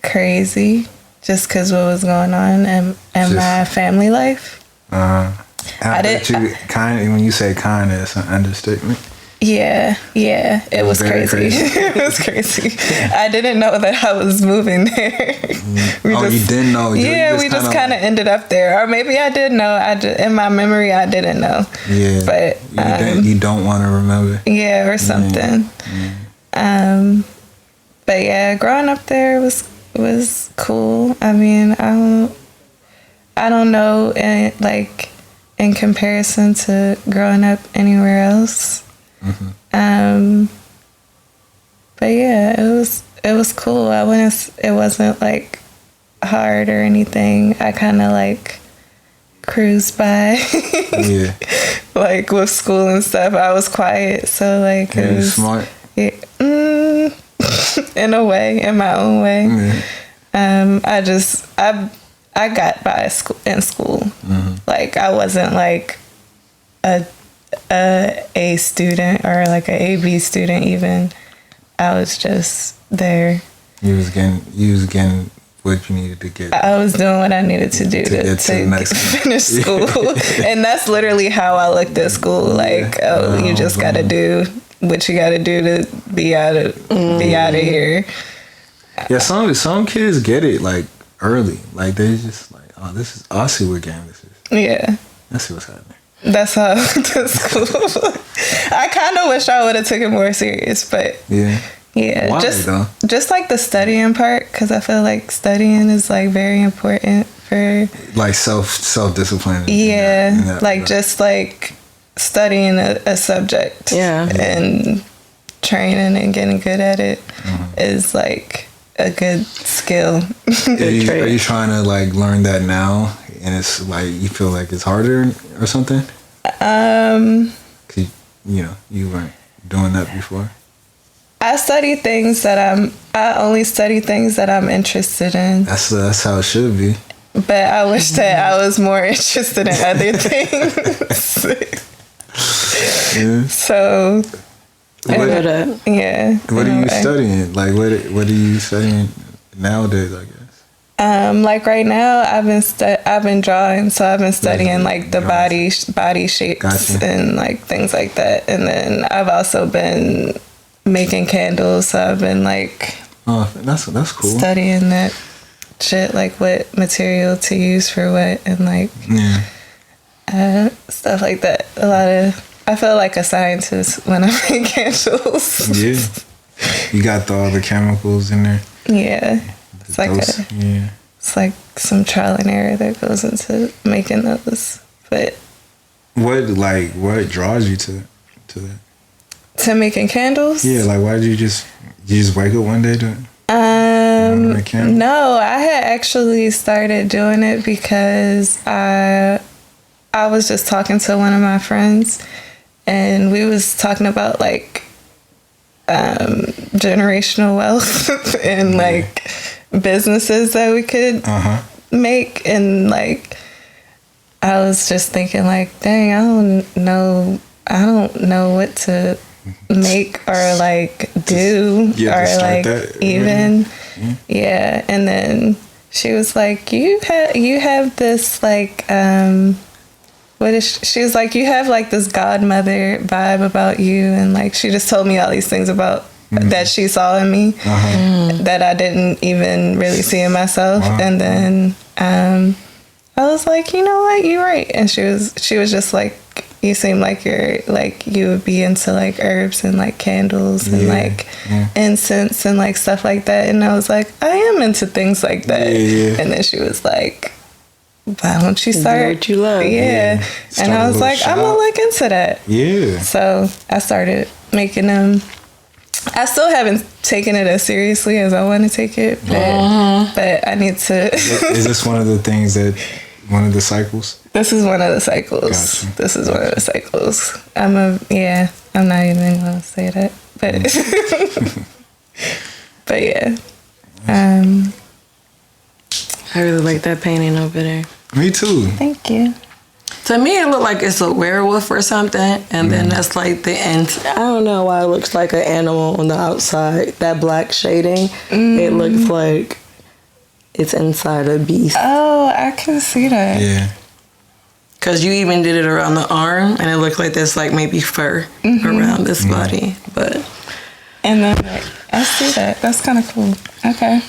crazy just because what was going on in my family life. I bet you when you say kind, it's an understatement. Yeah, it was crazy. It was crazy. I didn't know that I was moving there. You didn't know? We just kind of ended up there. Or maybe I did know. In my memory, I didn't know. Yeah. But you don't want to remember. Yeah, or something. Yeah. But yeah, growing up there was cool. I mean, I don't know, in comparison to growing up anywhere else. But yeah, it was cool. It wasn't like hard or anything. I kind of like cruised by. Yeah. Like with school and stuff, I was quiet, so like it was smart. Yeah, in a way, in my own way. Yeah. I got by in school. Like I wasn't like a A student or like a AB student even. I was just there. You was getting what you needed to get. I was doing what I needed to do to finish school. And that's literally how I looked at school. Like, you just got to do what you got to do to be out of here. Yeah, some kids get it like early. Like they just like, oh, I see what game this is. Yeah. I see what's happening. That's how I looked at school. I kind of wish I would have took it more serious, but yeah. Why, just like the studying part, because I feel like studying is like very important for like self discipline. Yeah, like just like studying a subject, and training and getting good at it is like a good skill. Are you trying to like learn that now, and it's like you feel like it's harder or something? 'Cause, you weren't doing that before. I only study things that I'm interested in. That's how it should be. But I wish that I was more interested in other things. Yeah. So, What are you studying? Like, what are you studying nowadays, I guess? Like right now, I've been drawing, so I've been studying like the body shapes and like things like that. And then I've also been making candles, so I've been like, that's cool, studying that shit, like what material to use for what, and like stuff like that. I feel like a scientist when I make candles. Yeah, you got all the chemicals in there. Yeah, it's like some trial and error that goes into making those. But what draws you to that? To making candles? Yeah, like why did you just wake up one day to make candles? No, I had actually started doing it because I was just talking to one of my friends, and we was talking about like generational wealth and like businesses that we could make, and like I was just thinking like, dang, I don't know what to make or like do or like even and then she was like, you have this like she was like, you have like this godmother vibe about you, and like she just told me all these things about that she saw in me that I didn't even really see in myself. And then I was like, you know what, you're right. And she was just like, you seem like you would be into like herbs and like candles and like incense and like stuff like that. And I was like, I am into things like that. And then she was like, why don't you start what you love? And I was like, I'm gonna look into that. So I started making them. I still haven't taken it as seriously as I want to take it, but I need to. Is this one of the things one of the cycles? This is one of the cycles. Gotcha. This is one of the cycles. I'm not even gonna say that, but but yeah. I really like that painting over there. Me too. Thank you. To me, it looked like it's a werewolf or something, and then that's like the end. I don't know why it looks like an animal on the outside. That black shading, it looks like it's inside a beast. Oh, I can see that. Yeah. Because you even did it around the arm, and it looked like there's like maybe fur around this body. But and then I see that. That's kind of cool. Okay.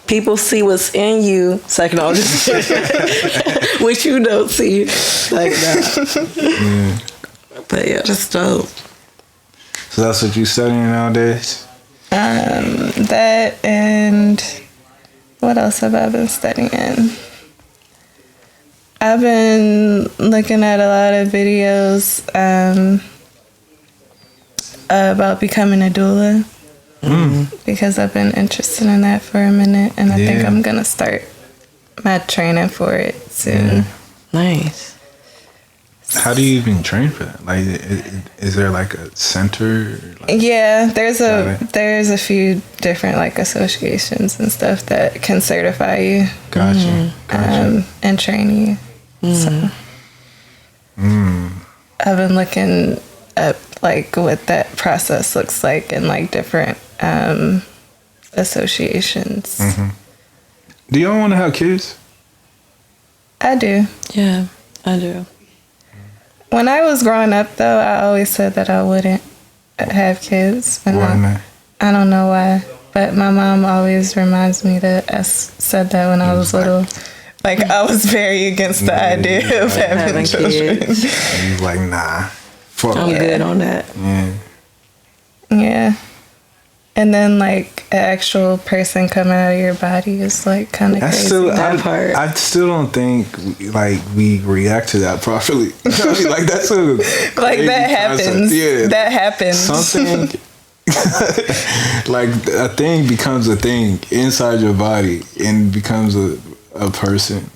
People see what's in you, psychologist, which you don't see like that. But yeah, just dope. So that's what you studying nowadays? That and what else have I been studying? I've been looking at a lot of videos about becoming a doula because I've been interested in that for a minute, and I think I'm gonna start my training for it soon. Yeah. Nice. How do you even train for that? Like, is there like a center? Like, yeah, there's a few different like associations and stuff that can certify you. Gotcha. And train you. So I've been looking at like what that process looks like in like different associations. Do y'all want to have kids? I do. Yeah, I do. When I was growing up, though, I always said that I wouldn't have kids. And Why not? I don't know why, but my mom always reminds me that I said that when I was little. Like, I was very against the idea of having children. kids. And you like, nah, fuck I'm that. good on that. Yeah. Yeah. And then, like, an actual person coming out of your body is, like, kind of crazy. I still don't think, like, we react to that properly. I mean, like, that's a like, that happens. Concept. Yeah. That happens. Something, like, a thing becomes a thing inside your body and becomes a person.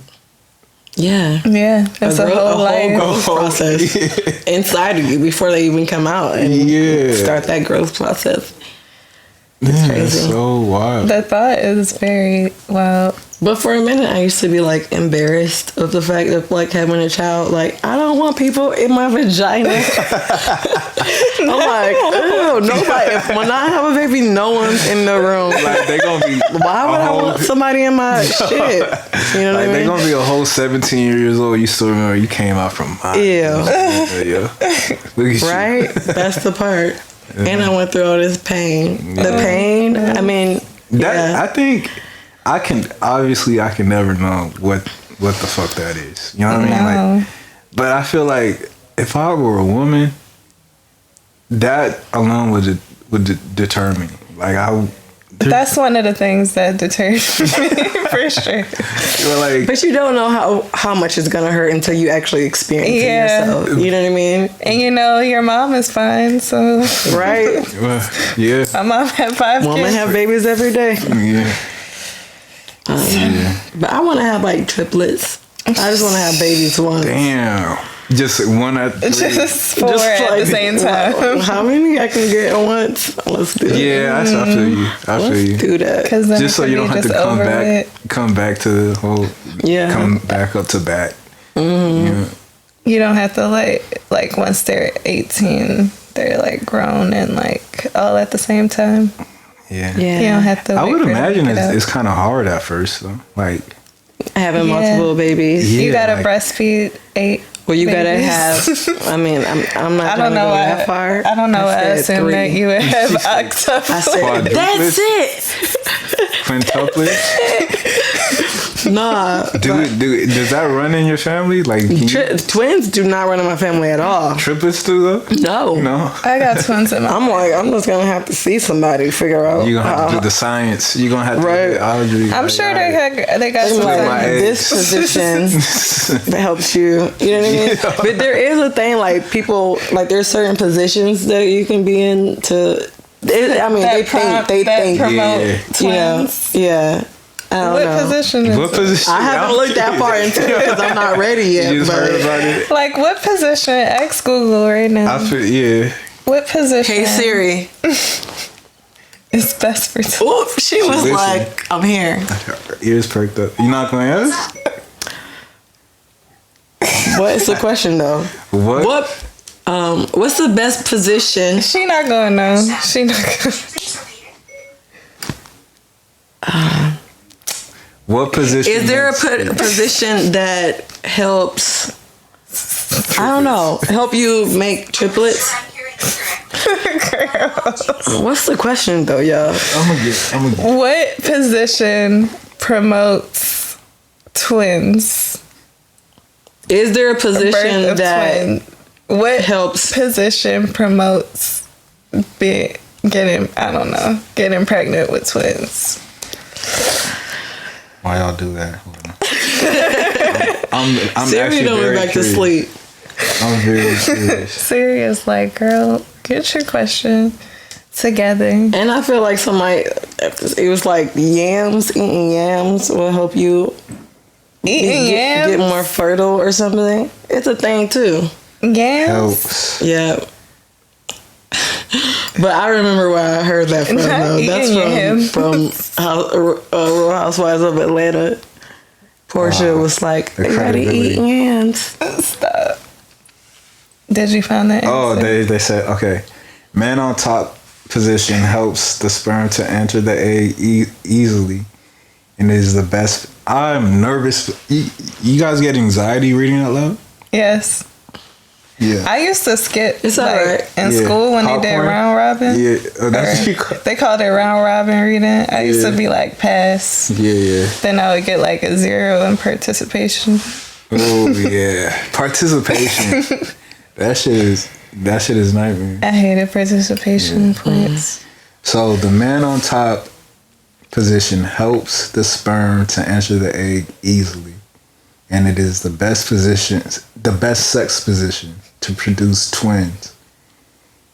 Yeah. Yeah. That's a whole life. growth process inside of you before they even come out and start that growth process. It's crazy. So wild. The thought is very wild. But for a minute, I used to be like embarrassed of the fact of like having a child. Like, I don't want people in my vagina. I'm like, ew, nobody. When I have a baby, no one's in the room. Like, they gonna be. Why would I want somebody in my shit? You know what I mean? They're gonna be a whole 17 years old. You still remember you came out from mine. Ew. Look at Right? That's the part. And I went through all this pain. The pain, I mean, I think I can never know what the fuck that is. You know what I mean? Like, but I feel like if I were a woman, that alone would deter me. Like, that's one of the things that deters me for sure. But you don't know how much it's gonna hurt until you actually experience it yourself. You know what I mean? And you know your mom is fine, so right? Yeah. My mom had 5 kids. Women have babies every day. Yeah. But I want to have like triplets. I just want to have babies once. Damn. Just one at 3. Just 4 at the same time. How many I can get at once? Let's do it. Yeah, I feel you. Let's do that. Just so you don't have to come back to the whole. Yeah. Come back up to bat. You don't have to like once they're 18, they're like grown and like all at the same time. Yeah. You don't have to. I would imagine it's kind of hard at first though. Like having multiple babies. You gotta breastfeed 8. Well, you gotta have. I mean, I'm not. I don't know that far. I don't know. I assume that you would have octuplets. I said that's it. Quintuplets. Nah. Does that run in your family? Like twins do not run in my family at all. Triplets do though? No. I got twins in my. I'm just gonna have to see somebody to figure out. You're gonna have to do the science. You're gonna have to do Audrey. I'm sure they got some this position that helps you. You know what I mean? Yeah. But there is a thing like people like there's certain positions that you can be in to. They think twins. Yeah. I don't know. What position? I haven't looked that far into it because I'm not ready yet. You just heard about it. Like what position? Ask Google right now. What position? Hey Siri. It's best for. Oop, she was like, "I'm here." Her ears perked up. You not gonna ask? What's the question though? What? What's the best position? She not gonna know. She not gonna. What position? Is there a position that helps? I don't know. Help you make triplets? What's the question though, y'all? I'm gonna get. What position promotes twins? Is there a position that what helps? Position promotes getting pregnant with twins? Why y'all do that? I'm Siri actually done very went back to curious. sleep. I'm very serious. Serious, like, girl, get your question together. And I feel like somebody, it was like eating yams will help you get more fertile or something. It's a thing too. Yams? Helps. Yeah. But I remember where I heard that from. Though. That's from Real Housewives of Atlanta. Portia was like, the "You gotta eat credibility. yams." Stop. Did you find that answer? Oh, they said, okay. Man on top position helps the sperm to enter the egg easily and is the best. I'm nervous. You guys get anxiety reading out loud? Yes. Yeah. I used to skip It's alright. in school when they did Popcorn? round robin. Yeah. That's what you call. They called it round robin reading. I used to be like pass. Yeah. Then I would get like a 0 in participation. Oh yeah. Participation. That shit is nightmare. I hated participation points. So the man on top position helps the sperm to enter the egg easily, and it is the best sex position to produce twins.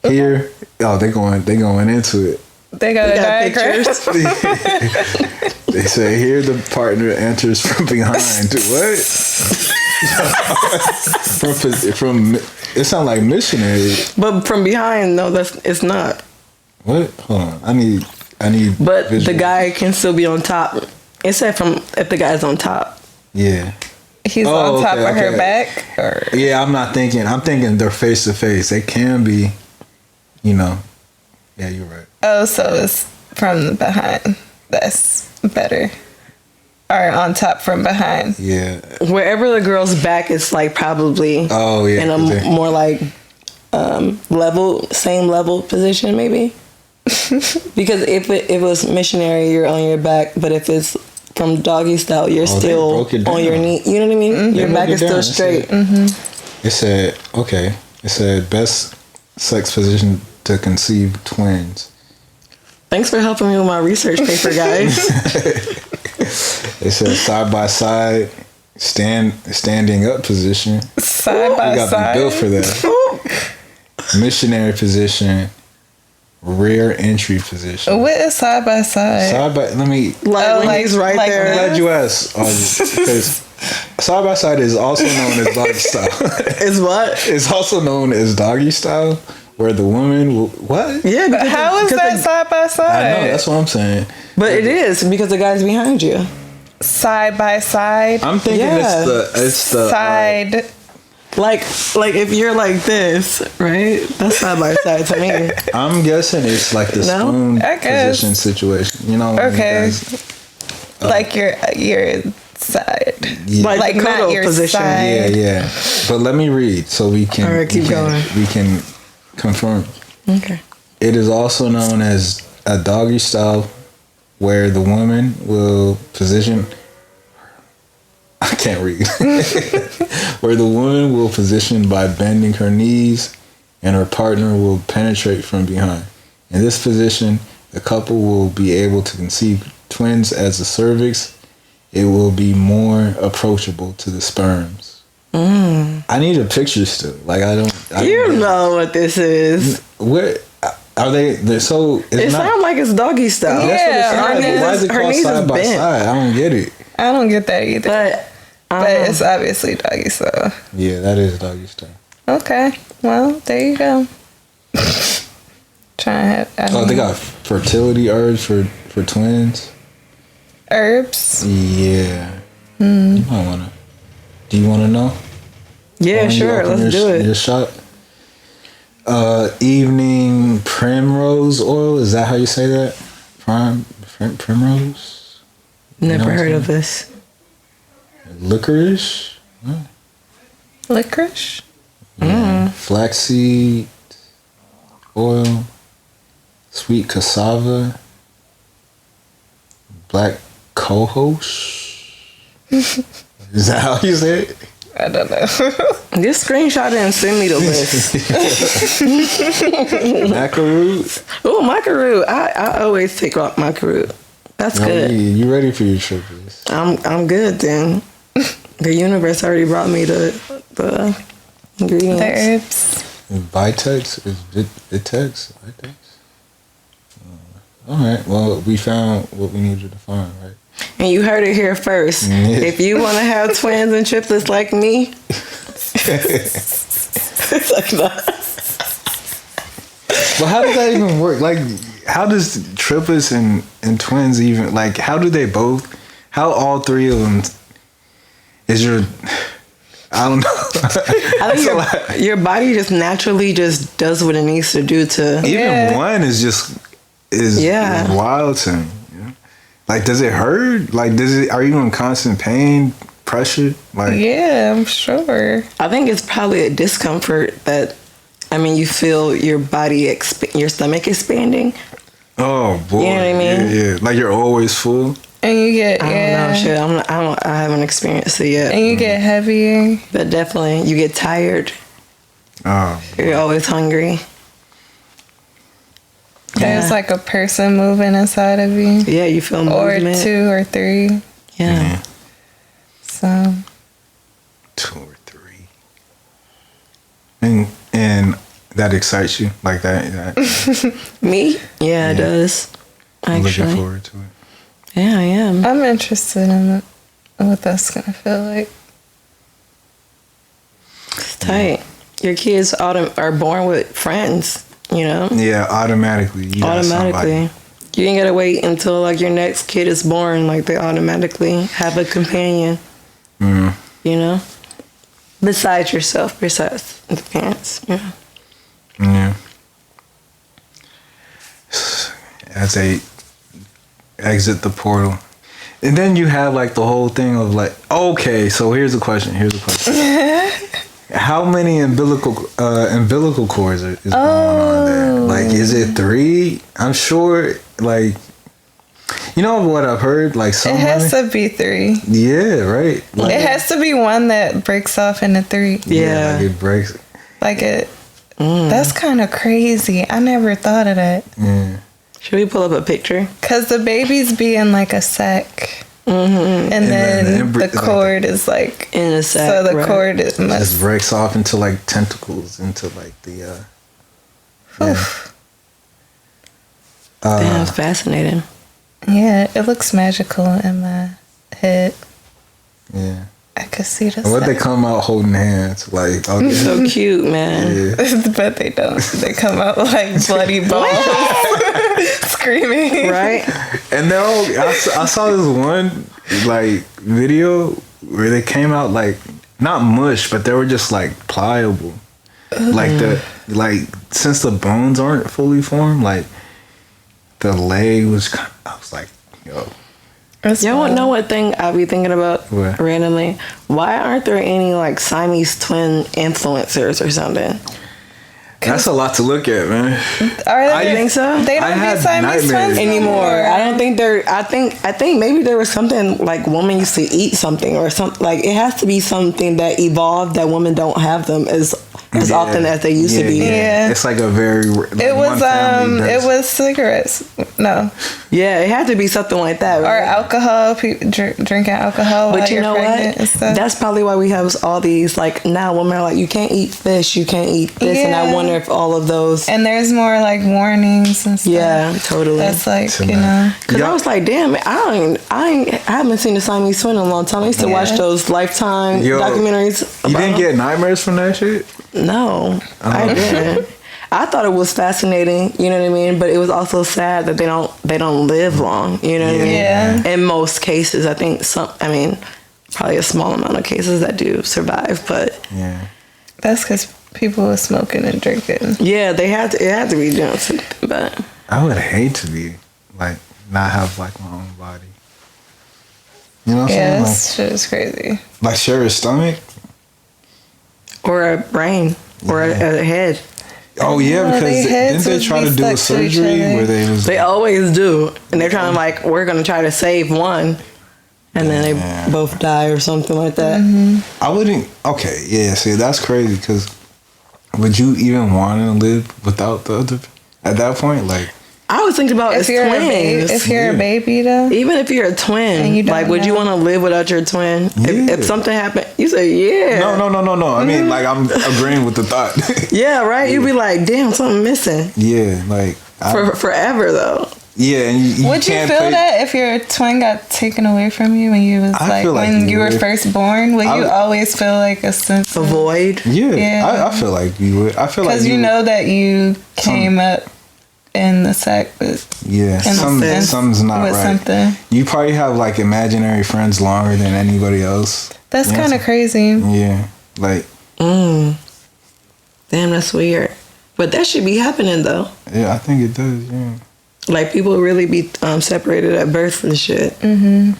Here, they going into it. They got a diagram. They say here the partner enters from behind. What? from it sounds like missionary. But from behind, no, it's not. What? Hold on. I need. But visual. the guy can still be on top. It said if the guy's on top. Yeah. He's on top of her back. Or? Yeah, I'm thinking they're face to face. They can be, Yeah, you're right. Oh, so it's from behind. That's better. Or on top from behind. Yeah. Wherever the girl's back is like probably Oh yeah. in a more like same level position maybe. Because if it was missionary, you're on your back, but if it's from doggy style, you're still on your knee. You know what I mean? Mm-hmm. Your back is still straight. It said best sex position to conceive twins. Thanks for helping me with my research paper, guys. It said side by side, standing up position. Side by You got to side. be built for that. Missionary position, rear entry position. What is side by side? Let me. Like he's right like there. I'm glad you asked. Because side by side is also known as doggy style. Is what? It's also known as doggy style, where the woman will what? Yeah, But how is that side by side? I know that's what I'm saying. But it is because the guy's behind you. Side by side. I'm thinking Yeah. it's the Side. Like if you're like this, right? That's side by side to me. I'm guessing it's like the No? spoon I guess. position situation. You know? when Okay. you guys- Like your side. Yeah. Like the not cuddle your position. side. Yeah. But let me read so we can. All right, keep going. We can confirm. Okay. It is also known as a doggy style, where the woman will position. I can't read. Where the woman will position by bending her knees, and her partner will penetrate from behind. In this position, the couple will be able to conceive twins as the cervix. It will be more approachable to the sperms. I need a picture still. Like I don't know what this is. Where are they? They're so. It sounds like it's doggy style. That's what it Yeah, sounds like. Why is it her called knees side is by bent. side? I don't get it. I don't get that either. But But it's obviously doggy style. Yeah, that is doggy style. Okay. Well, there you go. Trying to have They got fertility herbs for twins. herbs. Yeah. You might wanna. Do you want to know? yeah, When you sure, open let's do Your it. shot. Evening primrose oil. Is that how you say that? Primrose. Never what I'm heard saying? of this. Licorice. Licorice. Flaxseed oil. Sweet cassava. Black cohosh. Is that how you say it? I don't know. Just screenshot it and send me the list. Macaroot. Oh, macaroon. I always take off macaroon. That's No, good. you ready for your trip? I'm good then. The universe already brought me the ingredients. The herbs. Vitex is Vitex. Vitex. All right. Well, we found what we needed to find, right? And you heard it here first. Yeah. If you want to have twins and triplets like me, it's like that. But how does that even work? Like, how does triplets and twins even, like, how do they both, how all three of them is your, I don't know. I think your body just naturally just does what it needs to do to. Even one is wild to me. You know? Like, does it hurt? Like, are you in constant pain, pressure? Like, yeah, I'm sure. I think it's probably a discomfort that, I mean, you feel your body, your stomach expanding. oh boy. You know what I mean? Yeah. Like, you're always full. And you get, I don't know, shit. I haven't experienced it yet. And you get heavier. But definitely, you get tired. Oh. You're always hungry. There's like a person moving inside of you. Yeah, you feel Or movement. 2 or 3. Yeah. So. 2 or 3. And that excites you like that? Me? Yeah, it does. I'm Actually. looking forward to it. Yeah, I am. I'm interested in what that's going to feel like. It's tight. Your kids are born with friends, you know? Yeah, automatically. You got Automatically. somebody. You ain't gotta wait until like your next kid is born. Like they automatically have a companion, Mm. you know? Besides yourself, besides the parents, yeah. Yeah. As they exit the portal. And then you have like the whole thing of like, okay, so here's a question. How many umbilical cords is going on there? Like, is it 3? I'm sure, like, you know what I've heard? Like, some It has women- to be 3. Yeah, right. Like, It has to be one that breaks off into 3. Yeah. like it breaks. Like it. That's kind of crazy. I never thought of that. Yeah. Should we pull up a picture? Because the babies be in like a sack. Mm-hmm. And then then the cord is like. In a sack. So the right. cord is Just must. breaks off into like tentacles, into like the Damn, it's fascinating. Yeah, it looks magical in my head. yeah. I could see the What they sack. come out holding hands, like, okay. So cute, man. Yeah. But they don't. They come out like bloody balls. Screaming. Right? And no, I saw this one like video where they came out like not mush, but they were just like pliable. Like since the bones aren't fully formed, like the leg was. I was like, yo. Y'all want to know what thing I be thinking about What? randomly? Why aren't there any like Siamese twin influencers or something? That's a lot to look at, man. Are they? I think so. They I don't had be Siamese nightmares twins Anymore. I don't think they're. I think maybe there was something like women used to eat something or something. Like it has to be something that evolved that women don't have them as often as they used to be. Yeah. It's like a very. Like, It was one family does- it was cigarettes. No. Yeah, it had to be something like that. Or Right? alcohol, drinking alcohol while But you you're know pregnant and what? stuff. That's probably why we have all these like now women are like you can't eat fish, you can't eat this, and I Yeah. wonder if all of those. And there's more like warnings and stuff. Yeah, totally. That's like, So you now- know. Cause Yeah. I was like, damn, I haven't seen the Siamese twin in a long time. I used to watch Yeah. those Lifetime Yo, documentaries. You about didn't them. get nightmares from that shit? No, I didn't. I thought it was fascinating, you know what I mean? But it was also sad that they don't live long, you know what I mean? Yeah. In most cases, I think probably a small amount of cases that do survive, but Yeah. That's because people were smoking and drinking. yeah, it had to be doing something, but I would hate to be like not have like my own body. You know what I'm Yeah, saying? this shit is crazy. Like share a stomach. or a brain or a head. Oh yeah, Well, because they didn't heads they would try be to do a stuck to each surgery other. where they was They always do, and they're trying to like we're gonna try to save one, and then they Yeah. both die or something like that. I wouldn't. Okay, yeah. See, that's crazy. Because would you even want to live without the other? At that point, like I was thinking about if as you're twins. if you're a baby though, Even if you're a twin, And you don't like, would you know. want to live without your twin? If something happened, you say, yeah. No. I mean, like, I'm agreeing with the thought. Yeah, right? You'd be like, damn, something missing. Yeah, like For forever, though. yeah, and you would you can't feel play, that if your twin got taken away from you when you was I feel like when you you were would. first born? Would you always feel like a sense A of void. Yeah, Yeah. I feel like you would. I feel like because you know that you came up in the sack with yeah, in a sense, something's not with right. something. You probably have like imaginary friends longer than anybody else. That's You know kind of what crazy. I'm saying? Yeah, like Damn, that's weird. But that should be happening, though. yeah, I think it does. Yeah, Like, people really be separated at birth and shit. and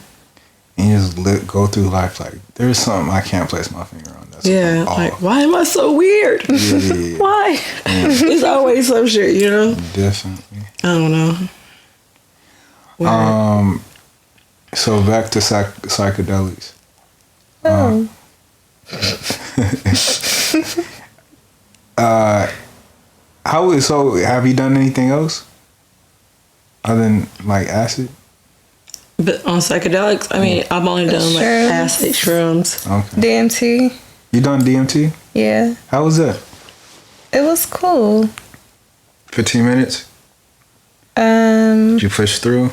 you just go through life like there's something I can't place my finger on. That's Yeah, off. like, why am I so weird? Yeah. Why? It's always some shit, you know? Definitely. I don't know. Weird. So back to psychedelics. Oh, So have you done anything else other than like acid? But on psychedelics, I mean, I've only done like Shrooms. acid, shrooms. Okay. DMT. You done DMT? Yeah, How was that? it was cool. 15 minutes? Did you push through?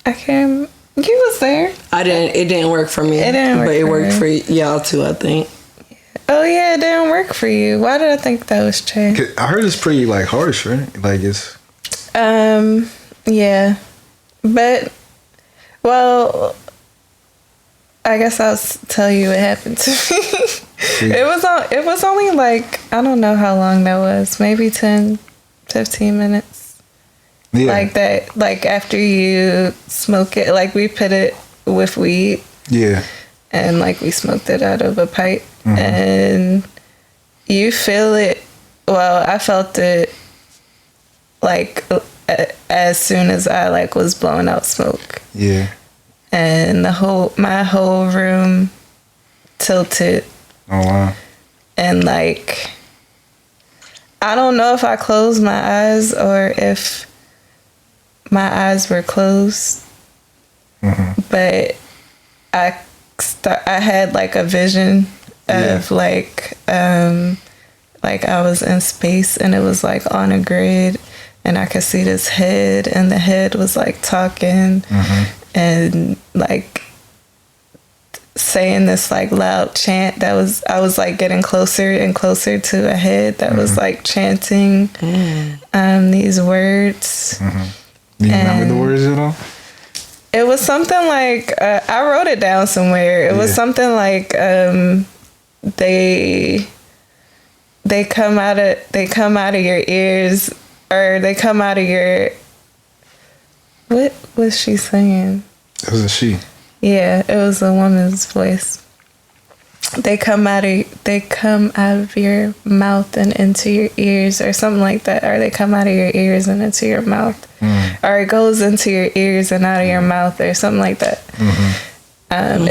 I can't. You was there. It didn't work for me. It didn't work but it for worked me. for y'all too, I think. Oh yeah, it didn't work for you. Why did I think that was Che? 'Cause I heard it's pretty like harsh, right? Like it's Yeah, but well, I guess I'll tell you what happened to me. It was only like, I don't know how long that was. Maybe 10, 15 minutes. yeah. Like that. Like after you smoke it, like we put it with weed. Yeah. And like we smoked it out of a pipe, Mm-hmm. and you feel it. Well, I felt it like as soon as I like was blowing out smoke, Yeah. and my whole room tilted, Oh wow. and like I don't know if I closed my eyes or if my eyes were closed, but I had like a vision of like I was in space, and it was like on a grid, and I could see this head, and the head was like talking and like saying this like loud chant that was, I was like getting closer and closer to a head that was like chanting these words. Do you remember the And- words at all? It was something like I wrote it down somewhere. It was Yeah. something like they come out of your ears, or they come out of your. What was she saying? It was a she. Yeah, it was a woman's voice. They come out of your mouth and into your ears, or something like that. Or they come out of your ears and into your mouth, or it goes into your ears and out of your mouth, or something like that.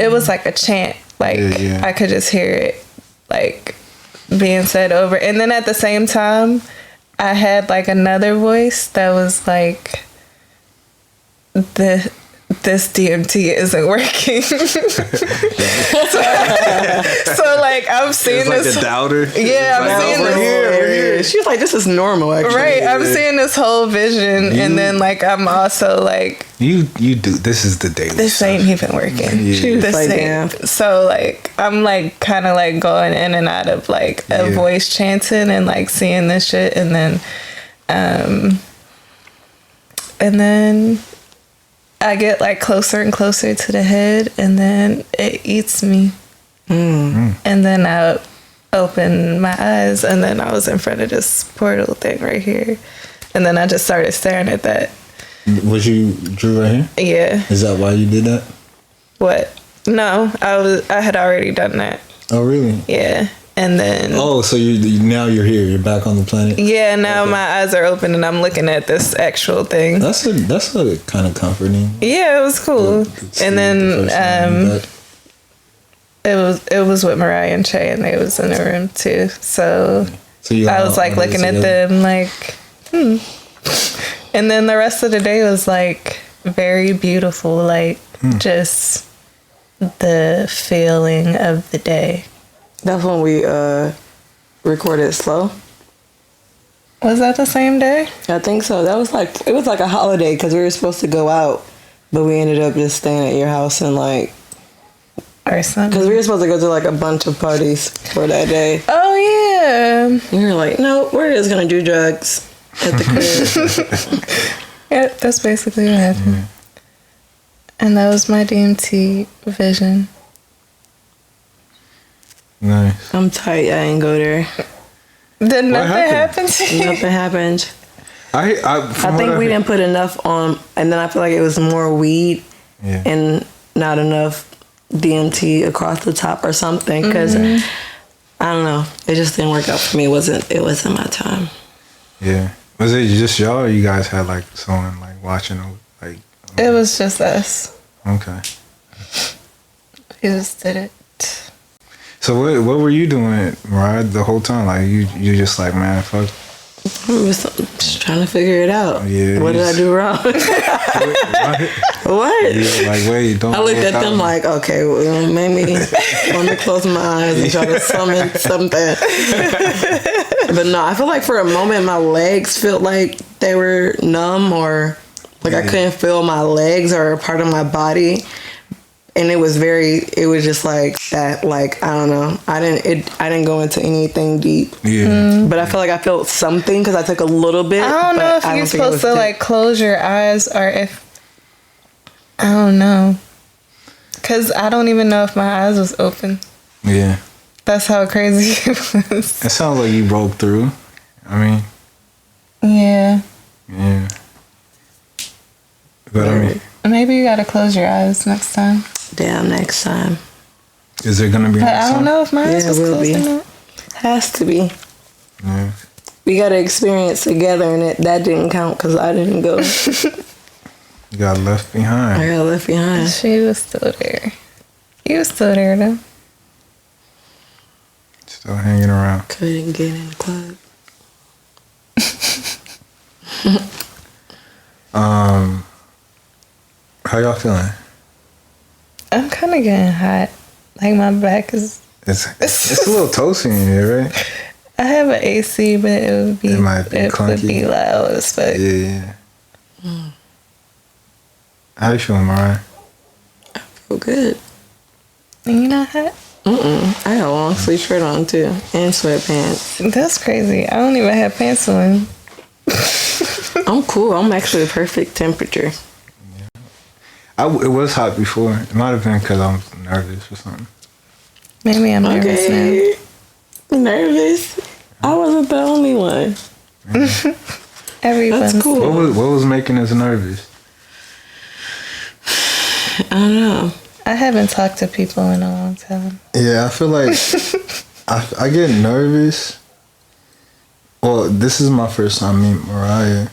It was like a chant. Like Yeah. I could just hear it, like being said over. And then at the same time, I had like another voice that was like, this DMT isn't working. so like I'm seeing It's like this. a doubter. Yeah, I'm Like, seeing over this. here. She was like, this is normal, actually. Right, I'm seeing this whole vision, and then like I'm also like, You do. This is the daily. this stuff. ain't even working. Yeah. She was This like, ain't. damn. So like I'm like kind of like going in and out of like a Yeah. voice chanting and like seeing this shit, and then I get like closer and closer to the head, and then it eats me. And then I opened my eyes, and then I was in front of this portal thing right here. And then I just started staring at that. Was you drew right here? Yeah. Is that why you did that? What? No, I had already done that. Oh, really? Yeah. And then Oh, so now you're here. You're back on the planet. yeah, now my eyes are open and I'm looking at this actual thing. That's a kind of comforting. Yeah, it was cool. And then it was with Mariah and Che, and they was in the room too. So you I was like all looking at together? them like, And then the rest of the day was like very beautiful, like just the feeling of the day. That's when we recorded Slow. Was that the same day? I think so. That was like, it was like a holiday because we were supposed to go out, but we ended up just staying at your house and like, Or something? because we were supposed to go to like a bunch of parties for that day. Oh, yeah. We were like, no, we're just going to do drugs at the crib. Yeah, that's basically what happened. Yeah. And that was my DMT vision. Nice. I'm tight. I ain't go there. Did nothing happened? happen to you? Nothing happened. I I think we didn't put enough on, and then I feel like it was more weed Yeah. and not enough DMT across the top or something. Because I don't know, it just didn't work out for me. It wasn't my time. Yeah. Was it just y'all, or you guys had like someone like watching, like? It was just us. Okay. We just did it. So what were you doing, Mariah, the whole time? Like you just like, man, fuck. I was just trying to figure it out. Yeah, What did I do wrong? What? Yeah, like wait, don't. I looked look at them out. like, okay, well, maybe let me close my eyes and try to summon something. But no, I feel like for a moment my legs felt like they were numb, or like I couldn't feel my legs or a part of my body. And it was just like that, like, I don't know. I didn't go into anything deep. Yeah. But I feel like I felt something because I took a little bit. I don't know if but I you're don't think it supposed was to like close your eyes or if I don't know, because I don't even know if my eyes was open. Yeah. That's how crazy it was. It sounds like you broke through. I mean, Yeah, yeah. But I mean, maybe you gotta close your eyes next time. Damn, next time. is there gonna be? But next I don't time? know if my eyes Yeah, was it will closed be. or not. Has to be. Yeah. We got to experience together, and that didn't count because I didn't go. You got left I behind. got left behind. She was still there. You was still there though. Still hanging around. Couldn't get in the club. How y'all feeling? I'm kind of getting hot. Like my back is. It's a little toasty in here, right? I have an AC, but it would be. It might be it would clunky. be loud as fuck. Yeah. How you feeling, Mariah? Feel good. And you not hot? I got a long sleeve shirt on too, and sweatpants. That's crazy. I don't even have pants on. I'm cool. I'm actually the perfect temperature. It was hot before. It might have been because I'm nervous or something. Maybe I'm nervous Okay. Nervous? I wasn't the only one. now. Everyone's That's cool. What was making us nervous? I don't know. I haven't talked to people in a long time. Yeah, I feel like I get nervous. Well, this is my first time meeting Mariah,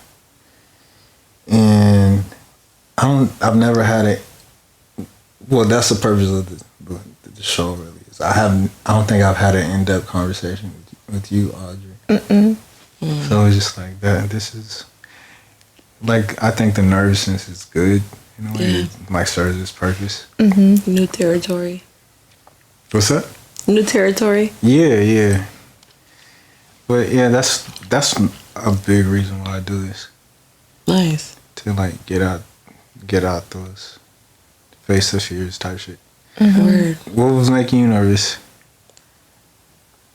and I've never had it. Well, that's the purpose of the show, really. Is I don't think I've had an in-depth conversation with you, Audrey. So it's just like that. This is like, I think the nervousness is good. You know, it like serves its purpose. New territory. What's that? New territory. Yeah. But yeah, that's a big reason why I do this, Nice. to like get out those face the fears type shit. Word. What was making you nervous?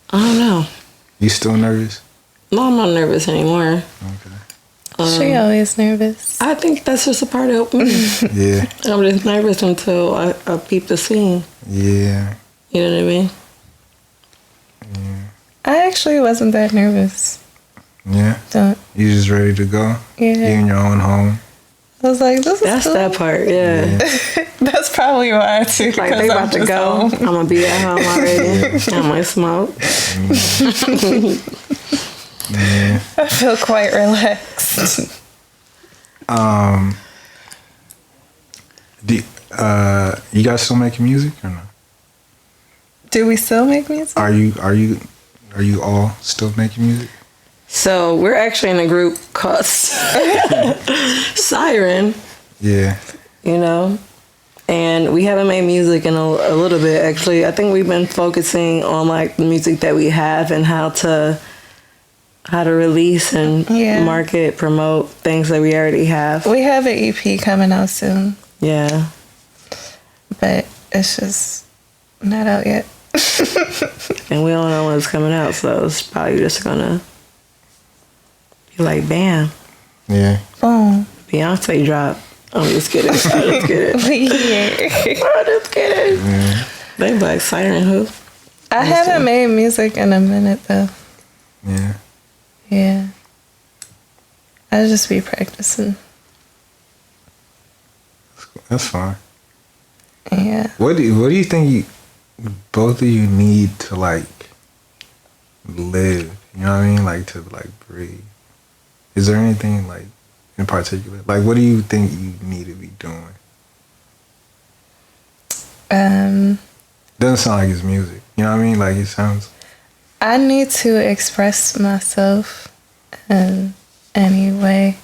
I don't know. You still nervous? No, I'm not nervous anymore. Okay. She always nervous. I think that's just a part of me. Yeah. I'm just nervous until I peep the scene. Yeah. You know what I mean? I actually wasn't that nervous. Yeah. Don't. You just ready to go? You Yeah. in your own home? I was like, this is That's cool. that part, yeah. That's probably why too. Like, because they I'm about to just go. home. I'm going to be at home already. I might smoke. Yeah. I feel quite relaxed. You guys still making music or no? Do we still make music? Are you all still making music? So we're actually in a group called Siren. Yeah. You know, and we haven't made music in a little bit. Actually, I think we've been focusing on like the music that we have and how to release and market, promote things that we already have. We have an EP coming out soon. Yeah, but it's just not out yet. And we don't know when it's coming out, so it's probably just gonna be like, bam. Yeah. Boom. Beyonce drop. I'm just kidding. I'm just kidding. I'm just kidding. Yeah. They like Siren who? I haven't made music in a minute though. Yeah. Yeah. I just be practicing. That's fine. Yeah. What do you think both of you need to like live? You know what I mean? Like to like breathe. Is there anything like in particular? Like what do you think you need to be doing? Doesn't sound like it's music. You know what I mean? Like it sounds. I need to express myself in any way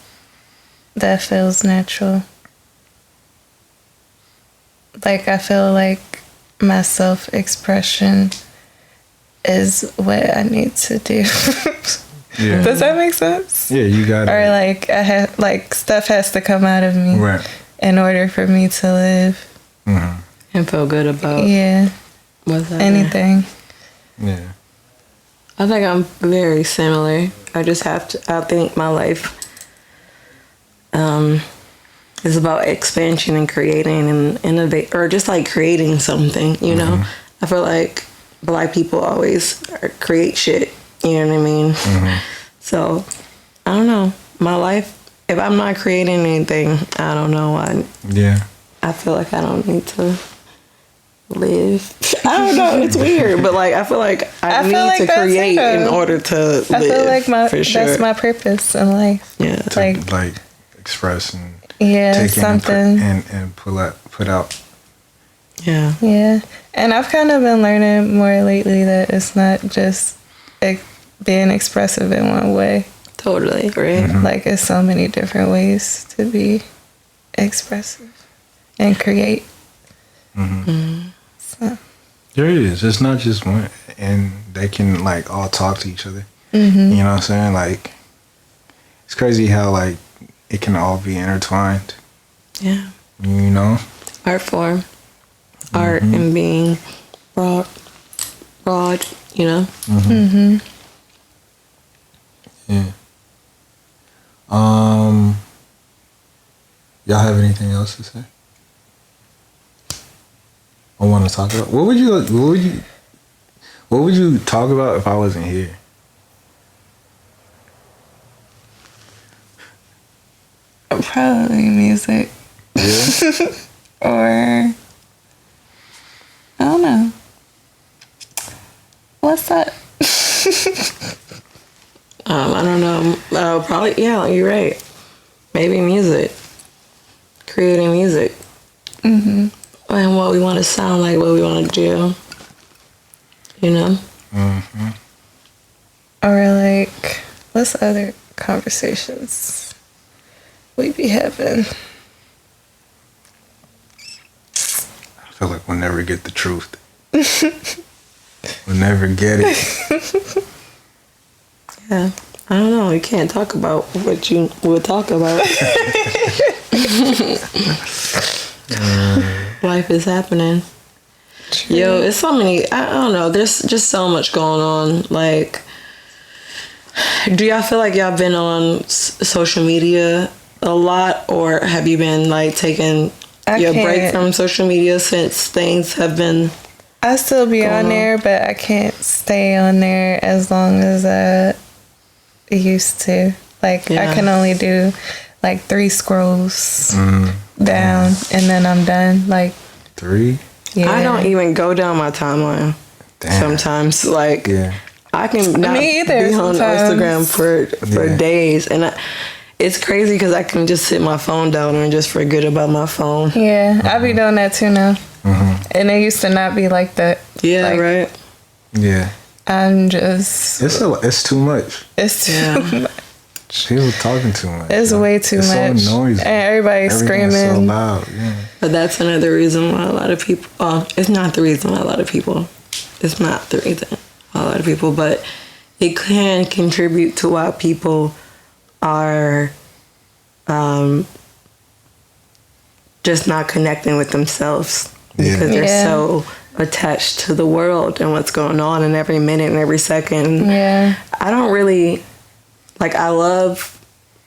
that feels natural. Like I feel like my self-expression is what I need to do. Yeah. Does that make sense? Yeah, you got it. Or like I have like stuff has to come out of me Right. in order for me to live. Mm-hmm. And feel good about what's that anything. Yeah. I think I'm very similar. I just have to. I think my life is about expansion and creating and innovate, or just like creating something. You know, I feel like Black people always create shit. You know what I mean? So I don't know. My life. If I'm not creating anything, I don't know. I feel like I don't need to live. I don't know. It's weird, but like I feel like I need like to create in order to live. I feel like that's my purpose in life. Yeah, To like express and take something and put out. Yeah. Yeah, and I've kind of been learning more lately that it's not just being expressive in one way. Totally, right? Like it's so many different ways to be expressive and create. So. There is. It's not just one, and they can like all talk to each other. You know what I'm saying? Like, it's crazy how like it can all be intertwined. Yeah. You know, Art form, art and being broad. You know. Yeah. Y'all have anything else to say? I want to talk about. What would you talk about if I wasn't here? Probably music. Yeah. Or I don't know. What's that? I don't know. Probably, yeah, you're right. Maybe music. Creating music. And what we want to sound like, what we want to do. You know? Or like, what's other conversations we be having? I feel like we'll never get the truth. We'll never get it. Yeah. I don't know. You can't talk about what you would talk about. Life is happening. True. Yo, it's so many. I don't know. There's just so much going on. Like, do y'all feel like y'all been on social media a lot, or have you been like taking your break from social media since things have been? I still be on there, but I can't stay on there as long as I used to. Like, I can only do like 3 scrolls down, and then I'm done. Like 3? Yeah. I don't even go down my timeline. Sometimes, like, I can not be on Instagram for days, and it's crazy because I can just sit my phone down and just forget about my phone. Yeah, I be doing that too now. And it used to not be like that. Yeah, like, right. Yeah. I'm just. It's too much. It's too much. She was talking too much. It's way too much. It's so noisy. And everybody's screaming. So loud. Yeah. But that's another reason why a lot of people. It's not the reason why a lot of people. It's not the reason why a lot of people, but it can contribute to why people are just not connecting with themselves because they're so attached to the world and what's going on in every minute and every second. Yeah. I don't really, like, I love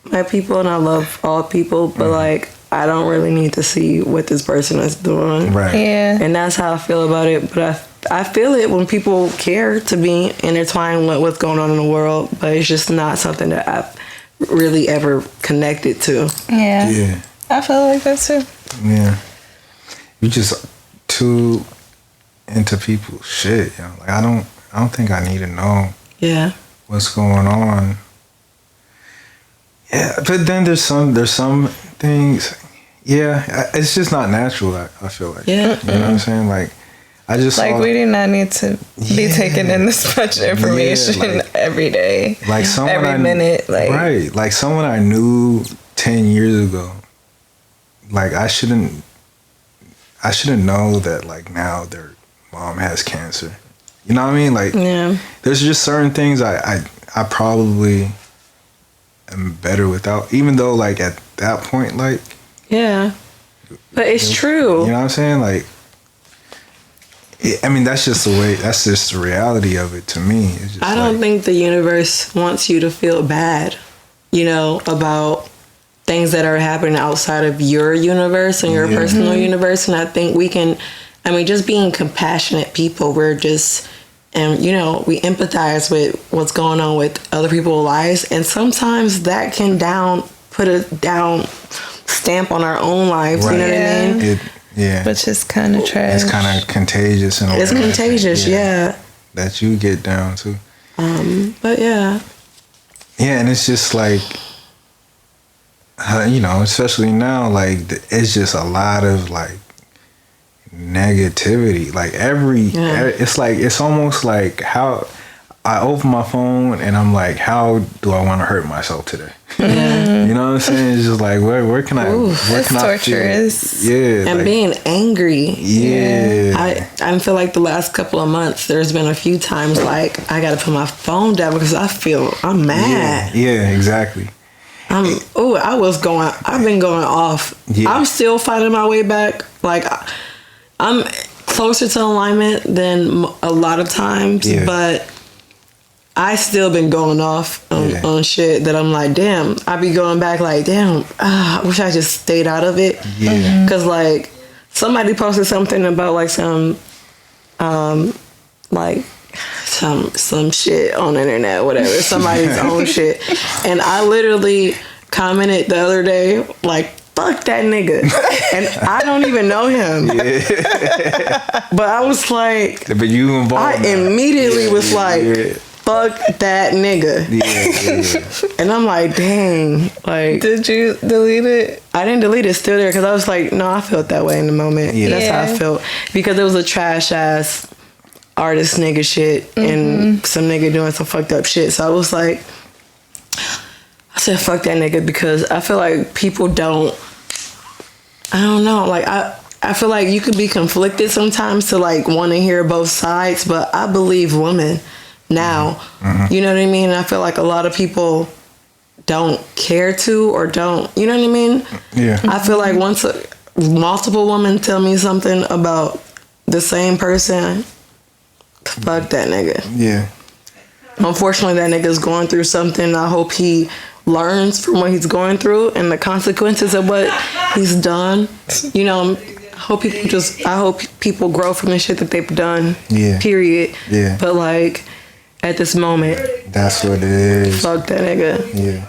my people and I love all people, but like, I don't really need to see what this person is doing. Right. Yeah. And that's how I feel about it. But I feel it when people care to be intertwined with what's going on in the world, but it's just not something that I've really ever connected to. Yeah. Yeah. I feel like that too. Yeah. You just too into people's shit, yo. Like I don't think I need to know what's going on. Yeah, but then there's some things, it's just not natural, I feel like. Yeah. You know what I'm saying? Like I just like we do not need to be taking in this much information every day. Like someone every minute. Like right. Like someone I knew 10 years ago. Like I shouldn't know that like now their mom has cancer. You know what I mean? Like there's just certain things I probably am better without, even though like at that point like but it's true. You know what I'm saying? Like I mean that's just the reality of it to me. It's just I don't think the universe wants you to feel bad, about things that are happening outside of your universe and your personal universe. And I think just being compassionate people, we're just, and we empathize with what's going on with other people's lives. And sometimes that can put a down stamp on our own lives. Right. You know what I mean? Which is kind of trash. It's kind of contagious. It's contagious, that you get down to. But yeah, and it's just like, especially now, like it's just a lot of like negativity. Like it's almost like how I open my phone and I'm like, how do I want to hurt myself today? You know what I'm saying? It's just like where can I torturous. And like, being angry. I feel like the last couple of months there's been a few times like I gotta put my phone down because I'm mad. Yeah, exactly. I've been going off. I'm still fighting my way back. Like I'm closer to alignment than a lot of times, but I still been going off on shit that I'm like, damn. I be going back like, damn. I wish I just stayed out of it. Because like somebody posted something about like some shit on the internet, whatever, somebody's own shit, and I literally commented the other day like, fuck that nigga, and I don't even know him, but I was like, but you involved. I immediately was like, fuck that nigga. And I'm like, dang. Like, did you delete it? I didn't delete it. It's still there because I was like, no, I felt that way in the moment. That's how I felt, because it was a trash ass artist nigga shit and some nigga doing some fucked up shit. So I was like, I said fuck that nigga, because I feel like people don't, I don't know, like I feel like you could be conflicted sometimes to like want to hear both sides, but I believe women now. You know what I mean? I feel like a lot of people don't care to, or don't, you know what I mean? I feel like once multiple women tell me something about the same person, fuck that nigga. Unfortunately, that nigga's going through something. I hope he learns from what he's going through and the consequences of what he's done. I hope people grow from the shit that they've done. Period. But like, at this moment, that's what it is. Fuck that nigga.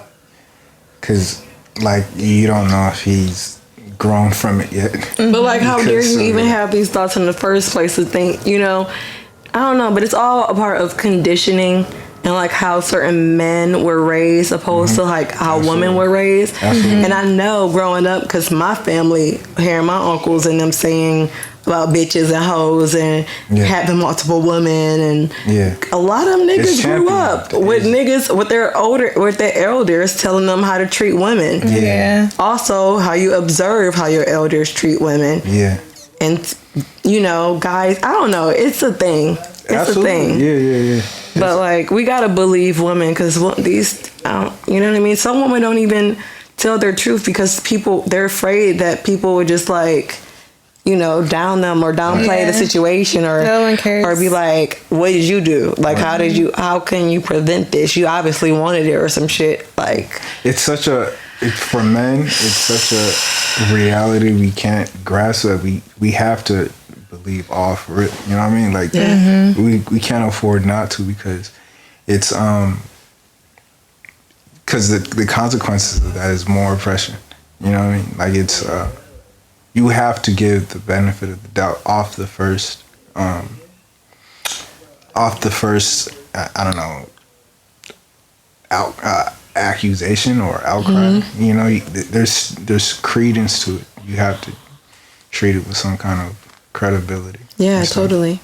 Cause like you don't know if he's grown from it yet. But like, how dare you even have these thoughts in the first place to think, I don't know, but it's all a part of conditioning and like how certain men were raised opposed to like how women were raised. And I know growing up, because my family, hearing my uncles and them saying about bitches and hoes and having multiple women, and a lot of them niggas grew up with niggas with their elders telling them how to treat women. Also, how you observe how your elders treat women. And you know, guys, I don't know. It's a thing. It's a thing. Yeah. But like, we gotta believe women, because these, you know what I mean. Some women don't even tell their truth because they're afraid that people would just like, you know, down them or downplay the situation, or no one cares, or be like, what did you do? Like, how can you prevent this? You obviously wanted it or some shit. Like, for men, it's such a reality we can't grasp that we have to believe off rip. You know what I mean? Like, we can't afford not to, because it's because the consequences of that is more oppression. You know what I mean? Like, it's you have to give the benefit of the doubt off the first I don't know, accusation or outcry. You know, there's credence to it. You have to treat it with some kind of credibility. Yeah, totally.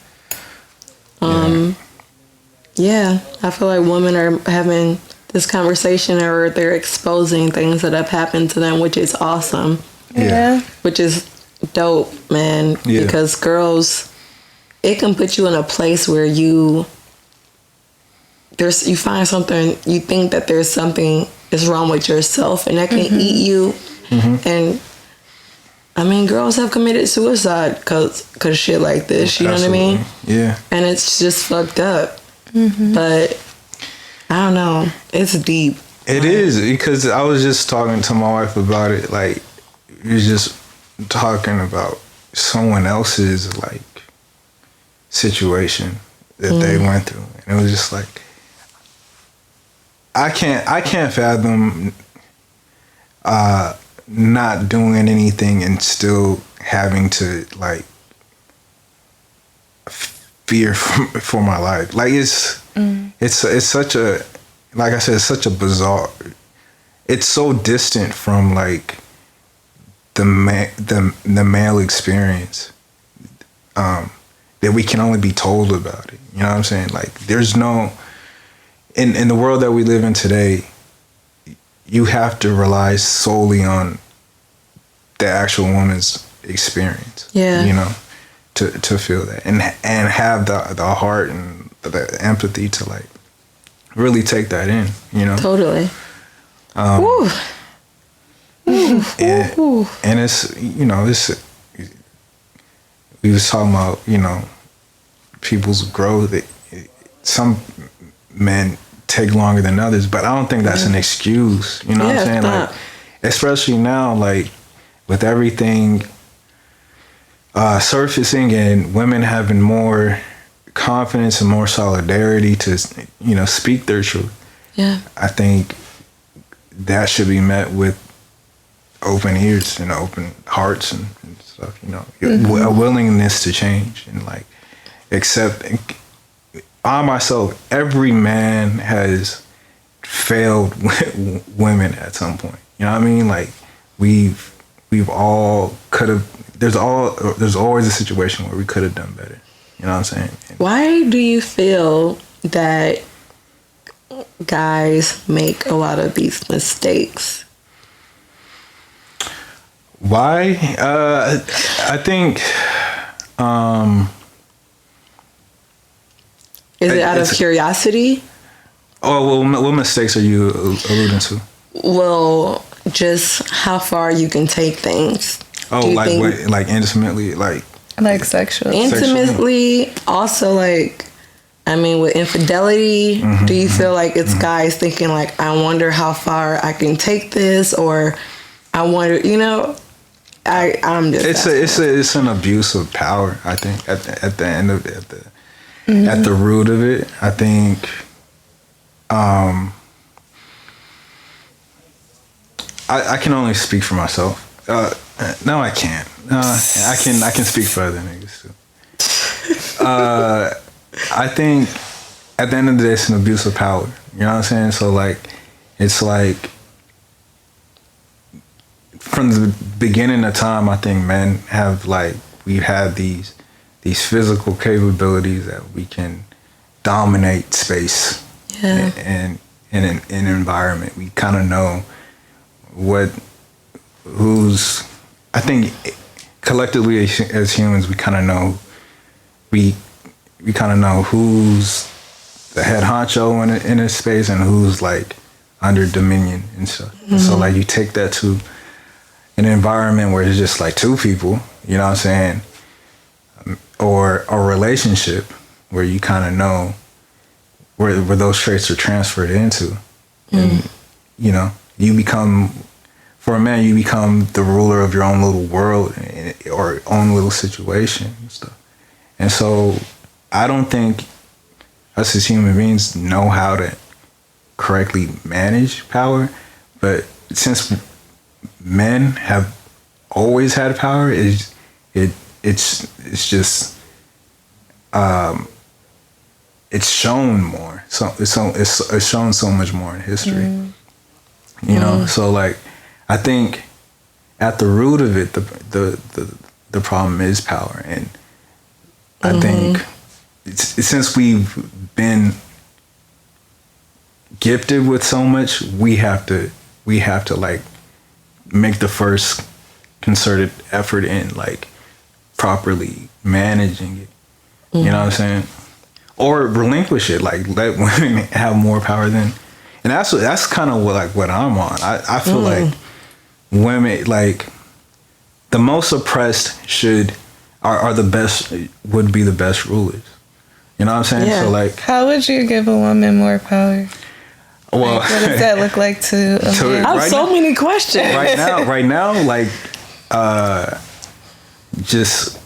Yeah, I feel like women are having this conversation, or they're exposing things that have happened to them, which is awesome. Which is dope, man. Because girls, it can put you in a place where you find something, you think that there's something is wrong with yourself, and that can eat you. And I mean, girls have committed suicide because shit like this. You know what I mean? Yeah. And it's just fucked up. But I don't know. It's deep. It is, because I was just talking to my wife about it. Like, we was just talking about someone else's like situation that they went through, and it was just like, I can't fathom not doing anything and still having to like fear for my life. Like, it's such a, like I said, it's such a bizarre, it's so distant from like the male experience that we can only be told about it. You know what I'm saying? Like, there's no, in the world that we live in today, you have to rely solely on the actual woman's experience. You know, to feel that and have the heart and the empathy to like really take that in. You know, totally. And it's, you know, we was talking about, you know, people's growth. Some men take longer than others, but I don't think that's an excuse. You know what I'm saying? Like, especially now, like, with everything surfacing and women having more confidence and more solidarity to, you know, speak their truth. I think that should be met with open ears and open hearts and stuff, you know, a willingness to change and like accept. I myself, every man has failed women at some point. You know what I mean? Like, we've all could have. There's always a situation where we could have done better. You know what I'm saying? Why do you feel that guys make a lot of these mistakes? Why? I think. Is it out of curiosity? Oh, well, what mistakes are you alluding to? Well, just how far you can take things. Oh, like what, like intimately, like sexual. Intimately, also like, I mean, with infidelity, do you feel like it's guys thinking like, I wonder how far I can take this, or I wonder, you know, I'm just. It's an abuse of power. I think at the end of it, at the root of it, I think. I can only speak for myself. No, I can't. I can speak for other niggas too. I think at the end of the day, it's an abuse of power. You know what I'm saying? So like, it's like from the beginning of time, I think men have like we've had these physical capabilities that we can dominate space and an environment. We kind of know I think collectively as humans, we kind of know we kind of know who's the head honcho in a space and who's like under dominion and stuff. Mm-hmm. And so like you take that to an environment where it's just like two people, you know what I'm saying, or a relationship where you kind of know where those traits are transferred into. And you know, for a man, you become the ruler of your own little world or own little situation and stuff. And so I don't think us as human beings know how to correctly manage power, but since men have always had power, it's just it's shown more. So it's shown so much more in history. You know, so like I think at the root of it, the problem is power, and I think since we've been gifted with so much, we have to like make the first concerted effort in like properly managing it. You know what I'm saying? Or relinquish it, like let women have more power than, and that's kind of what I'm on. I feel like women, like the most oppressed are the best, would be the best rulers. You know what I'm saying? Yeah. So like, how would you give a woman more power? Well, like, what does that look like to a man? I have so many questions. Right now, like, just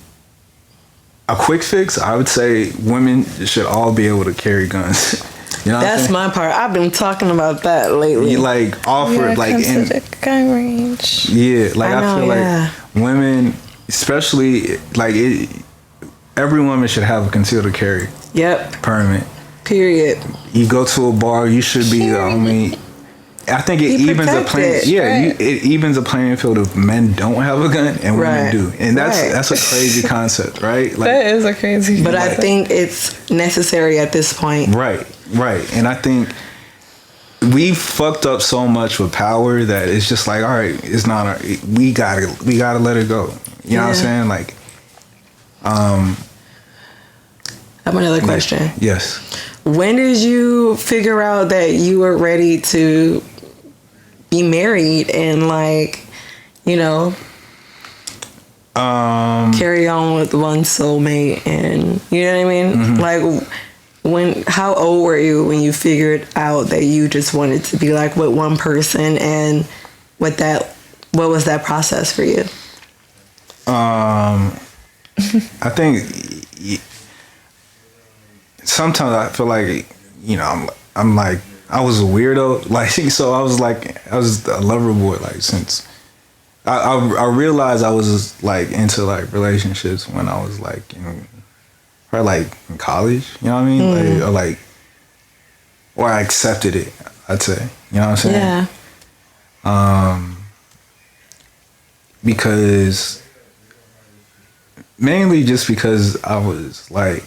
a quick fix. I would say women should all be able to carry guns. You know, that's my part. I've been talking about that lately. You like offer like in the gun range. Yeah, like I feel like women, especially like every woman should have a concealed carry. Yep. Permit. Period. You go to a bar, you should be the only. I think it evens the playing. Yeah, right. It evens the playing field if men don't have a gun and women do, and that's a crazy concept, right? Like, that is a crazy. But I think it's necessary at this point. Right, and I think we fucked up so much with power that it's just like, all right, it's not. We gotta let it go. You know what I'm saying? Like, I have another question. Yes. When did you figure out that you were ready to be married and like, you know, carry on with one soulmate, and you know what I mean? Like, how old were you when you figured out that you just wanted to be like with one person, and what was that process for you? I think sometimes I feel like, you know, I'm like, I was a weirdo, like, so I was a lover boy, like, since I realized I was like into like relationships when I was like in college, you know what I mean? Or I accepted it, I'd say, you know what I'm saying? Yeah. Because mainly just because I was like,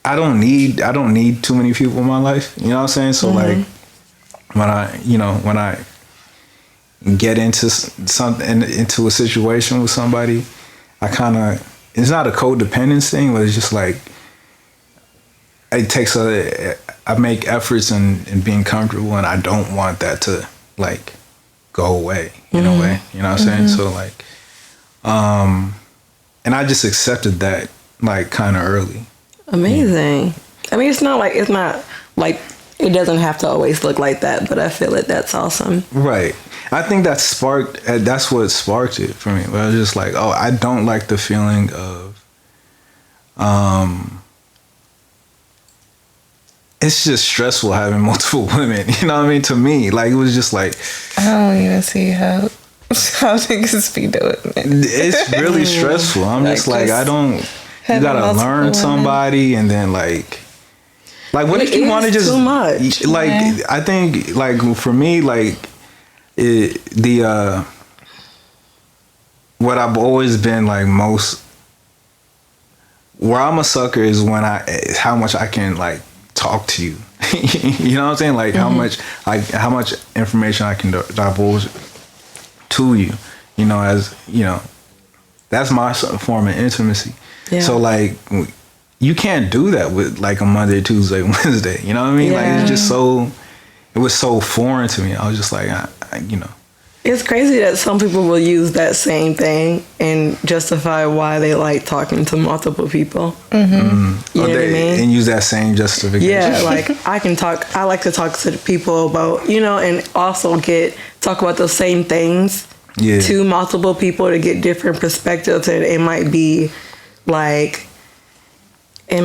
I don't need too many people in my life. You know what I'm saying? So like when I get into into a situation with somebody, it's not a codependence thing, but it's just like I make efforts in being comfortable, and I don't want that to like go away in a way. You know what I'm saying? So like, and I just accepted that like kind of early. Amazing. I mean, it's not like it doesn't have to always look like that, but I feel that's awesome. Right. I think that's what sparked it for me. But I was just like, oh, I don't like the feeling of, it's just stressful having multiple women. You know what I mean? To me, like, it was just like, I don't even see how niggas be doing it. It's really stressful. I'm just like, I don't. You gotta learn somebody, and then like what if you want to just too much? Like, I think like for me, like what I've always been like most, where I'm a sucker is when is how much I can like talk to you. You know what I'm saying? Like how much information I can divulge to you. You know, as you know, that's my form of intimacy. Yeah. So like, you can't do that with like a Monday, Tuesday, Wednesday. You know what I mean? Yeah. Like it's just it was so foreign to me. I was just like, you know. It's crazy that some people will use that same thing and justify why they like talking to multiple people. You know what I mean? And use that same justification. Yeah, like I like to talk to people about, you know, and also talk about those same things to multiple people to get different perspectives. And it might be like, be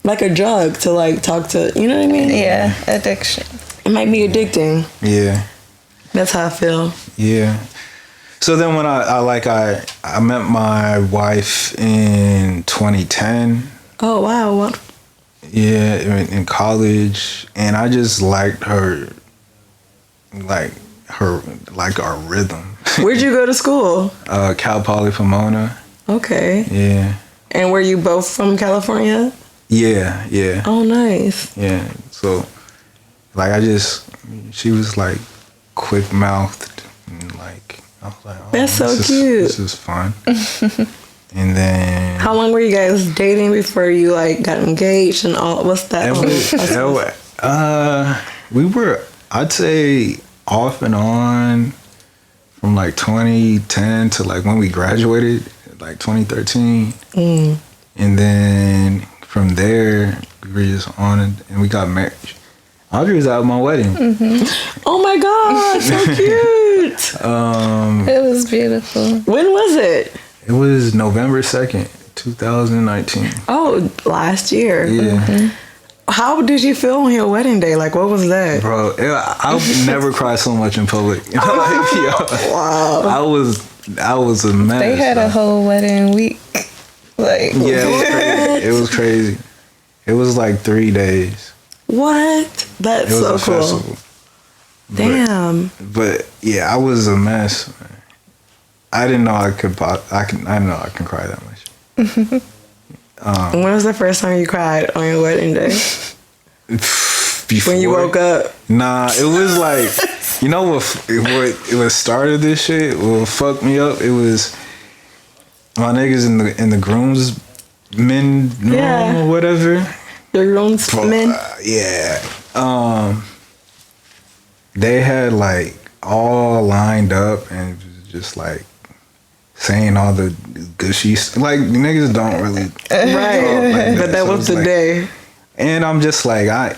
like a drug to like talk to, you know what I mean? Yeah, addiction. It might be addicting. Yeah. That's how I feel. Yeah. So then when I met my wife in 2010. Oh, wow. What? Yeah, in college. And I just liked our rhythm. Where'd you go to school? Cal Poly Pomona. Okay. Yeah. And were you both from California? Yeah, yeah. Oh, nice. Yeah. So, like, she was like quick-mouthed and like, I was like, oh, that's so cute. This is fun. And then, how long were you guys dating before you like got engaged and all? What's that? We were, I'd say, off and on from like 2010 to like when we graduated, like 2013. And then from there, we were just on and we got married. Audrey was at my wedding. Oh my God, so cute. It was beautiful. When was it? It was November 2nd, 2019. Oh, last year. Yeah. How did you feel on your wedding day? Like, what was that? Bro, I've never cried so much in public. Wow. I was a mess. They had a whole wedding week. Like, yeah, it was crazy. It was like 3 days. What? That's so cool. Festival. Damn. But yeah, I was a mess. I didn't know I didn't know I can cry that much. When was the first time you cried on your wedding day? Before, when you woke up? Nah, it was like, you know what started this shit? What fucked me up? It was my niggas in the groomsmen room or whatever. The groomsmen? Yeah. They had like all lined up and it was just like saying all the gushy like niggas don't really right, but that was the like, day. And I'm just like I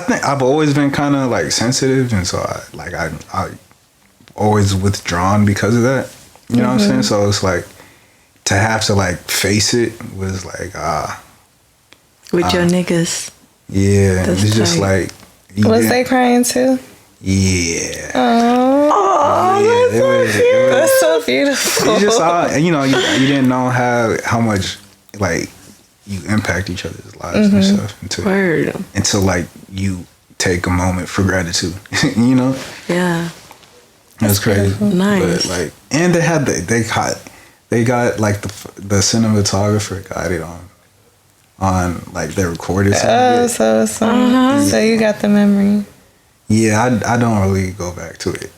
think I've always been kind of like sensitive, and so I always withdrawn because of that. You know what I'm saying? So it's like to have to like face it was like with your niggas. Yeah, that's it's just like. Was they crying too? Yeah. Oh, yeah, that's so beautiful. You just you know, you didn't know how much like you impact each other's lives and stuff until like you take a moment for gratitude. You know? Yeah. That's crazy. Beautiful. Nice. But like, and they got like the cinematographer got it on like they recorded something. So you got the memory. Yeah, I don't really go back to it.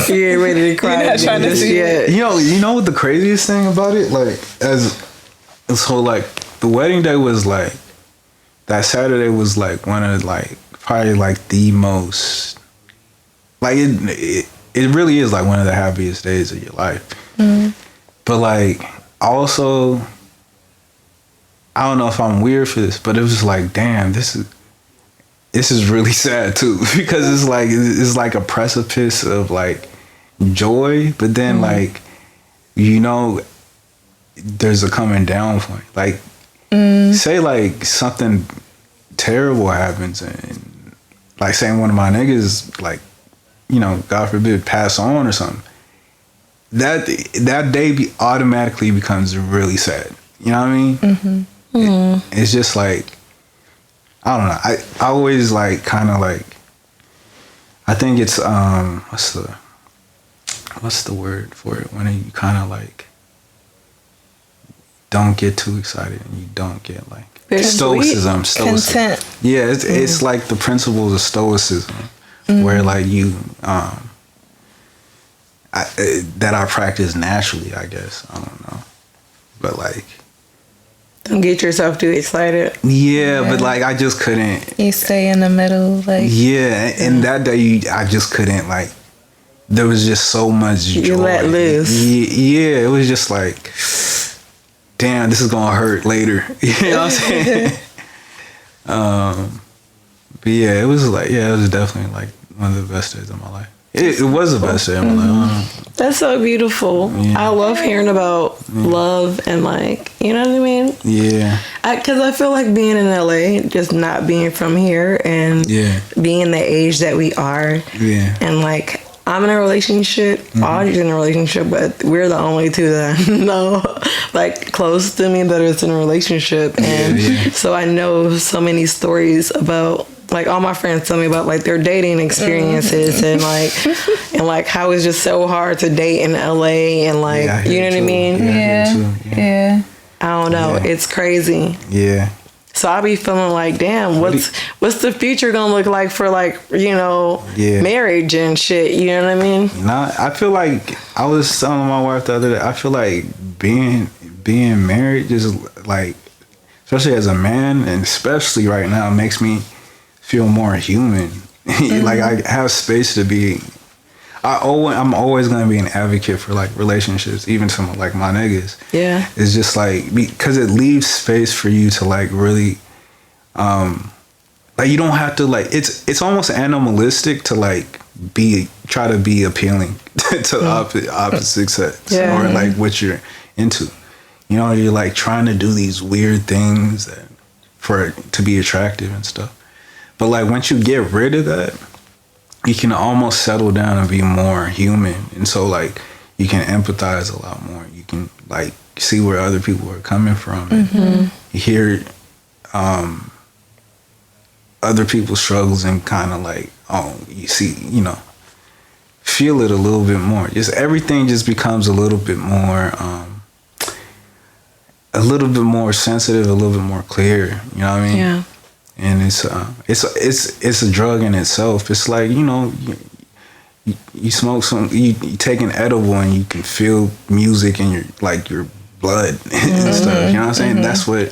You ain't ready to cry. You're not trying to see it. You know what the craziest thing about it? Like, so like the wedding day was like, that Saturday was like one of like probably like the most, like it really is like one of the happiest days of your life. But like also, I don't know if I'm weird for this, but it was like, damn, this is really sad too, because it's like a precipice of like joy, but then like, you know, there's a coming down point. Like, say like something terrible happens, and like saying one of my niggas, like, you know, God forbid, pass on or something. That day automatically becomes really sad. You know what I mean? It's just like, I don't know. I always like kind of like, I think it's what's the word for it when you kind of like don't get too excited and you don't get like stoicism. Content. Yeah, it's like the principles of stoicism, where like you that I practice naturally, I guess. I don't know, but like. Don't get yourself too excited. Yeah, but like I just couldn't. You stay in the middle, like. Yeah, and that day I just couldn't like. There was just so much joy. You let loose. Yeah, it was just like, damn, this is gonna hurt later. You know what I'm saying? But yeah, it was definitely like one of the best days of my life. It was the best day of my life. That's so beautiful. Yeah. I love hearing about love and like, you know what I mean? Yeah. Because I feel like being in LA, just not being from here and being the age that we are. Yeah. And like, I'm in a relationship, Audrey's in a relationship, but we're the only two that I know, like, close to me that is in a relationship. And so I know so many stories about, like, all my friends tell me about, like, their dating experiences and like, how it's just so hard to date in LA and, like, you know what I mean? Yeah. I don't know. Yeah. It's crazy. Yeah. So I be feeling like, damn, what's the future gonna look like for like, you know, marriage and shit, you know what I mean? Nah, I feel like I was telling my wife the other day, I feel like being married just like, especially as a man and especially right now, makes me feel more human. Like I have space to be. I'm always gonna be an advocate for like relationships, even some like my niggas. Yeah, it's just like because it leaves space for you to like really, like you don't have to like it's almost animalistic to like try to be appealing to opposite sex or like what you're into. You know, you're like trying to do these weird things to be attractive and stuff. But like once you get rid of that, you can almost settle down and be more human. And so like you can empathize a lot more. You can like see where other people are coming from and hear other people's struggles and kind of like, you see, you know, feel it a little bit more. Just everything just becomes a little bit more sensitive, a little bit more clear. You know what I mean? Yeah. And it's a drug in itself. It's like, you know, you smoke you take an edible and you can feel music in your blood and stuff. You know what I'm saying? That's what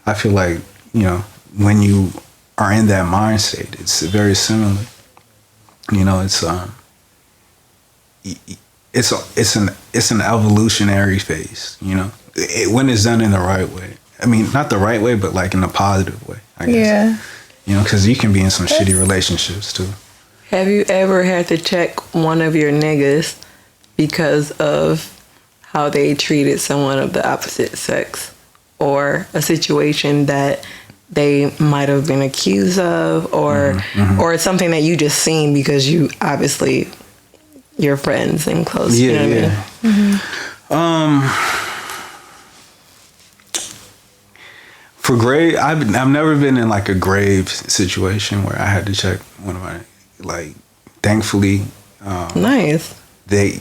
I feel like. You know, when you are in that mind state, it's very similar. You know, it's an evolutionary phase. You know, when it's done in the right way. I mean, not the right way, but like in a positive way, I guess. Yeah. You know, because you can be in some shitty relationships too. Have you ever had to check one of your niggas because of how they treated someone of the opposite sex or a situation that they might have been accused of or something that you just seen because you obviously you're friends and close? Yeah, you know what I mean? For grave, I've never been in like a grave situation where I had to check one of my, like, thankfully, nice. It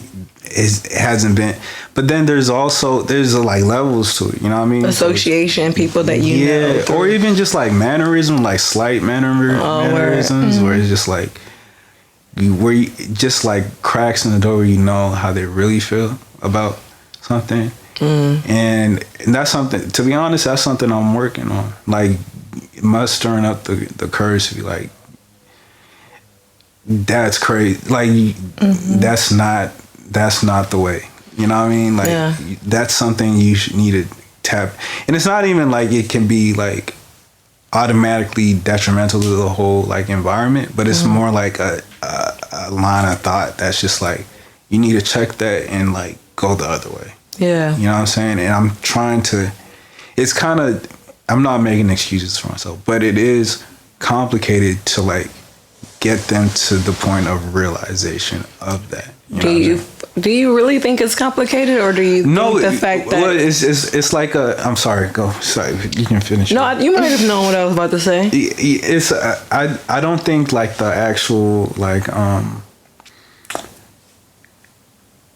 hasn't been, but then there's like levels to it, you know what I mean? Association, people that you know. Or even just like mannerism, like slight mannerisms, where it's just like, where you just like cracks in the door where you know how they really feel about something. And that's something, to be honest, that's something I'm working on. Like, mustering up the courage to be like, that's crazy. Like, that's not the way. You know what I mean? Like, that's something you need to tap. And it's not even like it can be like automatically detrimental to the whole like environment, but it's more like a line of thought that's just like, you need to check that and like go the other way. Yeah. You know what I'm saying? And I'm trying to, it's kind of, I'm not making excuses for myself, but it is complicated to like get them to the point of realization of that. Do you really think it's complicated, or do you think the fact that it's like a? I'm sorry. Go. Sorry, you can finish. No, you might have known what I was about to say. It's I don't think like the actual like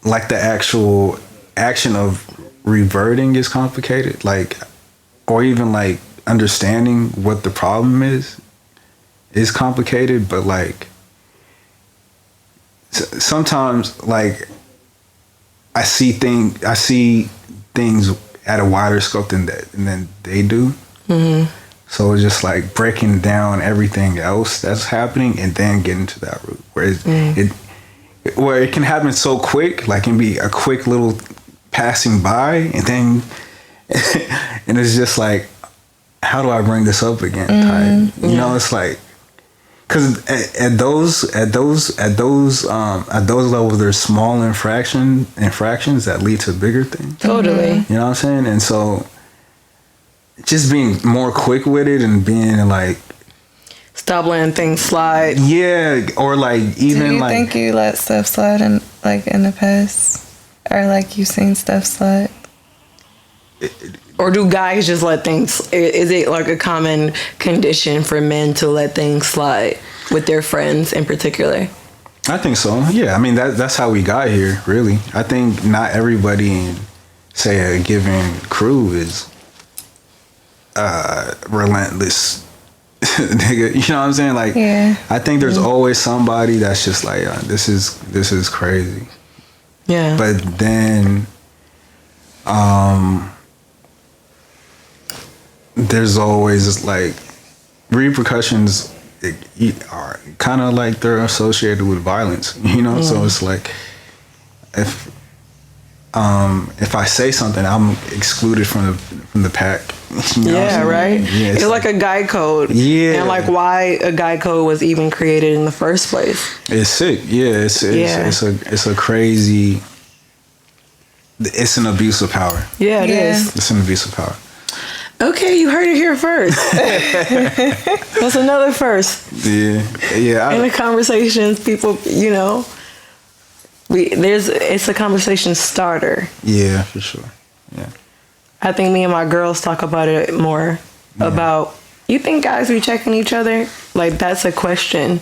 the actual action of reverting is complicated, like, or even like understanding what the problem is complicated, but like sometimes like I see things at a wider scope than they do. Mm-hmm. So it's just like breaking down everything else that's happening and then getting to that root where it can happen so quick, like it can be a quick little passing by, and then and it's just like, how do I bring this up again? Mm-hmm. You know, it's like, because at those levels, there's small infractions that lead to bigger things. Totally. You know what I'm saying? And so just being more quick with it and being like, stop letting things slide. Yeah, or like even do you like, think you let stuff slide in the past, or like you seen stuff slide? Or do guys just let things? Is it like a common condition for men to let things slide with their friends in particular? I think so. Yeah, I mean that's how we got here. Really, I think not everybody in, say, a given crew is relentless. Nigga, you know what I'm saying? Like, yeah. I think there's always somebody that's just like, this is crazy. Yeah. But then, there's always like repercussions are kind of like they're associated with violence, you know. So it's like if I say something, I'm excluded from the pack. You know yeah, right. Yeah, it's like a guy code. Yeah, and like why a guy code was even created in the first place. It's sick. Yeah, it's a crazy. It's an abuse of power. Yeah, it is. It's an abuse of power. Okay, you heard it here first. That's another first. Yeah. In the conversations, people, you know, it's a conversation starter. Yeah, for sure. Yeah. I think me and my girls talk about it more. About, you think guys be checking each other? Like, that's a question.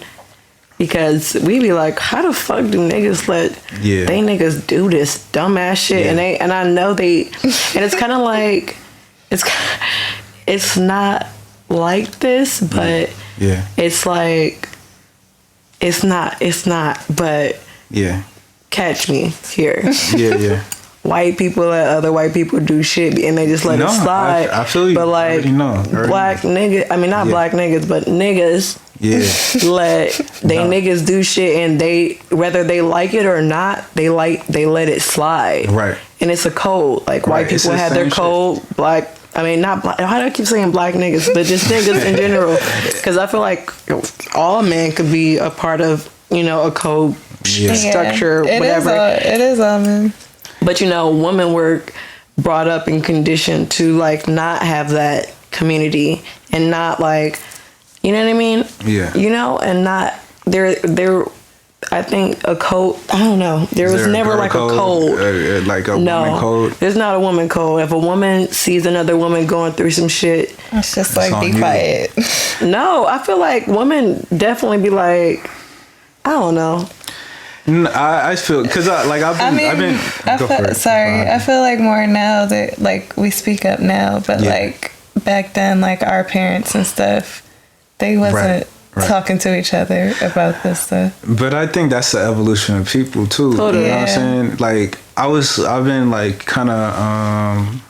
Because we be like, how the fuck do niggas let they niggas do this dumbass shit? Yeah. And I know and it's kind of like, it's not like this, but it's like, it's not, but catch me here. Yeah. White people let other white people do shit and they just let it slide. I feel you. But like, black niggas, I mean not black niggas, but niggas let niggas do shit, and they, whether they like it or not, they let it slide. Right. And it's a code. Like white people had their code, black, I mean, not black. How do I keep saying black niggas? But just niggas in general. Because I feel like all men could be a part of, you know, a code structure, whatever. It is all men. But, you know, women were brought up and conditioned to, like, not have that community and not, like, you know what I mean? Yeah. You know, and not, I think a code, I don't know. There was never like a code. Like a woman code? There's not a woman code. If a woman sees another woman going through some shit, it's just like, be quiet. No, I feel like women definitely be like, I don't know. I feel, because I've been I feel like more now that, like, we speak up now, but like back then, like our parents and stuff, they wasn't talking to each other about this stuff. But I think that's the evolution of people too. Totally. You know what I'm saying? Like I've been like kind of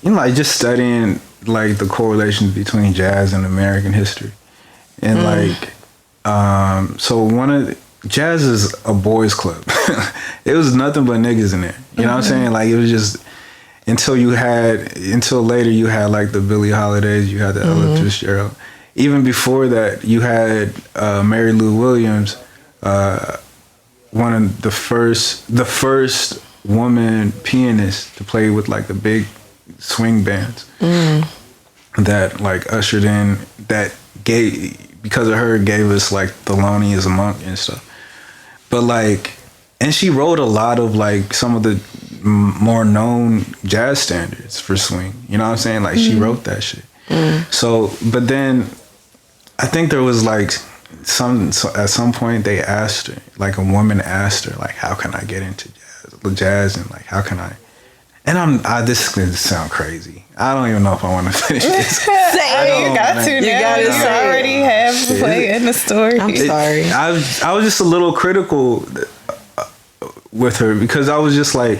you know, like just studying like the correlations between jazz and American history, and like so jazz is a boys club. It was nothing but niggas in there. You know what I'm saying? Like, it was just until later you had like the Billie Holidays, you had the Ella Fitzgerald. Even before that, you had Mary Lou Williams, one of the first woman pianist to play with like the big swing bands that like ushered in, that because of her gave us like Thelonious Monk and stuff. But like and she wrote a lot of like some of the more known jazz standards for swing. You know what I'm saying? Like she wrote that shit. So, but then I think there was like at some point they asked her, like a woman asked her, like, how can I get into jazz and like how can I? And this is gonna sound crazy. I don't even know if I want to finish this. You got to. You got to. Already have the play in the story. I'm sorry. I was just a little critical with her because I was just like,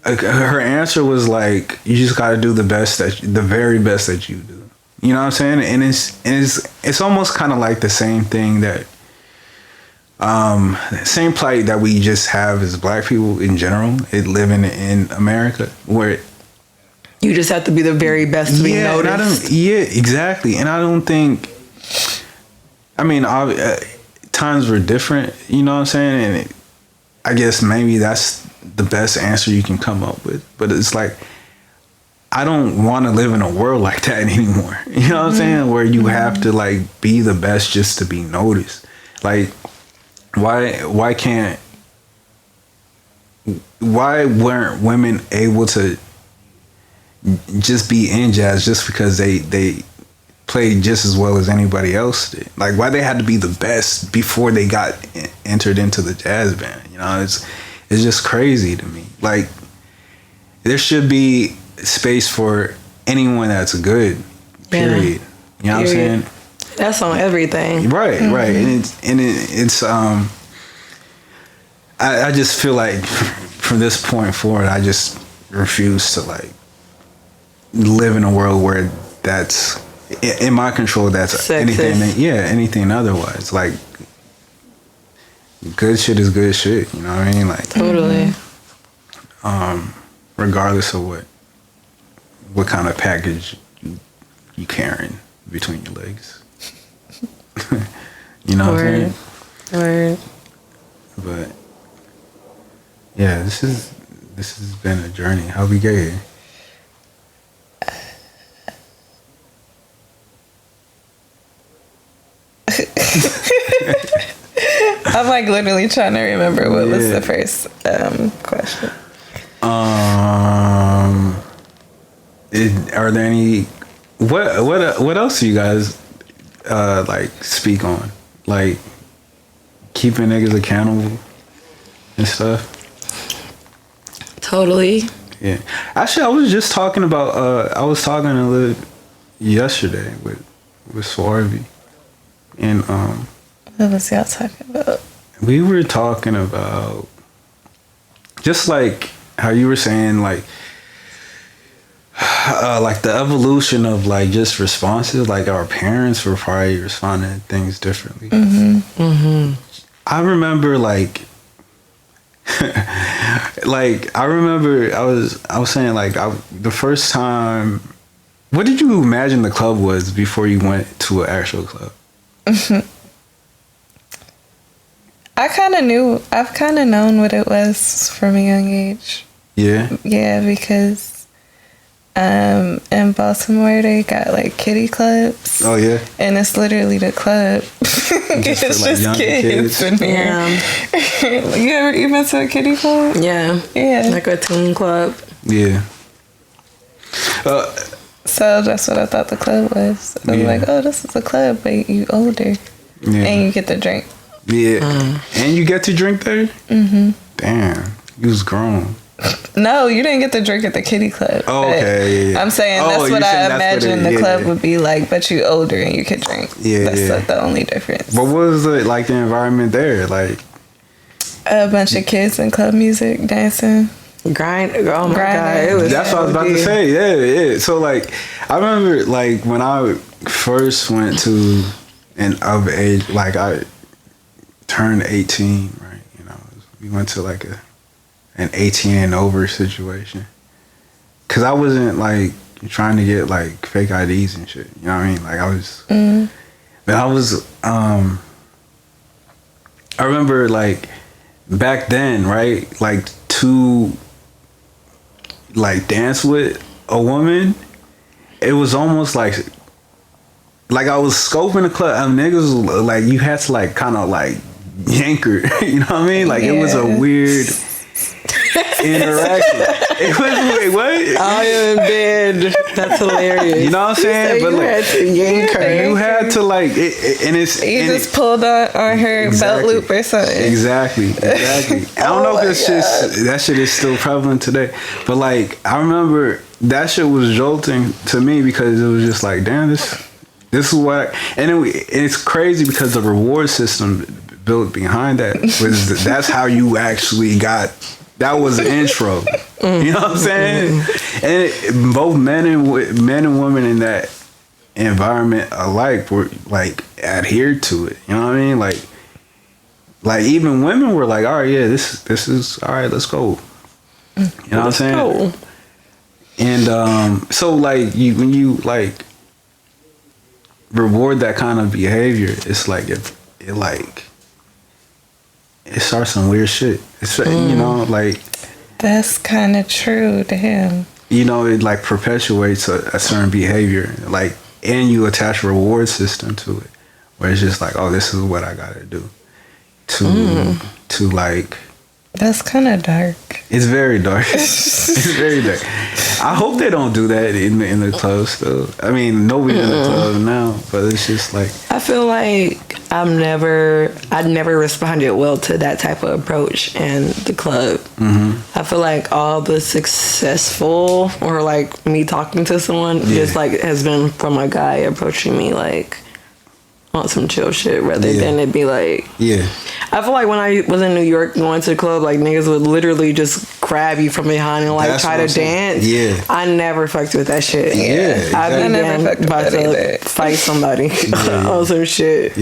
her answer was like, you just got to do the very best that you do. You know what I'm saying? And it's almost kind of like the same thing that, same plight that we just have as Black people in general, living in America, where you just have to be the very best to be noticed. Yeah, exactly. And I don't think, I mean, times were different, you know what I'm saying? And I guess maybe that's the best answer you can come up with. But it's like, I don't want to live in a world like that anymore. You know what I'm saying? Where you have to like be the best just to be noticed. Like, why weren't women able to just be in jazz just because they played just as well as anybody else did? Like, why they had to be the best before they got entered into the jazz band? You know, it's just crazy to me. Like, there should be space for anyone that's good, period. You know what I'm saying? That's on everything. Right. And it's I just feel like from this point forward, I just refuse to like live in a world where that's in my control. That's sexist. anything otherwise. Like, good shit is good shit. You know what I mean? Like, totally. Regardless of what kind of package you carrying between your legs. You know what I'm saying? Word. But yeah, this has been a journey. How we get here? I'm like literally trying to remember what was the first question. Are there any what else do you guys like speak on, like keeping niggas accountable and stuff? Totally. Yeah, actually, I was just talking about I was talking a little yesterday with Swarvy, and what was y'all talking about? we were talking about just like how you were saying, like the evolution of like just responses. Like, our parents were probably responding to things differently. I remember like I was saying like the first time. What did you imagine the club was before you went to an actual club? I've kind of known what it was from a young age. Yeah. Yeah, because in Baltimore they got like kiddie clubs. Oh yeah. And it's literally the club. It's just kids in there. Yeah. You been to a kiddie club? Yeah. Yeah. Like a teen club. Yeah. So that's what I thought the club was. I was like, oh, this is a club, but you older. Yeah. And you get to drink. Yeah. And you get to drink there? Damn. You was grown. No, you didn't get to drink at the kiddie club. Oh, okay. Yeah. I'm saying that's what I imagine the club would be like, but you older and you could drink. Yeah. That's like the only difference. What was it like, the environment there? Like, a bunch of kids and club music, dancing. Grind. Oh my God. It was that's what I was about to say. Yeah. So like, I remember like when I first went to an of age, like I turned 18, right? You know, we went to like an 18 and over situation. Cause I wasn't like trying to get like fake IDs and shit. You know what I mean? Like I was, but I was, I remember like back then, right? Like to like dance with a woman, it was almost like I was scoping the club. Niggas like, you had to like kind of like yanker. You know what I mean? Like it was a weird interaction. It was wait, what? I am dead. That's hilarious. You know what I'm saying? But like, you had to like and it's You and just pulled on her belt loop or something. Exactly. I don't know if it's just that shit is still prevalent today, but like I remember that shit was jolting to me because it was just like, damn, this is what, it's crazy because the reward system built behind that was that's how you actually got. That was the intro. You know what I'm saying? And both men and women in that environment alike were like adhered to it. You know what I mean? Like even women were like, all right, yeah, this is all right. Let's go. You know what I'm saying? Cool. And so like when you like reward that kind of behavior, it's like it starts some weird shit. It's you know, like that's kind of true to him. You know, it like perpetuates a certain behavior, like, and you attach a reward system to it, where it's just like, oh, this is what I gotta do to like. That's kind of dark. It's very dark. It's very dark. I hope they don't do that in the clubs though. I mean, nobody in the club now, but it's just like I feel like I'd never responded well to that type of approach in the club. I feel like all the successful or like me talking to someone just like has been from a guy approaching me like on some chill shit rather than it be like I feel like when I was in New York going to the club, like niggas would literally just grab you from behind and like try to dance. I never fucked with that shit. I never about to fight somebody on some shit.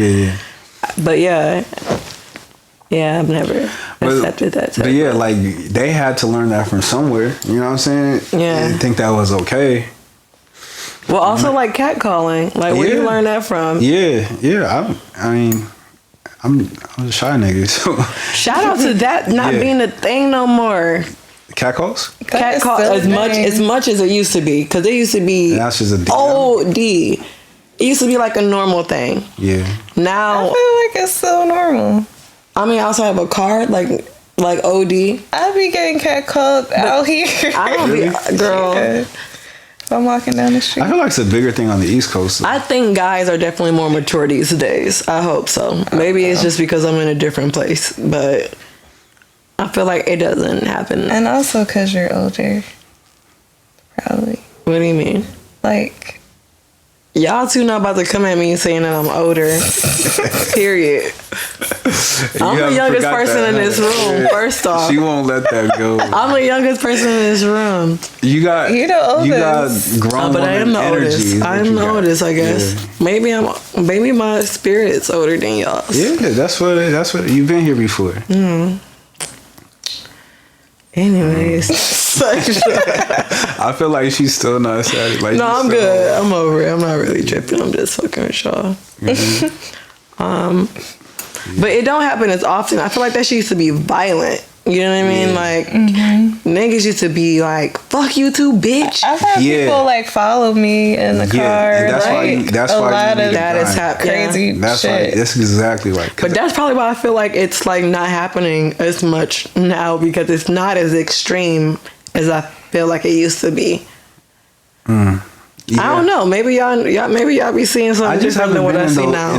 But I've never accepted that. But yeah, like they had to learn that from somewhere. You know what I'm saying? Yeah. And think that was okay. Well, also like catcalling. Like where you learn that from? I'm a shy nigga. So shout out to that not being a thing no more. Catcalls? Catcall as much as it used to be, because it used to be that's just a OD. It used to be like a normal thing. Yeah. Now I feel like it's so normal. I mean, I also have a card like OD. I be getting catcalled out here. I don't be girl. If I'm walking down the street. I feel like it's a bigger thing on the East Coast. I think guys are definitely more mature these days. I hope so. Maybe it's just because I'm in a different place, but I feel like it doesn't happen. And also because you're older. Probably. What do you mean? Like, y'all two not about to come at me saying that I'm older. Period. I'm the youngest person in this room, first off. She won't let that go. I'm the youngest person in this room. You got grown but I am the oldest. I am the oldest, I guess. Yeah. Maybe my spirit's older than y'all's. Yeah, that's what you've been here before. Anyways. I feel like she's still not sad. Like, no, I'm good. I'm over it. I'm not really tripping. I'm just fucking with y'all. But it don't happen as often. I feel like that shit used to be violent. You know what I mean? Like, niggas used to be like, fuck you too, bitch. I've had people like follow me in the car. And that's why that is crazy shit. That's exactly right. But that's probably why I feel like it's like not happening as much now, because it's not as extreme as I feel like it used to be. I don't know. Maybe y'all be seeing something different than what I see now.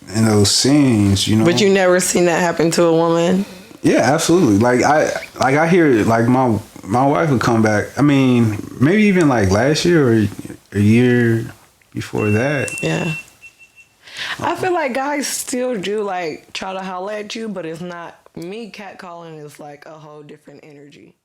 In those scenes, you know. But you never seen that happen to a woman? Yeah, absolutely. Like I hear like my wife would come back. I mean, maybe even like last year or a year before that. Yeah. I feel like guys still do like try to holler at you, but it's not me. Catcalling is like a whole different energy.